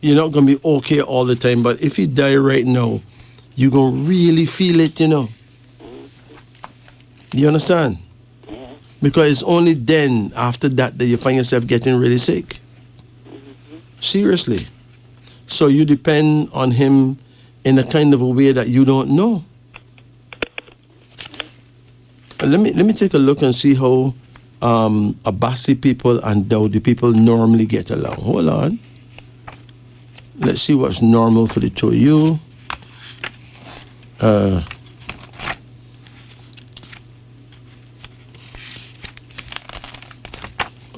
gonna be okay all the time, but if you die right now, you're gonna really feel it, You understand? Yeah. Because it's only then, after that you find yourself getting really sick. Seriously. So you depend on him in a kind of a way that you don't know. Let me take a look and see how Abasi people and Dowdy people normally get along. Hold on. Let's see what's normal for the two of you.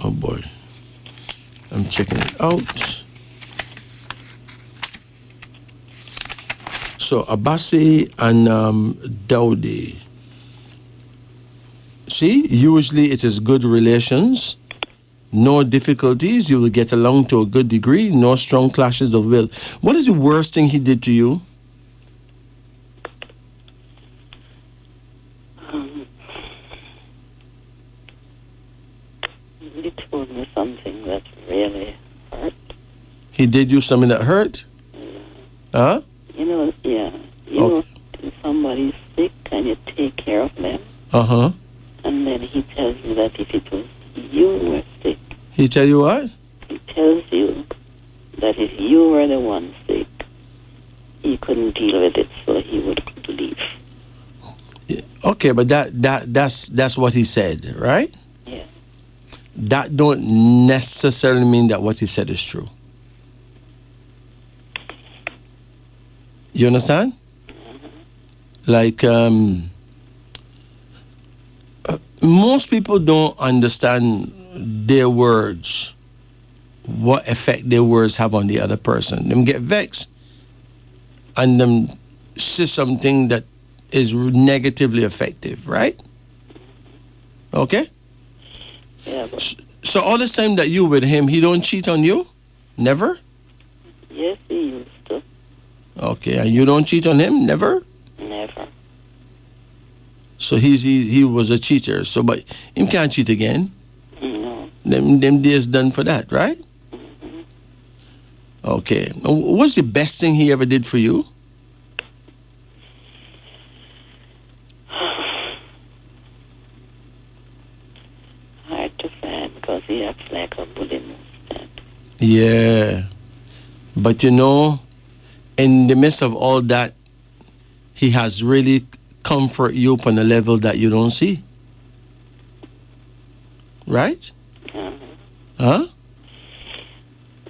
Oh boy. I'm checking it out. So Abasi and Dowdy. See, usually it is good relations, no difficulties, you will get along to a good degree, no strong clashes of will. What is the worst thing he did to you? He told me something that really hurt. He did you something that hurt? Huh? Yeah. If somebody's sick and you take care of them. Uh-huh. And then he tells you that if it was you who were sick. He tell you what? He tells you that if you were the one sick, he couldn't deal with it, so he would leave. Yeah. Okay, but that's what he said, right? Yeah. That don't necessarily mean that what he said is true. You understand? Like, Most people don't understand their words, what effect their words have on the other person. Them get vexed and them say something that is negatively effective, right? Okay? Yeah, but So all this time that you with him, he don't cheat on you? Never? yes, he used to. Okay, and you don't cheat on him? Never? Never. So he was a cheater. So but him can't cheat again. No. Them days done for that, right? Okay. What's the best thing he ever did for you? Hard to find because he acts like a bully most time. Yeah. But in the midst of all that, he has really comfort you up on a level that you don't see. Right? Huh?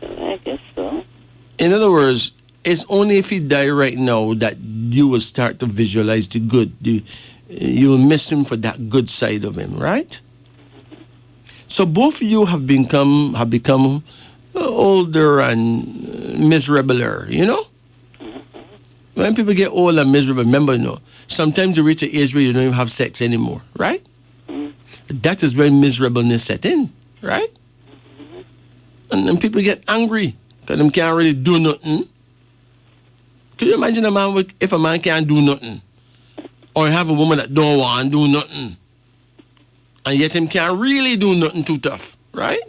I guess so. In other words, it's only if he die right now that you will start to visualize the good. You'll miss him for that good side of him, right? So both of you have become older and miserabler, When people get old and miserable, remember, sometimes you reach an age where you don't even have sex anymore, right? That is when miserableness set in, right? And then people get angry because they can't really do nothing. Could you imagine if a man can't do nothing? Or have a woman that don't want to do nothing? And yet him can't really do nothing too tough, right?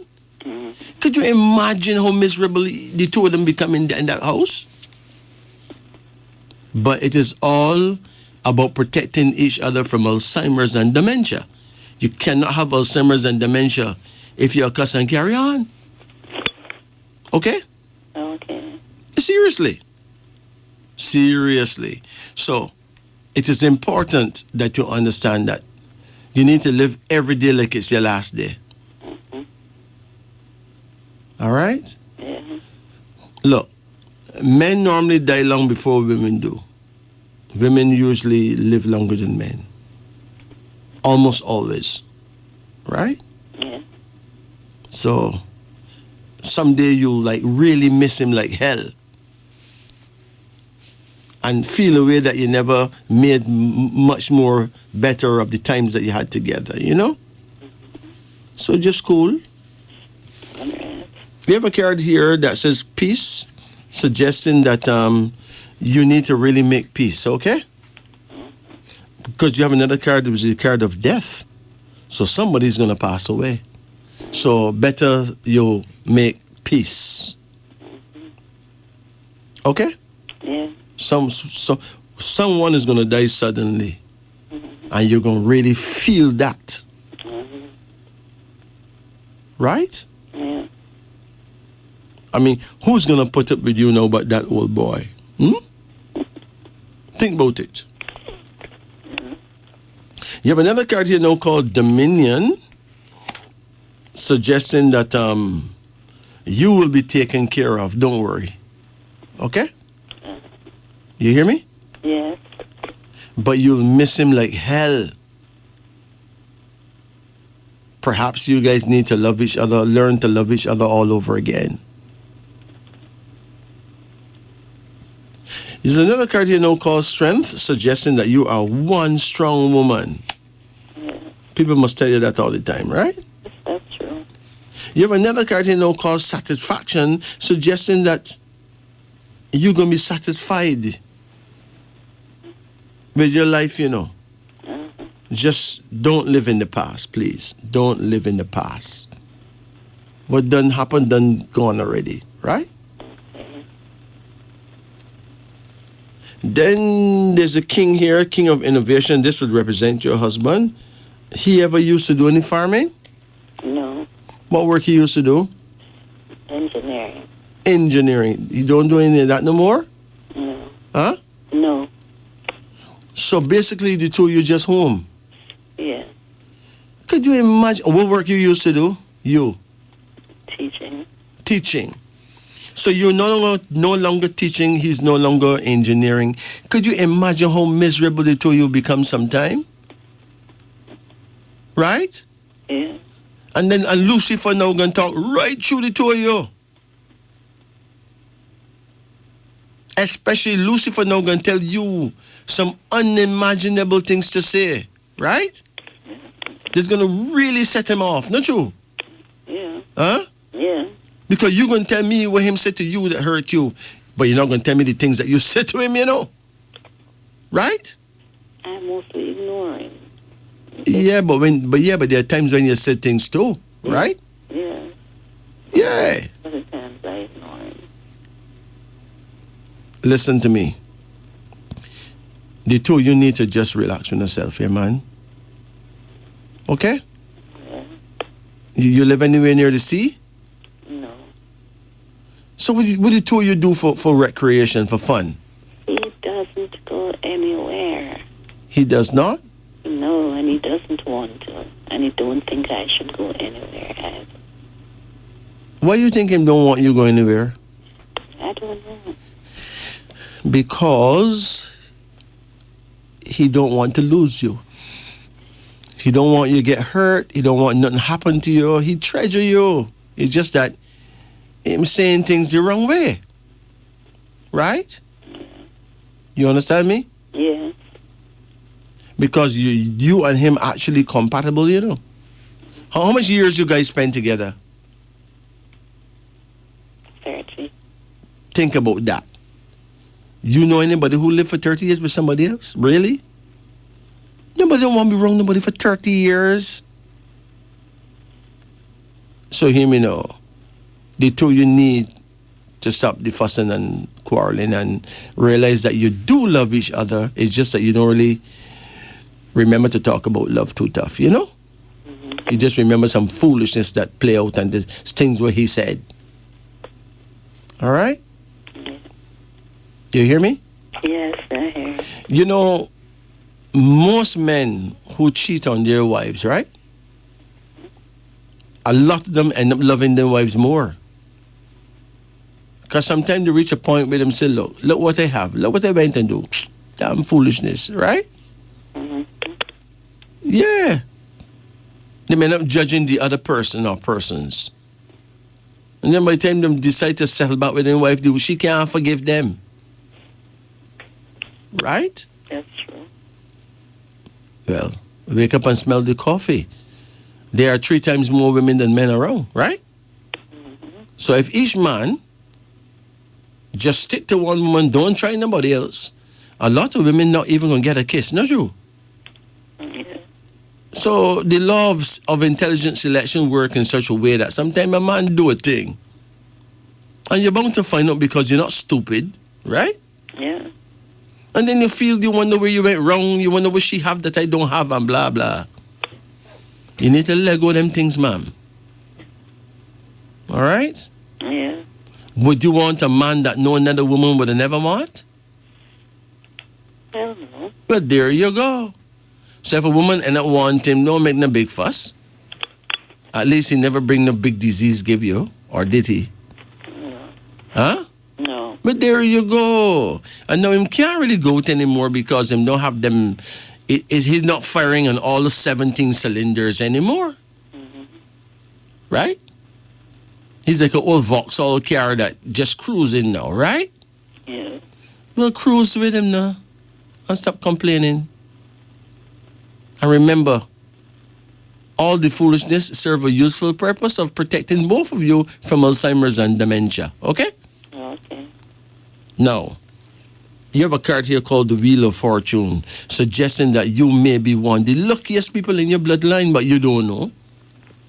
Could you imagine how miserable the two of them become in that house? But it is all about protecting each other from Alzheimer's and dementia. You cannot have Alzheimer's and dementia if you're a cuss and carry on. Okay? Okay. Seriously. So, it is important that you understand that you need to live every day like it's your last day. All right? Yeah. Look, men normally die long before women do. Women usually live longer than men. Almost always. Right? Yeah. So, someday you'll really miss him like hell. And feel a way that you never made much more better of the times that you had together, So just cool. We have a card here that says peace, suggesting that you need to really make peace, okay? Because you have another card that was the card of death. So somebody's going to pass away. So better you make peace. Okay? Yeah. Someone is going to die suddenly. And you're going to really feel that. Right? Yeah. I mean, who's going to put up with you now but that old boy? Think about it. You have another card here now called Dominion, suggesting that you will be taken care of. Don't worry. Okay? You hear me? Yes. But you'll miss him like hell. Perhaps you guys need to love each other, learn to love each other all over again. There's another card here now called Strength, suggesting that you are one strong woman. Yeah. People must tell you that all the time, right? That's true. You have another card here now called Satisfaction, suggesting that you're going to be satisfied with your life, Just don't live in the past, please. Don't live in the past. What done happened, done gone already, right? Then there's a king here, king of innovation. This would represent your husband. He ever used to do any farming? No. What work he used to do? Engineering. Engineering. You don't do any of that no more? No. Huh? No. So basically the two of you just home. Yeah. Could you imagine what work you used to do? You. Teaching. Teaching. So you're no longer teaching, he's no longer engineering. Could you imagine how miserable the two of you become sometime? Right? Yeah. And Lucifer now going to talk right through the two of you. Especially Lucifer now going to tell you some unimaginable things to say. Right? This is going to really set him off, not you? Yeah. Huh? Yeah. Because you're going to tell me what him said to you that hurt you, but you're not going to tell me the things that you said to him, Right? I mostly ignore him. Yeah, but there are times when you say things too, right? Yeah. Yeah. Other times I ignore him. Listen to me. The two, you need to just relax on yourself, man. Okay? Yeah. You live anywhere near the sea? No. So what the two of you do for recreation, for fun? He doesn't go anywhere. He does not? No, and he doesn't want to. And he don't think I should go anywhere either. Why you think him don't want you go anywhere? I don't know. Because he don't want to lose you. He don't want you to get hurt. He don't want nothing happen to you. He treasure you. It's just that him saying things the wrong way. Right? You understand me? Yeah. Because you and him actually compatible, How much years you guys spend together? 30. Think about that. You know anybody who lived for 30 years with somebody else? Really? Nobody don't want to be wrong nobody for 30 years. So hear me now. The two you need to stop the fussing and quarreling and realize that you do love each other. It's just that you don't really remember to talk about love too tough, Mm-hmm. You just remember some foolishness that play out and the things what he said. All right? Yeah. You hear me? Yes, I hear. Most men who cheat on their wives, right? A lot of them end up loving their wives more. Because sometimes they reach a point where they say, look what I have. Look what I went and do. Damn foolishness, right? Mm-hmm. Yeah. They may end up judging the other person or persons. And then by the time they decide to settle back with their wife, she can't forgive them. Right? That's true. Well, wake up and smell the coffee. There are 3 times more women than men around, right? Mm-hmm. So if each man just stick to one woman, don't try nobody else, a lot of women not even going to get a kiss, not you? Yeah. So the laws of intelligent selection work in such a way that sometimes a man do a thing and you're bound to find out because you're not stupid, right? Yeah. And then you wonder where you went wrong, you wonder what she have that I don't have and blah, blah. You need to let go of them things, ma'am. All right? Yeah. Would you want a man that no another woman would have never want? I don't know. But there you go. So if a woman and not want him, don't make no big fuss. At least he never bring no big disease give you. Or did he? No. Huh? No. But there you go. And now him can't really go out anymore because him don't have them. He's not firing on all the 17 cylinders anymore. Mm-hmm. Right? He's like an old Vauxhall car that just cruising now, right? Yeah. Well, cruise with him now. And stop complaining. And remember, all the foolishness serve a useful purpose of protecting both of you from Alzheimer's and dementia. Okay? Okay. Now, you have a card here called the Wheel of Fortune, suggesting that you may be one of the luckiest people in your bloodline, but you don't know.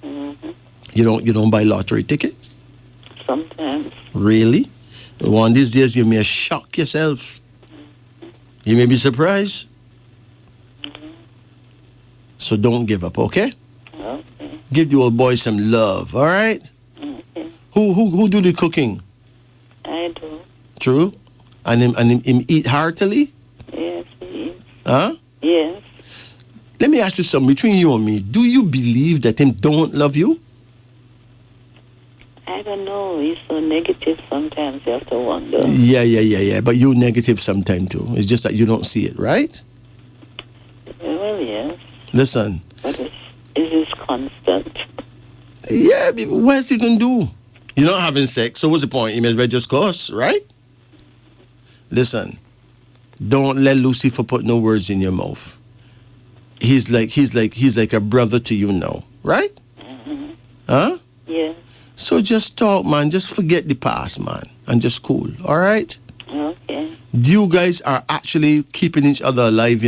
Mm-hmm. You don't buy lottery tickets? Sometimes. Really? One of these days you may shock yourself. You may be surprised. So don't give up, okay? Okay. Give the old boy some love, all right? Okay. Who do the cooking? I do. True? And him eat heartily? Yes, he is. Huh? Yes. Let me ask you something. Between you and me, do you believe that him don't love you? I don't know. He's so negative sometimes. You have to wonder. Yeah. But you negative sometimes too. It's just that you don't see it, right? Well, yes. Listen. But is constant. Yeah, what else you can do? You're not having sex, so what's the point? You may as well just cuss, right? Listen, don't let Lucifer put no words in your mouth. He's like a brother to you now, right? Mm-hmm. Huh? Yeah. So just talk, man. Just forget the past, man, and just cool. All right? Okay. You guys are actually keeping each other alive,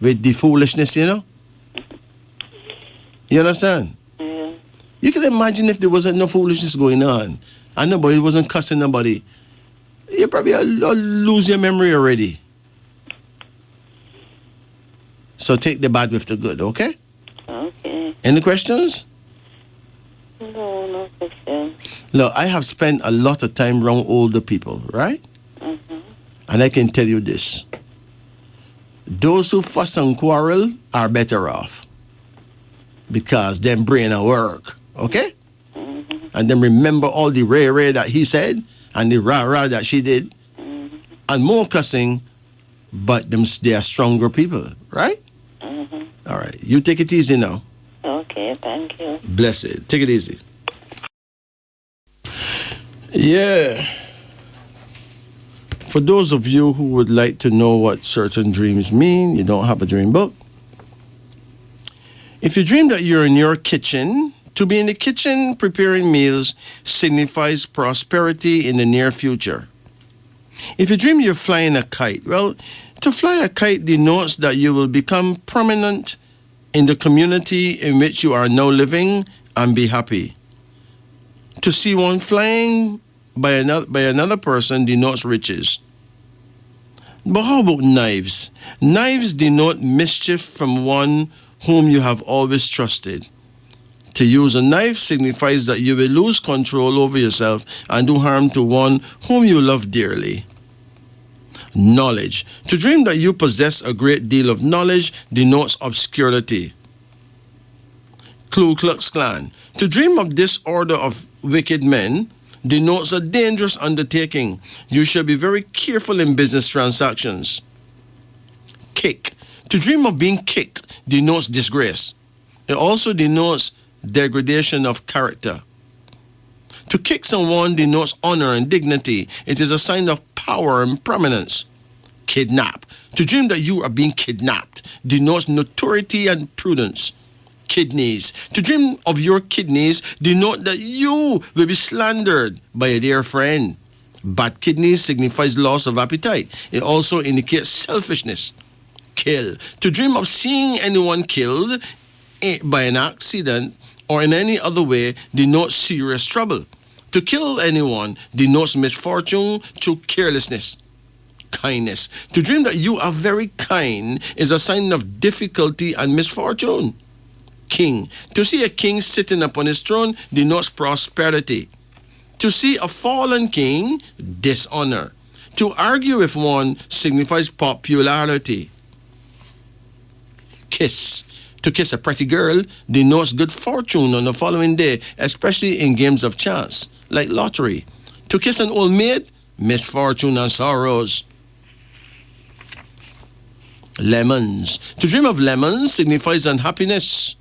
with the foolishness, You understand? Yeah. You can imagine if there wasn't no foolishness going on, and nobody wasn't cussing nobody. You probably lose your memory already. So take the bad with the good, okay? Okay. Any questions? No question. Look, I have spent a lot of time around older people, right? Mm-hmm. And I can tell you this. Those who fuss and quarrel are better off. Because them brain at work, okay? Mm-hmm. And then remember all the ray that he said and the rah that she did. Mm-hmm. And more cussing, but they are stronger people, right? Mm-hmm. All right. You take it easy now. Okay, thank you. Blessed. Take it easy. Yeah. For those of you who would like to know what certain dreams mean, you don't have a dream book. If you dream that you're in your kitchen, to be in the kitchen preparing meals signifies prosperity in the near future. If you dream you're flying a kite, well, to fly a kite denotes that you will become prominent in the community in which you are now living and be happy. To see one flying by another person denotes riches. But how about knives? Knives denote mischief from one whom you have always trusted. To use a knife signifies that you will lose control over yourself and do harm to one whom you love dearly. Knowledge. To dream that you possess a great deal of knowledge denotes obscurity. Ku Klux Klan. To dream of this order of wicked men denotes a dangerous undertaking. You should be very careful in business transactions. Kick. To dream of being kicked denotes disgrace. It also denotes degradation of character. To kick someone denotes honor and dignity. It is a sign of power and prominence. Kidnap. To dream that you are being kidnapped denotes notoriety and prudence. Kidneys. To dream of your kidneys denote that you will be slandered by a dear friend. Bad kidneys signifies loss of appetite. It also indicates selfishness. Kill. To dream of seeing anyone killed by an accident or in any other way denotes serious trouble. To kill anyone denotes misfortune through carelessness. Kindness. To dream that you are very kind is a sign of difficulty and misfortune. King. To see a king sitting upon his throne denotes prosperity. To see a fallen king, dishonor. To argue with one signifies popularity. Kiss. To kiss a pretty girl denotes good fortune on the following day, especially in games of chance, like lottery. To kiss an old maid, misfortune and sorrows. Lemons. To dream of lemons signifies unhappiness.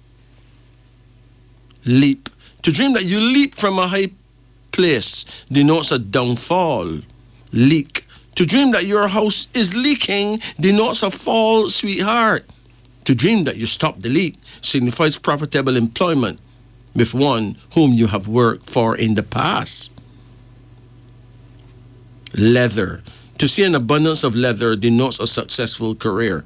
Leap. To dream that you leap from a high place denotes a downfall. Leak. To dream that your house is leaking denotes a fall, sweetheart. To dream that you stop the leak signifies profitable employment with one whom you have worked for in the past. Leather. To see an abundance of leather denotes a successful career.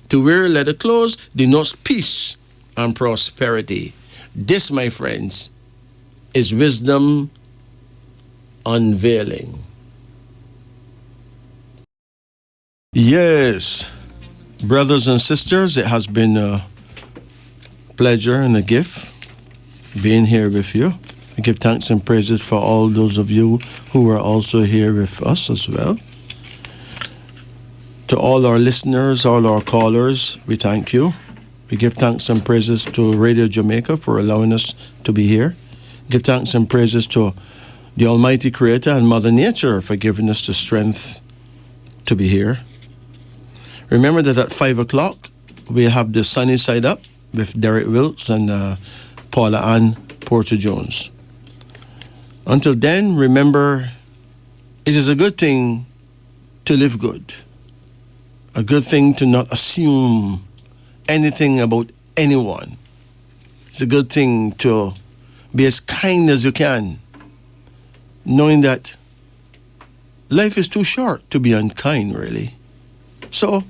To wear leather clothes denotes peace and prosperity. This, my friends, is wisdom unveiling. Yes, brothers and sisters, it has been a pleasure and a gift being here with you. I give thanks and praises for all those of you who are also here with us as well. To all our listeners, all our callers, we thank you. We give thanks and praises to Radio Jamaica for allowing us to be here. Give thanks and praises to the Almighty Creator and Mother Nature for giving us the strength to be here. Remember that at 5 o'clock, we have the Sunny Side Up with Derek Wilkes and Paula Ann Porter Jones. Until then, remember, it is a good thing to live good. A good thing to not assume anything about anyone. It's a good thing to be as kind as you can, knowing that life is too short to be unkind, really. So,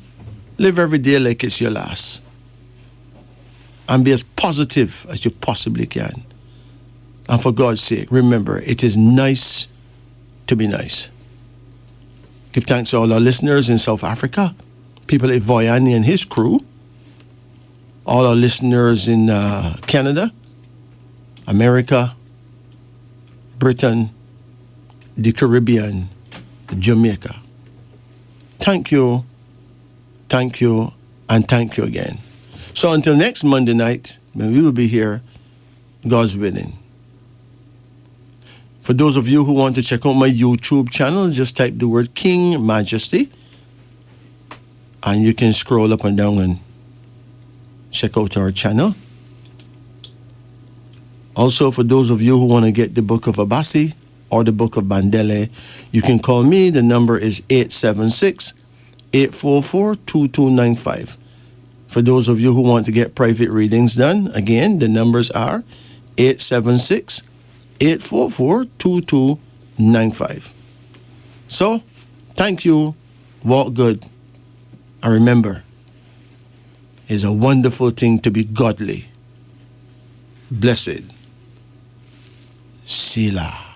live every day like it's your last. And be as positive as you possibly can. And for God's sake, remember, it is nice to be nice. Give thanks to all our listeners in South Africa, people at Voyani and his crew, all our listeners in Canada, America, Britain, the Caribbean, Jamaica. Thank you, and thank you again. So until next Monday night, when we will be here, God's willing. For those of you who want to check out my YouTube channel, just type the word King Majesty, and you can scroll up and down and check out our channel. Also, for those of you who want to get the book of Abasi or the book of Bandele, you can call me. The number is 876-844-2295. For those of you who want to get private readings done, again, the numbers are 876-844-2295. So, thank you, walk good, and remember, it's a wonderful thing to be godly. Blessed. Sila.